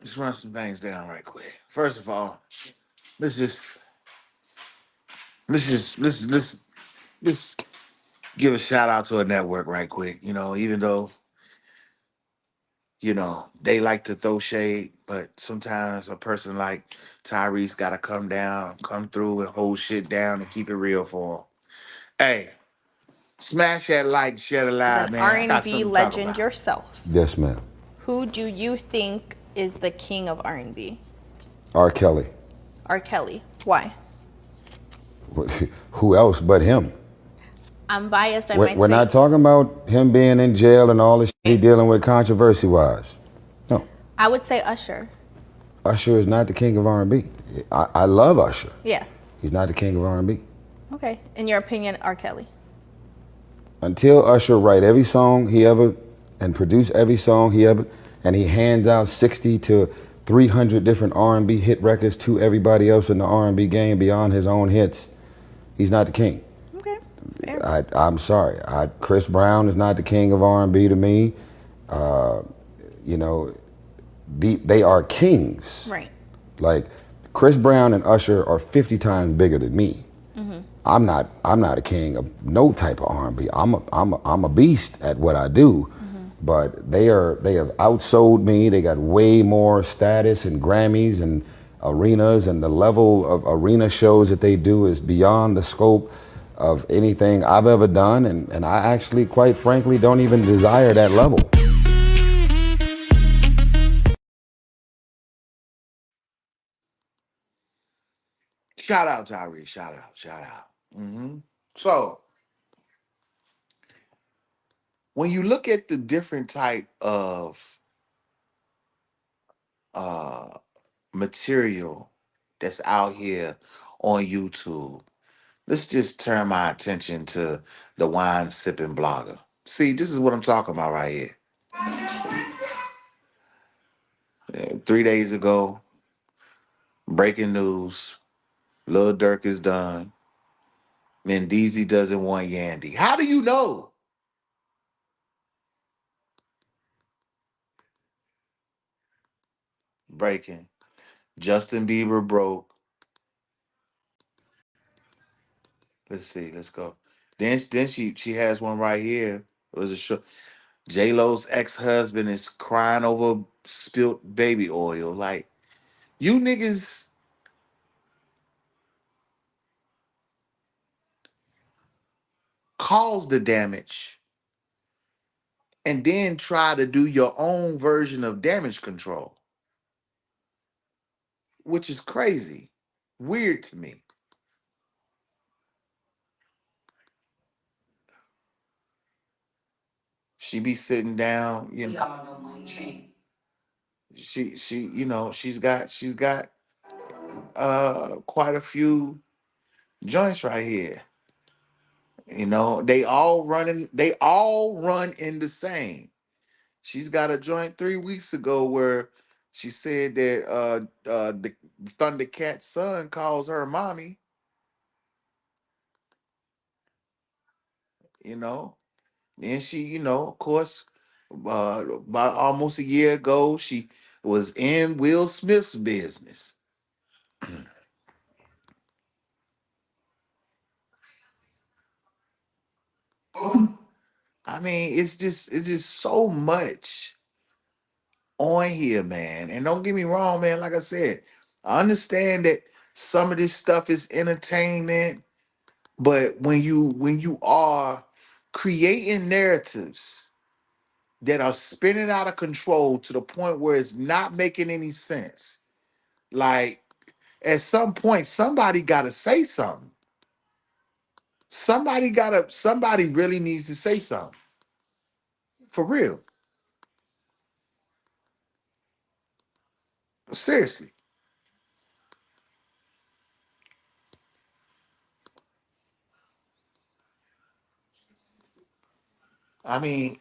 Let's run some things down right quick. First of all, let's just let's just let's give a shout out to a network right quick. Even though they like to throw shade, but sometimes a person like Tyrese got to come down, come through, and hold shit down and keep it real for him. Hey, smash that like, share the As live, an man. I got R&B something to talk legend about. yourself, Yes, ma'am. who do you think is the king of R&B? R. Kelly. R. Kelly. Why? Who else but him? I'm biased, I We're, might we're say. not talking about him being in jail and all the shit he dealing with controversy-wise. No. I would say Usher. Usher is not the king of R&B. I love Usher. Yeah. He's not the king of R&B. Okay. In your opinion, R. Kelly. Until Usher write every song he ever and produce every song he ever, and he hands out 60 to 300 different R&B hit records to everybody else in the R&B game beyond his own hits. He's not the king. Okay, fair. I'm sorry. Chris Brown is not the king of R&B to me. You know, they are kings. Right. Like Chris Brown and Usher are 50 times bigger than me. Mm-hmm. I'm not a king of no type of R&B. I'm a beast at what I do. But they have outsold me. They got way more status and Grammys and arenas, and the level of arena shows that they do is beyond the scope of anything I've ever done, and I actually, quite frankly, don't even desire that level. Shout out, Tyree. Shout out. Shout out. So when you look at the different type of uh material that's out here on YouTube, let's just turn my attention to the wine sipping blogger. See, this is what I'm talking about right here. 3 days ago, breaking news: Lil Durk is done. Mendeezy doesn't want Yandy. How do you know? Breaking. Justin Bieber broke. Let's see. Let's go. Then she has one right here. It was a show. J Lo's ex husband is crying over spilt baby oil. Like, you niggas caused the damage and then try to do your own version of damage control, which is crazy, weird to me. She be sitting down, you know. She she's got quite a few joints right here. You know, they all run in the same. She's got a joint 3 weeks ago where she said that the Thundercat son calls her mommy, you know. Then she, of course, about almost a year ago, she was in Will Smith's business. I mean, it's just so much on here, man. And don't get me wrong, man. Like I said, I understand that some of this stuff is entertainment, but when you are creating narratives that are spinning out of control to the point where it's not making any sense, like at some point somebody got to say something. Somebody really needs to say something. For real. Seriously. I mean,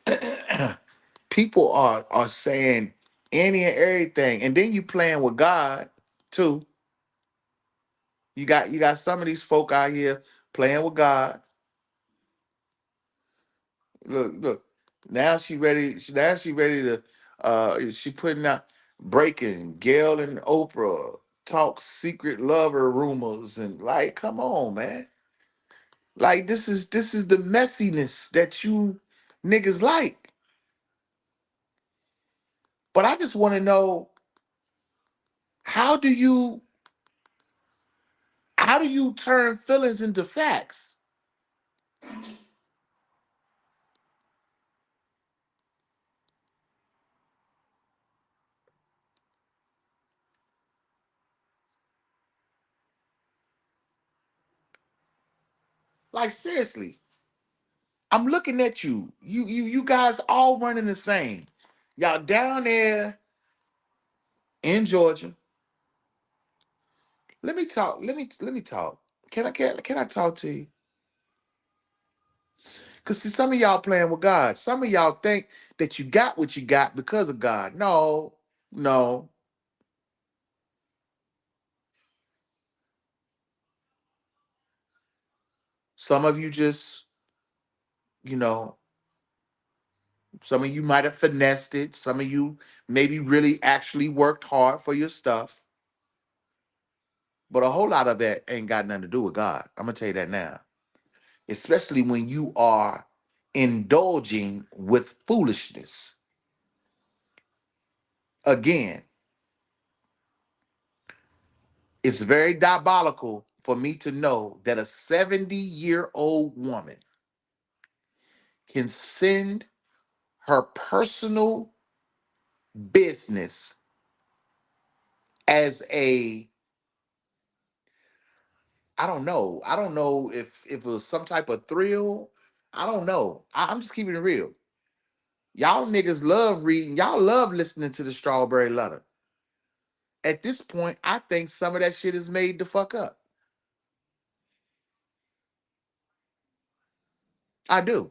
people are saying any and everything, and then you playing with God too. You got some of these folk out here playing with God. Look. Now she ready to she putting out breaking Gail and Oprah talk secret lover rumors, and like, come on, man. Like, this is the messiness that you niggas like. But I just want to know, how do you how do you turn feelings into facts? Like, seriously. I'm looking at you. You guys all running the same. Y'all down there in Georgia. Let me talk. Let me talk. Can I talk to you? Cause see, some of y'all playing with God. Some of y'all think that you got what you got because of God. No, no. Some of you just, you know, some of you might have finessed it. Some of you maybe really actually worked hard for your stuff. But a whole lot of that ain't got nothing to do with God. I'm gonna tell you that now. Especially when you are indulging with foolishness. Again, it's very diabolical for me to know that a 70-year-old woman can send her personal business as a, I don't know. I don't know if it was some type of thrill. I don't know. I'm just keeping it real. Y'all niggas love reading. Y'all love listening to the Strawberry Letter. At this point, I think some of that shit is made to fuck up. I do.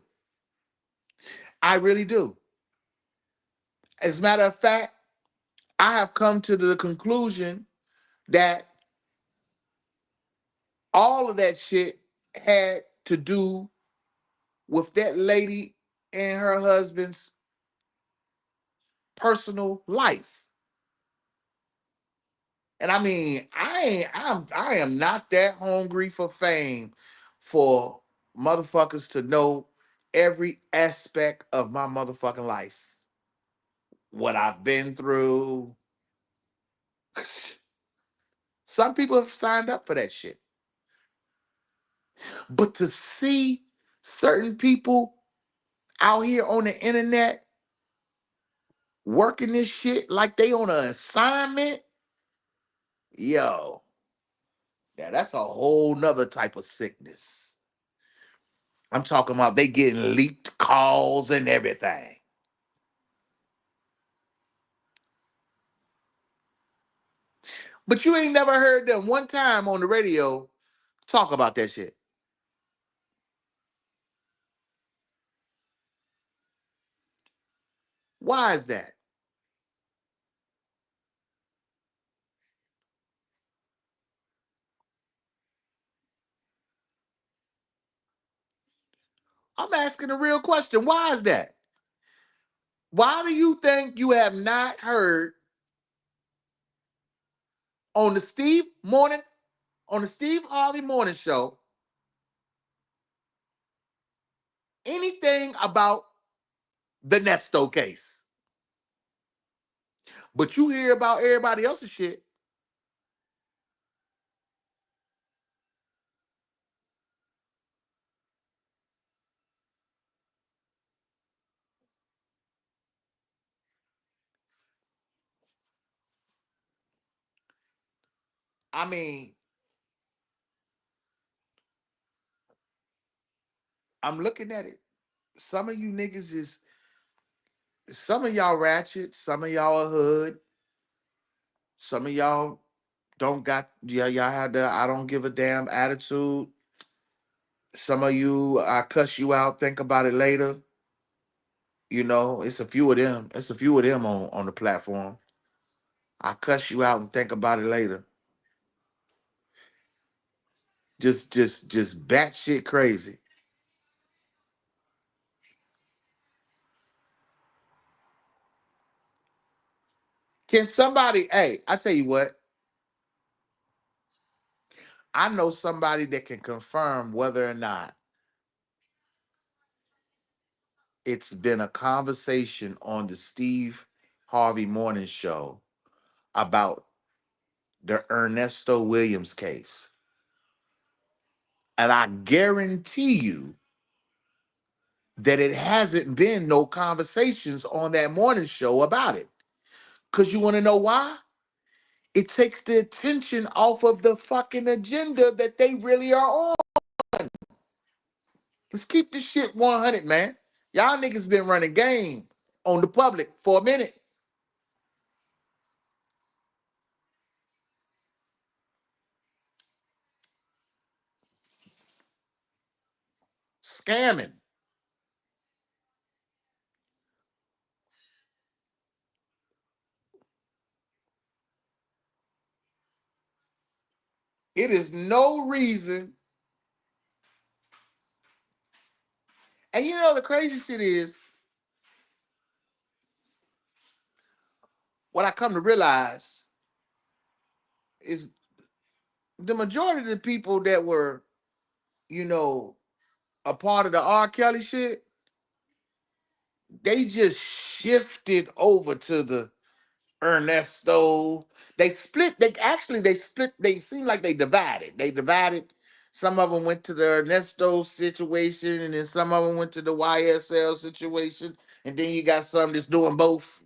I really do. As a matter of fact, I have come to the conclusion that all of that shit had to do with that lady and her husband's personal life. And I mean, I am not that hungry for fame for motherfuckers to know every aspect of my motherfucking life. What I've been through. Some people have signed up for that shit. But to see certain people out here on the internet working this shit like they on an assignment, yo, yeah, that's a whole nother type of sickness. I'm talking about they getting leaked calls and everything. But you ain't never heard them one time on the radio talk about that shit. Why is that? I'm asking a real question. Why is that? Why do you think you have not heard on the Steve Harvey Morning Show anything about the Nesto case? But you hear about everybody else's shit. I mean, I'm looking at it. Some of you niggas is, some of y'all ratchet, some of y'all are hood, some of y'all don't got, yeah, y'all had the I don't give a damn attitude. Some of you, I cuss you out, think about it later. You know, it's a few of them. It's a few of them on the platform. I cuss you out and think about it later. Just batshit crazy. Can somebody, hey, I tell you what, I know somebody that can confirm whether or not it's been a conversation on the Steve Harvey Morning Show about the Ernesto Williams case. And I guarantee you that it hasn't been no conversations on that morning show about it. Because you want to know why? It takes the attention off of the fucking agenda that they really are on. Let's keep this shit 100, man. Y'all niggas been running game on the public for a minute. Scamming. It is no reason And you know the crazy shit is what I come to realize is the majority of the people that were, you know, a part of the R. Kelly shit, they just shifted over to the Ernesto. They split. They seem like they divided. They divided. Some of them went to the Ernesto situation, and then some of them went to the YSL situation, and then you got some that's doing both.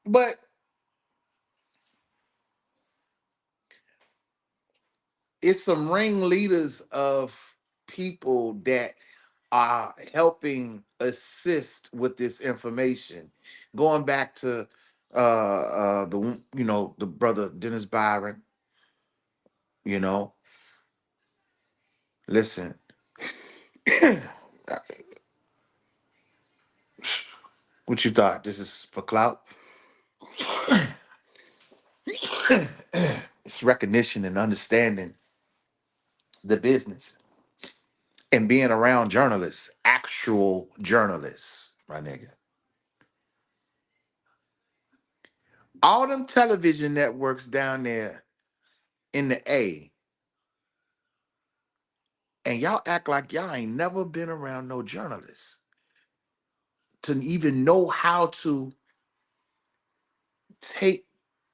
But it's some ringleaders of people that are helping assist with this information. Going back to the brother Dennis Byron, you know, listen, what you thought? This is for clout? It's recognition and understanding the business and being around journalists, actual journalists, my nigga. All them television networks down there in the A, and y'all act like y'all ain't never been around no journalists to even know how to take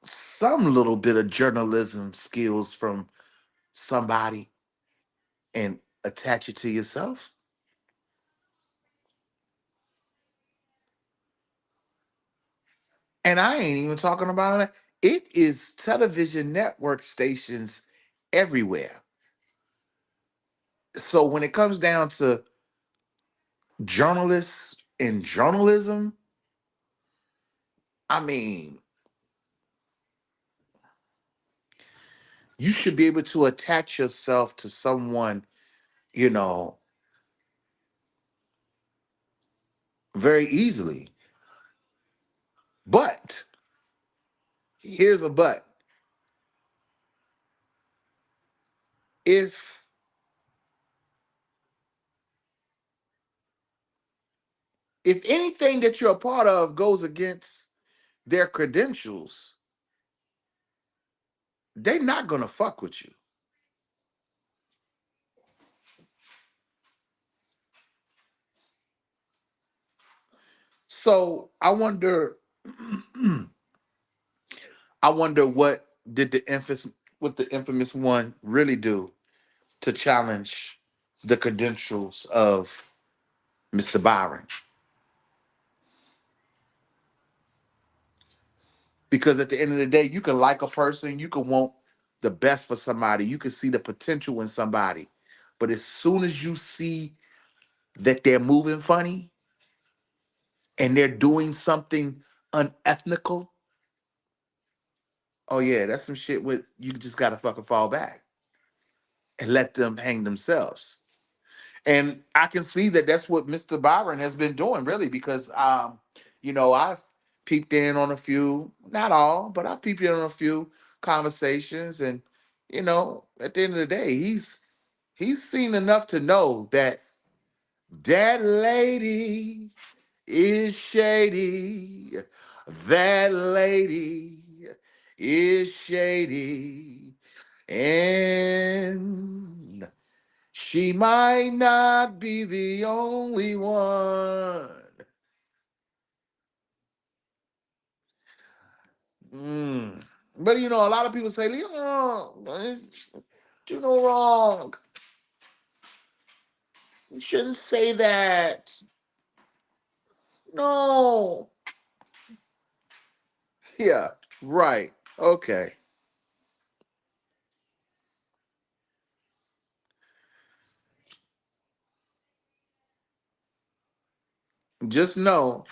some little bit of journalism skills from somebody and attach it to yourself. And I ain't even talking about it. It is television network stations everywhere. So when it comes down to journalists and journalism, I mean, you should be able to attach yourself to someone, you know, very easily. But here's a but. If anything that you're a part of goes against their credentials, they're not gonna fuck with you. So I wonder, I wonder what the infamous one really do to challenge the credentials of Mr. Byron. Because at the end of the day, you can like a person, you can want the best for somebody, you can see the potential in somebody. But as soon as you see that they're moving funny and they're doing something unethical, oh yeah, that's some shit with you just gotta fucking fall back and let them hang themselves. And I can see that that's what Mr. Byron has been doing, really, because I've peeped in on a few, not all, but I've peeped in on a few conversations, and at the end of the day, he's seen enough to know that that lady is shady. That lady is shady. And she might not be the only one. Mm. But a lot of people say, Leon, do no wrong. You shouldn't say that. No. Yeah, right. Okay. Just know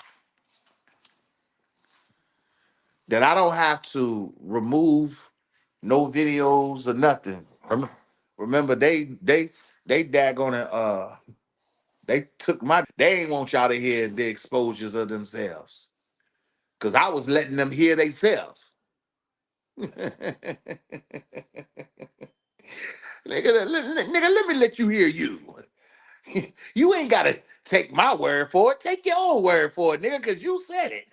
that I don't have to remove no videos or nothing. Remember, they daggone it, they took my, they ain't want y'all to hear the exposures of themselves. Cause I was letting them hear themselves. Nigga, let me let you hear you. You ain't gotta take my word for it. Take your own word for it, nigga, cause you said it.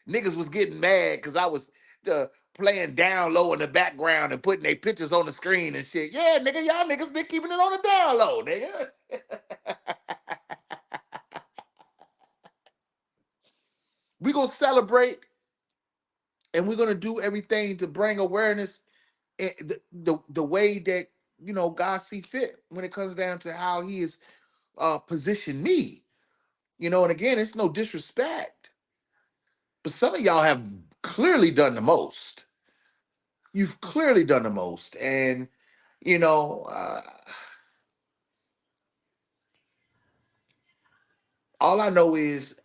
Niggas was getting mad because I was playing down low in the background and putting their pictures on the screen and shit. Yeah, nigga, y'all niggas been keeping it on the down low, nigga. We gonna celebrate and we're gonna do everything to bring awareness the way that God see fit when it comes down to how He is positioned me. And again, it's no disrespect, but some of y'all have clearly done the most. You've clearly done the most, and all I know is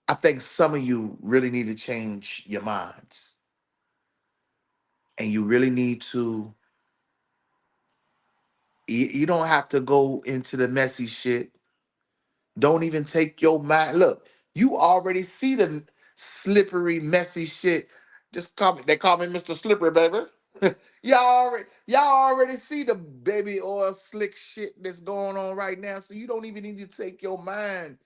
I think some of you really need to change your minds, and you really need to. You don't have to go into the messy shit. Don't even take your mind. Look, you already see the slippery, messy shit. Just call me. They call me Mr. Slippery, baby. Y'all already see the baby oil slick shit that's going on right now. So you don't even need to take your mind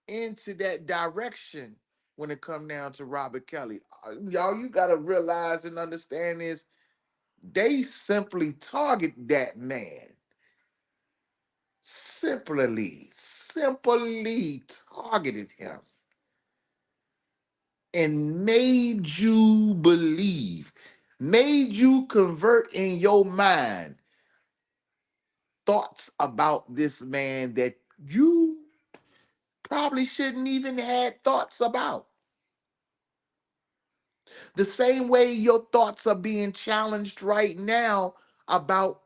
into that direction when it come down to Robert Kelly. Y'all, you gotta realize and understand is they simply target that man. Simply targeted him and made you believe, made you convert in your mind thoughts about this man that you probably shouldn't even had thoughts about. The same way your thoughts are being challenged right now about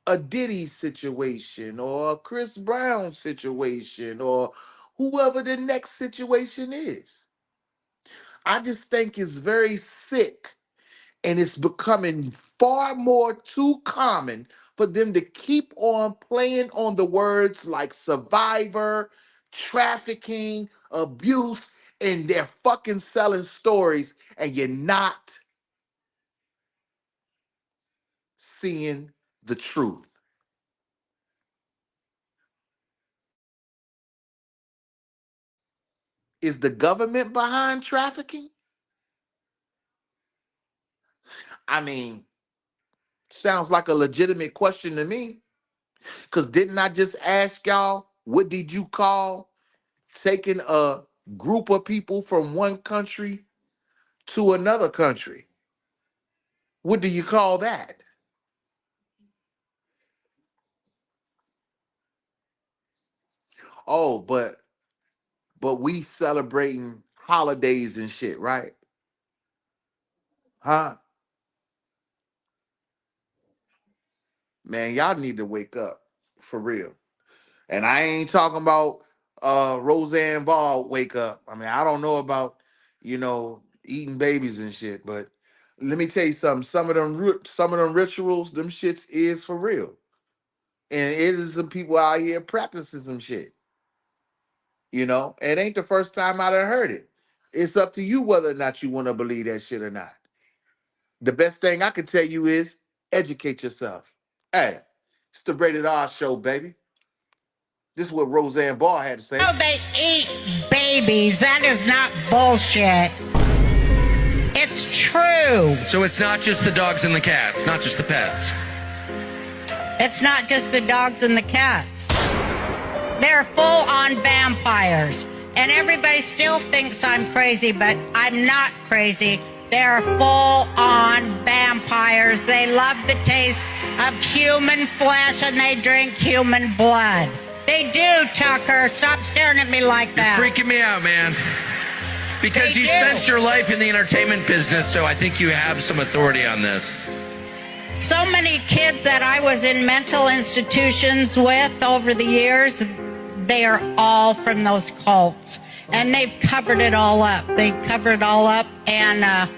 a Diddy situation or a Chris Brown situation or whoever the next situation is. I just think it's very sick and it's becoming far more too common for them to keep on playing on the words like survivor, trafficking, abuse, and they're fucking selling stories and you're not seeing the truth. Is the government behind trafficking? I mean, sounds like a legitimate question to me. Because didn't I just ask y'all, what did you call taking a group of people from one country to another country? What do you call that? Oh, but we celebrating holidays and shit, right? Huh? Man, y'all need to wake up for real. And I ain't talking about Roseanne Ball wake up. I mean, I don't know about, eating babies and shit, but let me tell you something. Some of them rituals, them shits is for real. And it is some people out here practicing some shit. It ain't the first time I done heard it. It's up to you whether or not you want to believe that shit or not. The best thing I can tell you is educate yourself. Hey, it's the RatedR show, baby. This is what Roseanne Barr had to say. No, they eat babies. That is not bullshit. It's true. So it's not just the dogs and the cats, not just the pets. It's not just the dogs and the cats. They're full-on vampires. And everybody still thinks I'm crazy, but I'm not crazy. They're full-on vampires. They love the taste of human flesh and they drink human blood. They do, Tucker. Stop staring at me like that. You're freaking me out, man. Because you spent your life in the entertainment business, so I think you have some authority on this. So many kids that I was in mental institutions with over the years, they are all from those cults. And they've covered it all up. They covered it all up. And,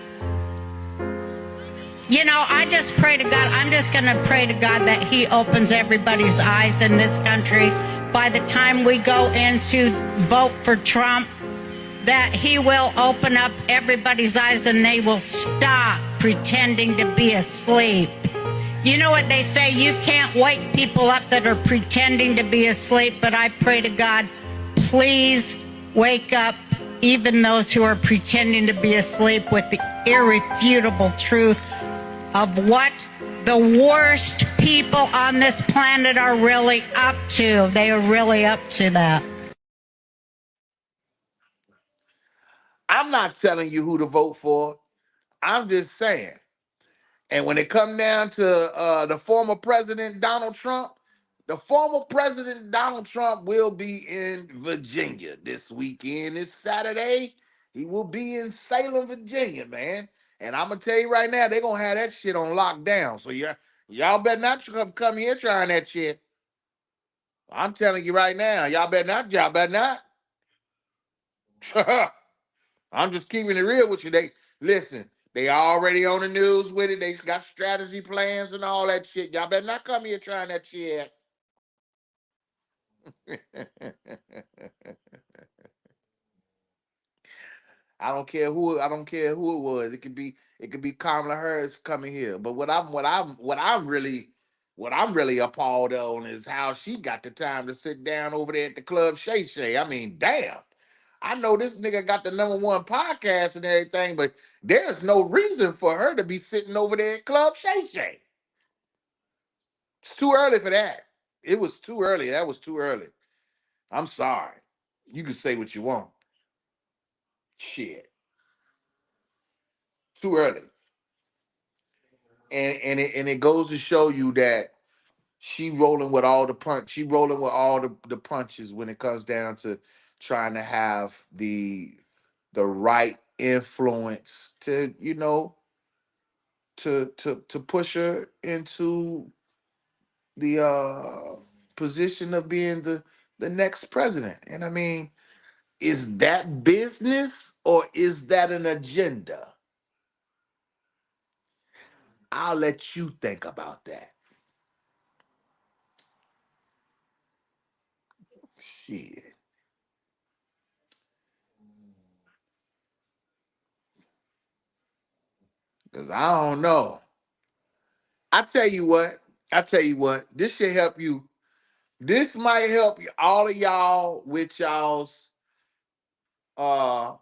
you know, I just pray to God. I'm just going to pray to God that He opens everybody's eyes in this country by the time we go into vote for Trump, that He will open up everybody's eyes and they will stop pretending to be asleep. You know what they say, you can't wake people up that are pretending to be asleep, but I pray to God, please wake up even those who are pretending to be asleep with the irrefutable truth of what the worst people on this planet are really up to. They are really up to that. I'm not telling you who to vote for. I'm just saying. And when it come down to the former president Donald Trump, the former president Donald Trump will be in Virginia this weekend. It's Saturday. He will be in Salem, Virginia, man. And I'm gonna tell you right now, they're gonna have that shit on lockdown. So y'all better not come here trying that shit. I'm telling you right now, y'all better not. Y'all better not. I'm just keeping it real with you. They listen. They already on the news with it. They got strategy plans and all that shit. Y'all better not come here trying that shit. I don't care who it was. It could be Kamala Harris coming here. But what I'm really appalled on is how she got the time to sit down over there at the club Shay Shay. I mean, damn. I know this nigga got the #1 podcast and everything, but there's no reason for her to be sitting over there at Club Shay Shay. It's too early for that. It was too early. That was too early. I'm sorry. You can say what you want. Shit. Too early. And it goes to show you that she rolling with all the punch. She rolling with all the punches when it comes down to trying to have the right influence to, you know, to push her into the position of being the next president. And I mean, is that business or is that an agenda? I'll let you think about that. Shit. Cause I don't know. I tell you what. I tell you what. This should help you. This might help you, all of y'all with y'all's uh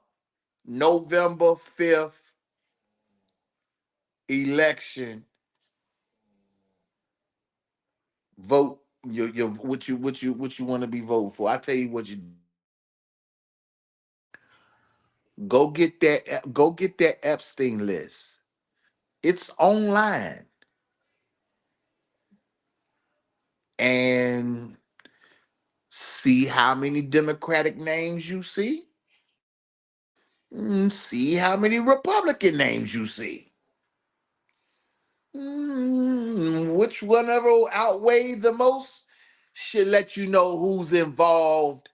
November 5th election vote. Your what you want to be voting for. I tell you what, you go get that Epstein list. It's online. And see how many Democratic names you see. See how many Republican names you see. Which one ever outweigh the most should let you know who's involved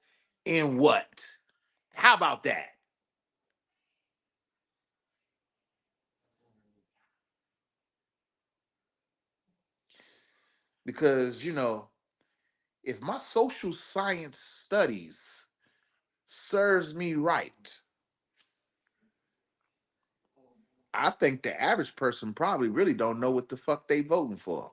in what. How about that? Because, you know, if my social science studies serves me right, I think the average person probably really don't know what the fuck they voting for.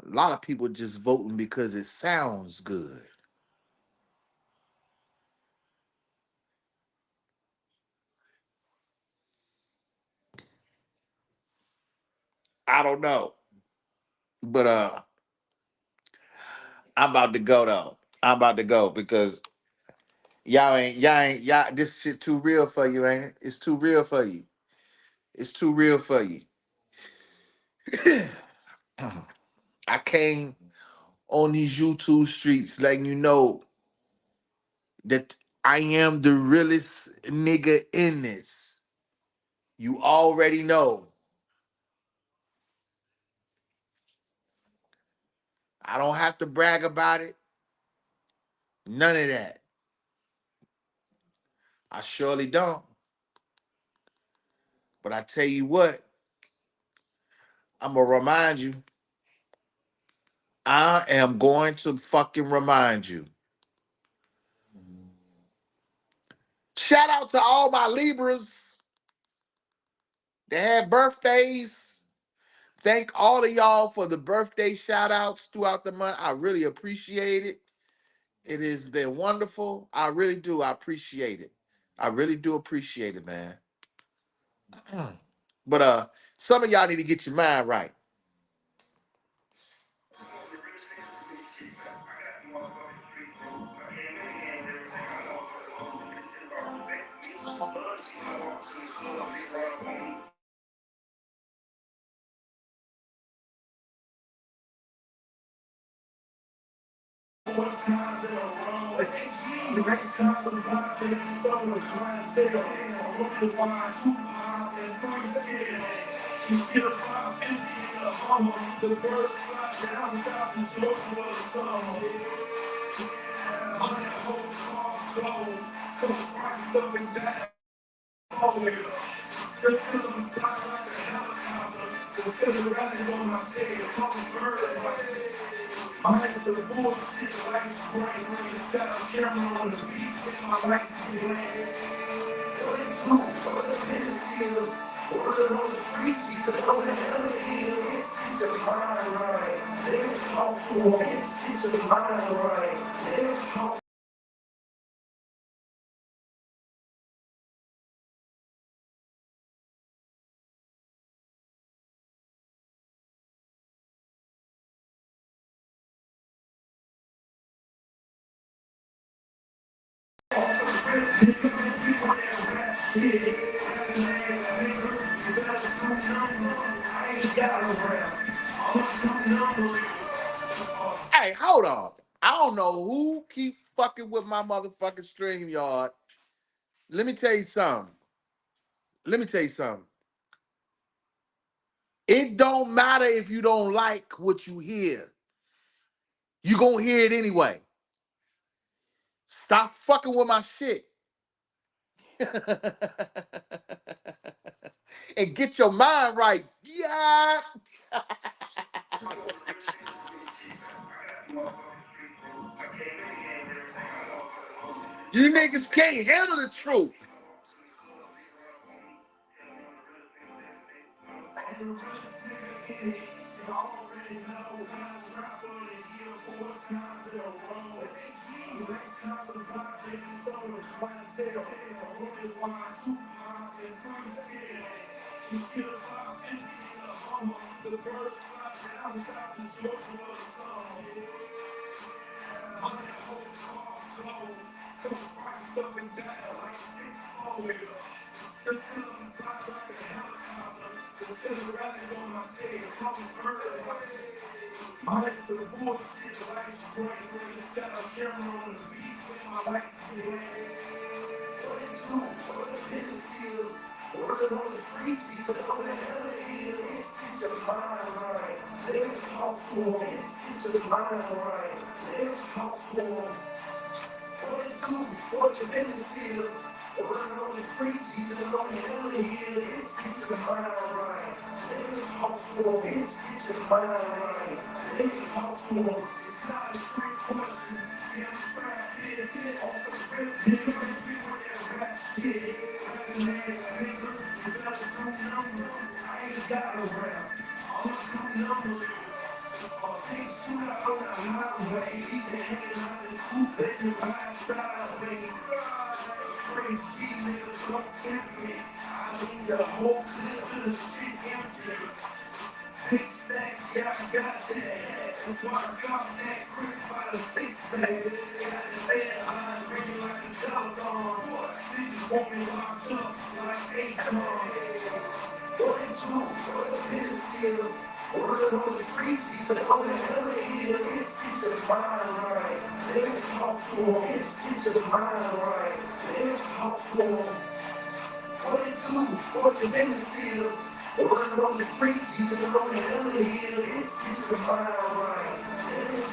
A lot of people just voting because it sounds good. I don't know. But I'm about to go though. I'm about to go because y'all this shit too real for you, ain't it? It's too real for you. It's too real for you. I came on these YouTube streets letting you know that I am the realest nigga in this. You already know. I don't have to brag about it. None of that. I surely don't. But I tell you what, I'm going to remind you. I am going to fucking remind you. Shout out to all my Libras that had birthdays. Thank all of y'all for the birthday shout outs throughout the month. I really appreciate it. It has been wonderful. I really do. I appreciate it. I really do appreciate it, man. But some of y'all need to get your mind right. Hey, hold on. I don't know who keep fucking with my motherfucking StreamYard. Let me tell you something. It don't matter if you don't like what you hear. You gonna hear it anyway. Stop fucking with my shit. And get your mind right. Yeah. You niggas can't handle the truth.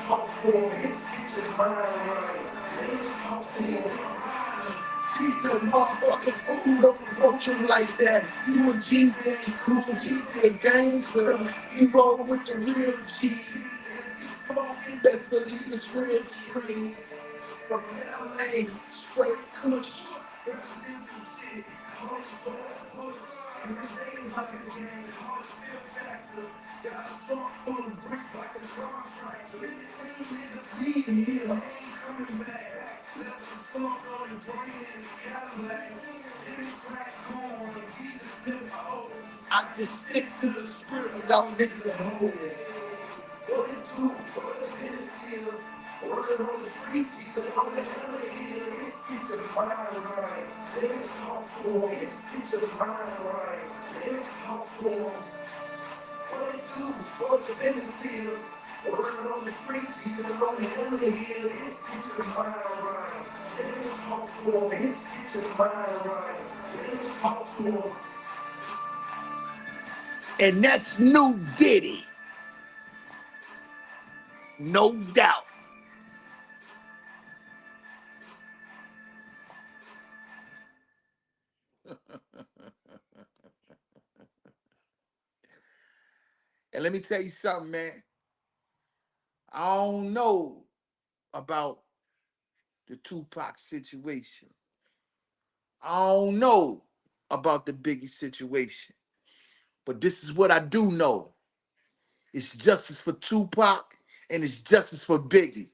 She's a motherfucking fool, don't approach him like that. You a Jeezy, ain't cool, Jeezy a gangster. You roll with the real G's. Best believe it's real trees. From LA, straight kush. I just stick to the spirit of y'all niggas hold. What it do, what it is, what it on the streets, what it on the hills, speak to the mind right. It's helpful, speak to the mind right. It's helpful. What it do, what it is, what it on the streets, what it on the hills, speak to the mind right. It's helpful, speak to the mind right. It's helpful. And that's New Diddy, no doubt. And let me tell you something, man. I don't know about the Tupac situation. I don't know about the Biggie situation. But this is what I do know. It's justice for Tupac and it's justice for Biggie.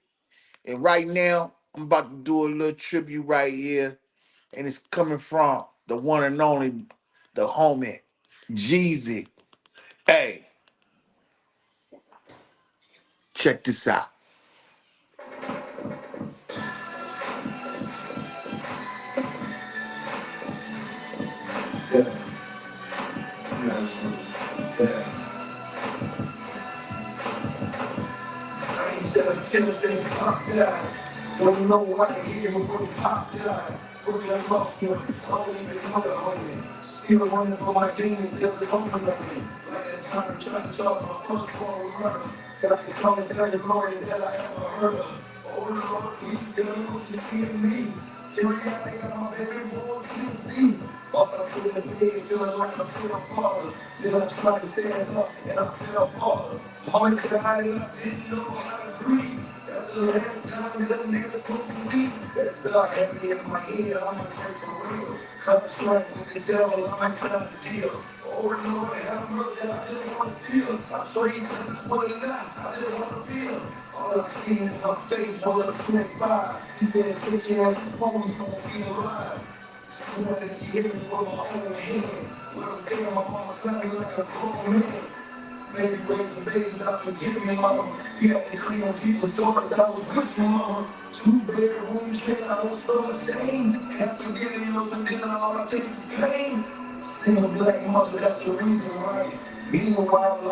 And right now, I'm about to do a little tribute right here. And it's coming from the one and only, the homie, Jeezy. Hey, check this out. I ain't shed a tear since Pop died. Don't know what I hear when Pop died. Brooklyn lost one, I don't even know the homie. Still running for my demons, there's a moment of me. Like that time trying to talk my first born murder. That I can call it better glory that I ever heard of. Oh Lord, please tell me what you see in me. Till reality got my baby boy QC. Up in the bed, feeling like a pure father. Then I tried to stand up and I fell hard. Only cried and I didn't know how to breathe. That's the last time that nigga supposed to leave. That's all I had me in my head, I'm gonna pray for real. Contract with the devil, I might sign the deal. Oh Lord, have mercy, I just wanna feel. I trade this is what it is, I just wanna feel. All I see in my face was a 25. She said, take your ass home, you won't be alive. She wanted to hit me with my own hand. When I'm saying my mama sounded like a grown man. Maybe raising babies, I forgive me, mama. You had to clean on people's doors, I was with you, mama. 2-bedroom kid, I was so ashamed. After getting you for dinner, all I taste is pain. Single black mother, that's the reason why. Meanwhile,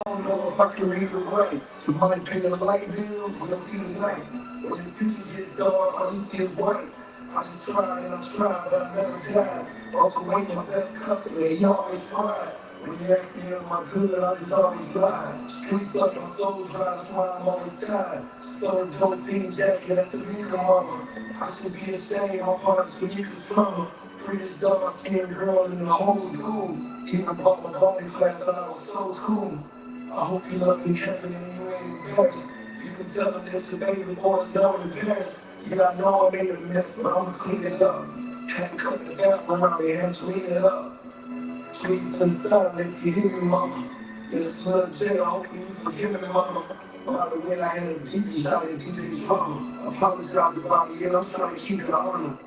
I don't know if I can read or write. Somebody pay the light bill, we'll see the light. When the future gets dark, all you see is white. I just tried and I tried, but I never died. Uncle Wayne, my best customer, he always cried. When you ask me am I good, I just always lie. Streets up, my soul dry, that's why I'm always tired. Stole a dope fiend jacket, that's the bigger mama. I should be ashamed, my parents for you is plumber. Prettiest dark-skinned girl in the whole school. Even bought my body class, thought I was so cool. I hope you love me carefully and you ain't embarrassed. You can tell them that your baby boy's known in Paris. Yeah, I know I made a mess, but I'ma clean it up. Had to cut the bathroom around me, had to clean it up. Jesus inside, if you hear me, mama. Yeah, this little J, I hope you forgive me, mama. By the way, I had a DJ shot at DJ drama. Apologize about it, yeah, I'm trying to keep it honor.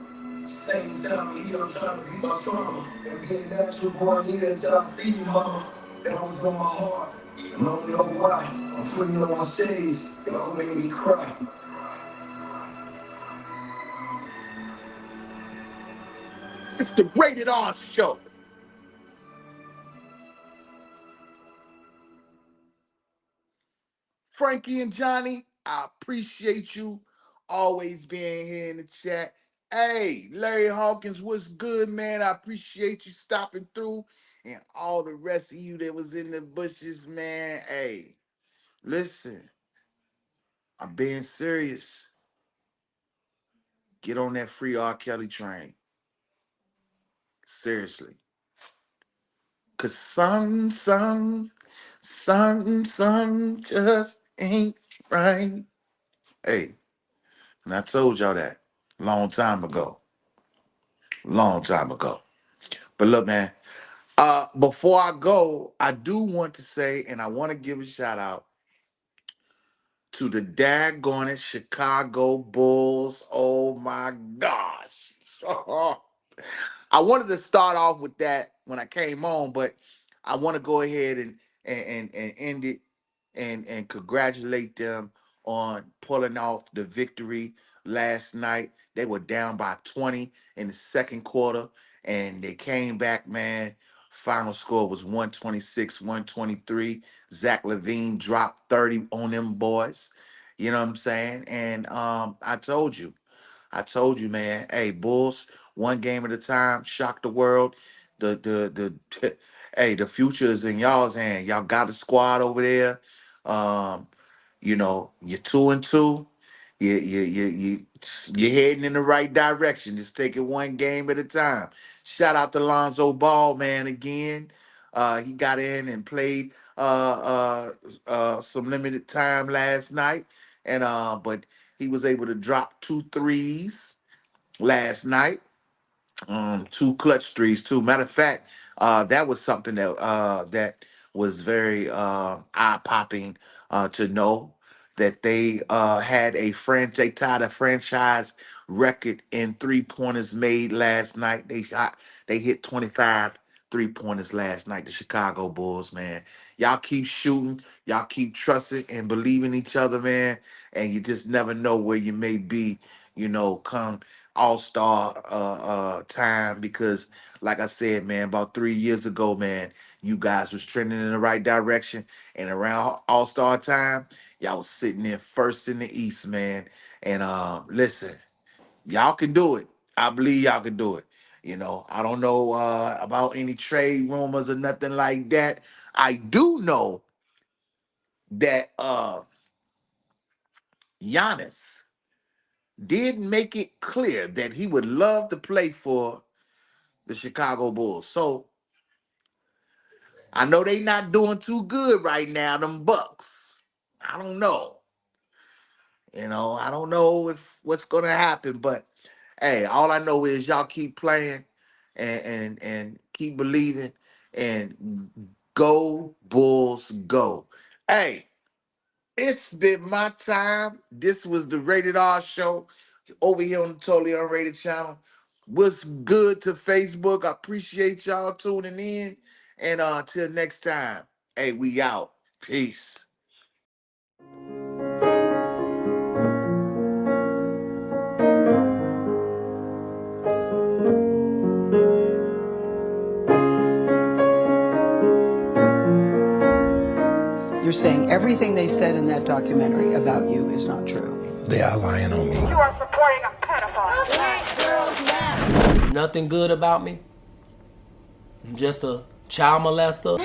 Same time, here I'm trying to beat my trauma. And being natural born leader until I see you, mama. That was on my heart. I don't know why. I'm putting on my shades. Y'all made me cry. It's the Rated R show. Frankie and Johnny, I appreciate you always being here in the chat. Hey, Larry Hawkins, what's good, man? I appreciate you stopping through. And all the rest of you that was in the bushes, man. Hey, listen. I'm being serious. Get on that free R. Kelly train. Seriously. Cause something just ain't right. Hey, and I told y'all that long time ago. Long time ago. But look, man, before I go, I do want to say, and I want to give a shout out to the daggone it Chicago Bulls. Oh my gosh. I wanted to start off with that when I came on, but I want to go ahead and end it and congratulate them on pulling off the victory last night. They were down by 20 in the second quarter, and they came back, man. Final score was 126-123. Zach Levine dropped 30 on them boys. You know what I'm saying? And I told you, man. Hey, Bulls, one game at a time. Shock the world. The hey, the future is in y'all's hand. Y'all got a squad over there. Um, you're 2-2. You're heading in the right direction. Just take it one game at a time. Shout out to Lonzo Ball, man. Again, he got in and played some limited time last night, and but he was able to drop 2 threes last night. Two clutch threes too. Matter of fact, that was something that was very eye popping to know that they had they tied a franchise record in 3-pointers made last night. They hit 25 3-pointers last night. The Chicago Bulls, man. Y'all keep shooting, y'all keep trusting and believing each other, man. And you just never know where you may be, come all-star time, because like I said, man, about 3 years ago, man, you guys was trending in the right direction, and around all-star time, y'all was sitting in first in the East, man. And listen, y'all can do it. I believe y'all can do it. I don't know about any trade rumors or nothing like that. I do know that Giannis did make it clear that he would love to play for the Chicago Bulls. So I know they not doing too good right now, them Bucks. I don't know. I don't know if what's gonna happen, but hey, all I know is y'all keep playing and keep believing, and go Bulls go. Hey, it's been my time. This was the Rated R show over here on the Totally Unrated channel. What's good to Facebook? I appreciate y'all tuning in. And until next time, hey, we out. Peace. You're saying everything they said in that documentary about you is not true. They are lying on me. You are supporting a pedophile. Black girls matter. Nothing good about me. I'm just a child molester.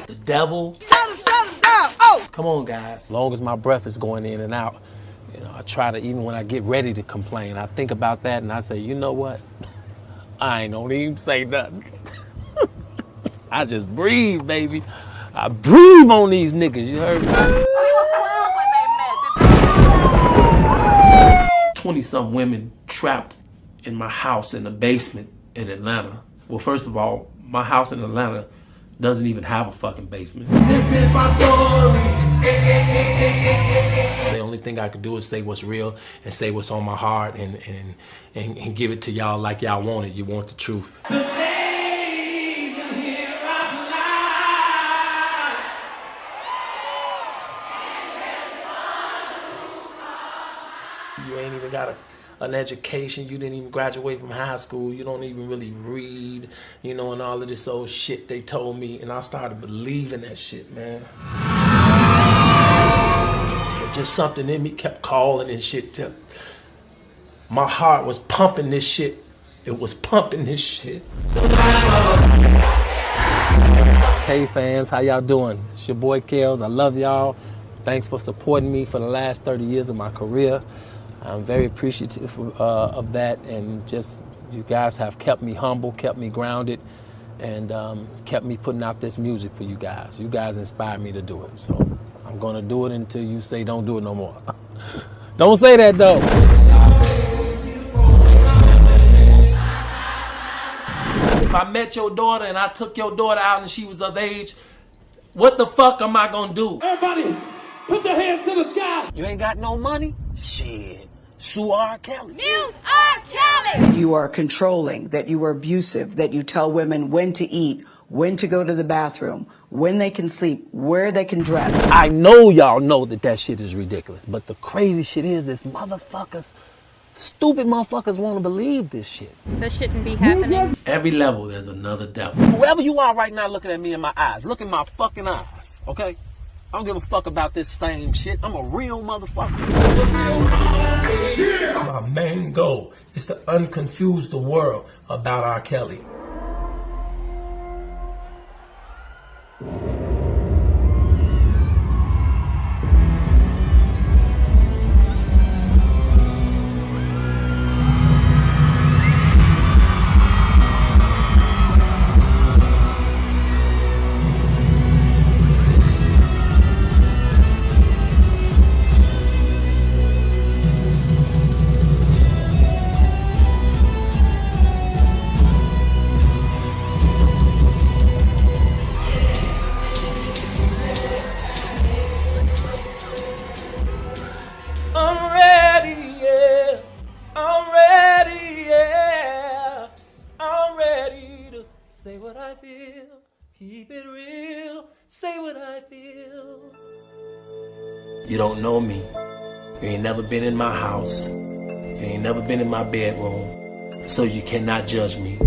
The devil. Shut him down. Oh! Come on, guys. As long as my breath is going in and out, I try to, even when I get ready to complain, I think about that and I say, you know what? I ain't gonna even say nothing. I just breathe, baby. I breathe on these niggas, you heard me? 20-some women trapped in my house in the basement in Atlanta. Well, first of all, my house in Atlanta doesn't even have a fucking basement. This is my story. The only thing I could do is say what's real and say what's on my heart and give it to y'all like y'all want it. You want the truth. You ain't even got an education. You didn't even graduate from high school. You don't even really read, and all of this old shit they told me. And I started believing that shit, man. But just something in me kept calling and shit. My heart was pumping this shit. It was pumping this shit. Hey fans, how y'all doing? It's your boy Kels. I love y'all. Thanks for supporting me for the last 30 years of my career. I'm very appreciative of that, and just you guys have kept me humble, kept me grounded, and kept me putting out this music for you guys. You guys inspired me to do it, so I'm gonna do it until you say don't do it no more. Don't say that though. If I met your daughter and I took your daughter out and she was of age, what the fuck am I gonna do? Everybody, put your hands to the sky. You ain't got no money? Shit. Sue R. Kelly. Mute R. Kelly! You are controlling, that you are abusive, that you tell women when to eat, when to go to the bathroom, when they can sleep, where they can dress. I know y'all know that shit is ridiculous, but the crazy shit is motherfuckers, stupid motherfuckers want to believe this shit. This shouldn't be happening. Every level, there's another devil. Whoever you are right now looking at me in my eyes, look in my fucking eyes, okay? I don't give a fuck about this fame shit. I'm a real motherfucker. My main goal is to unconfuse the world about R. Kelly. I'm ready, yeah. I'm ready, yeah. I'm ready to say what I feel. Keep it real. Say what I feel. You don't know me. You ain't never been in my house. You ain't never been in my bedroom. So you cannot judge me.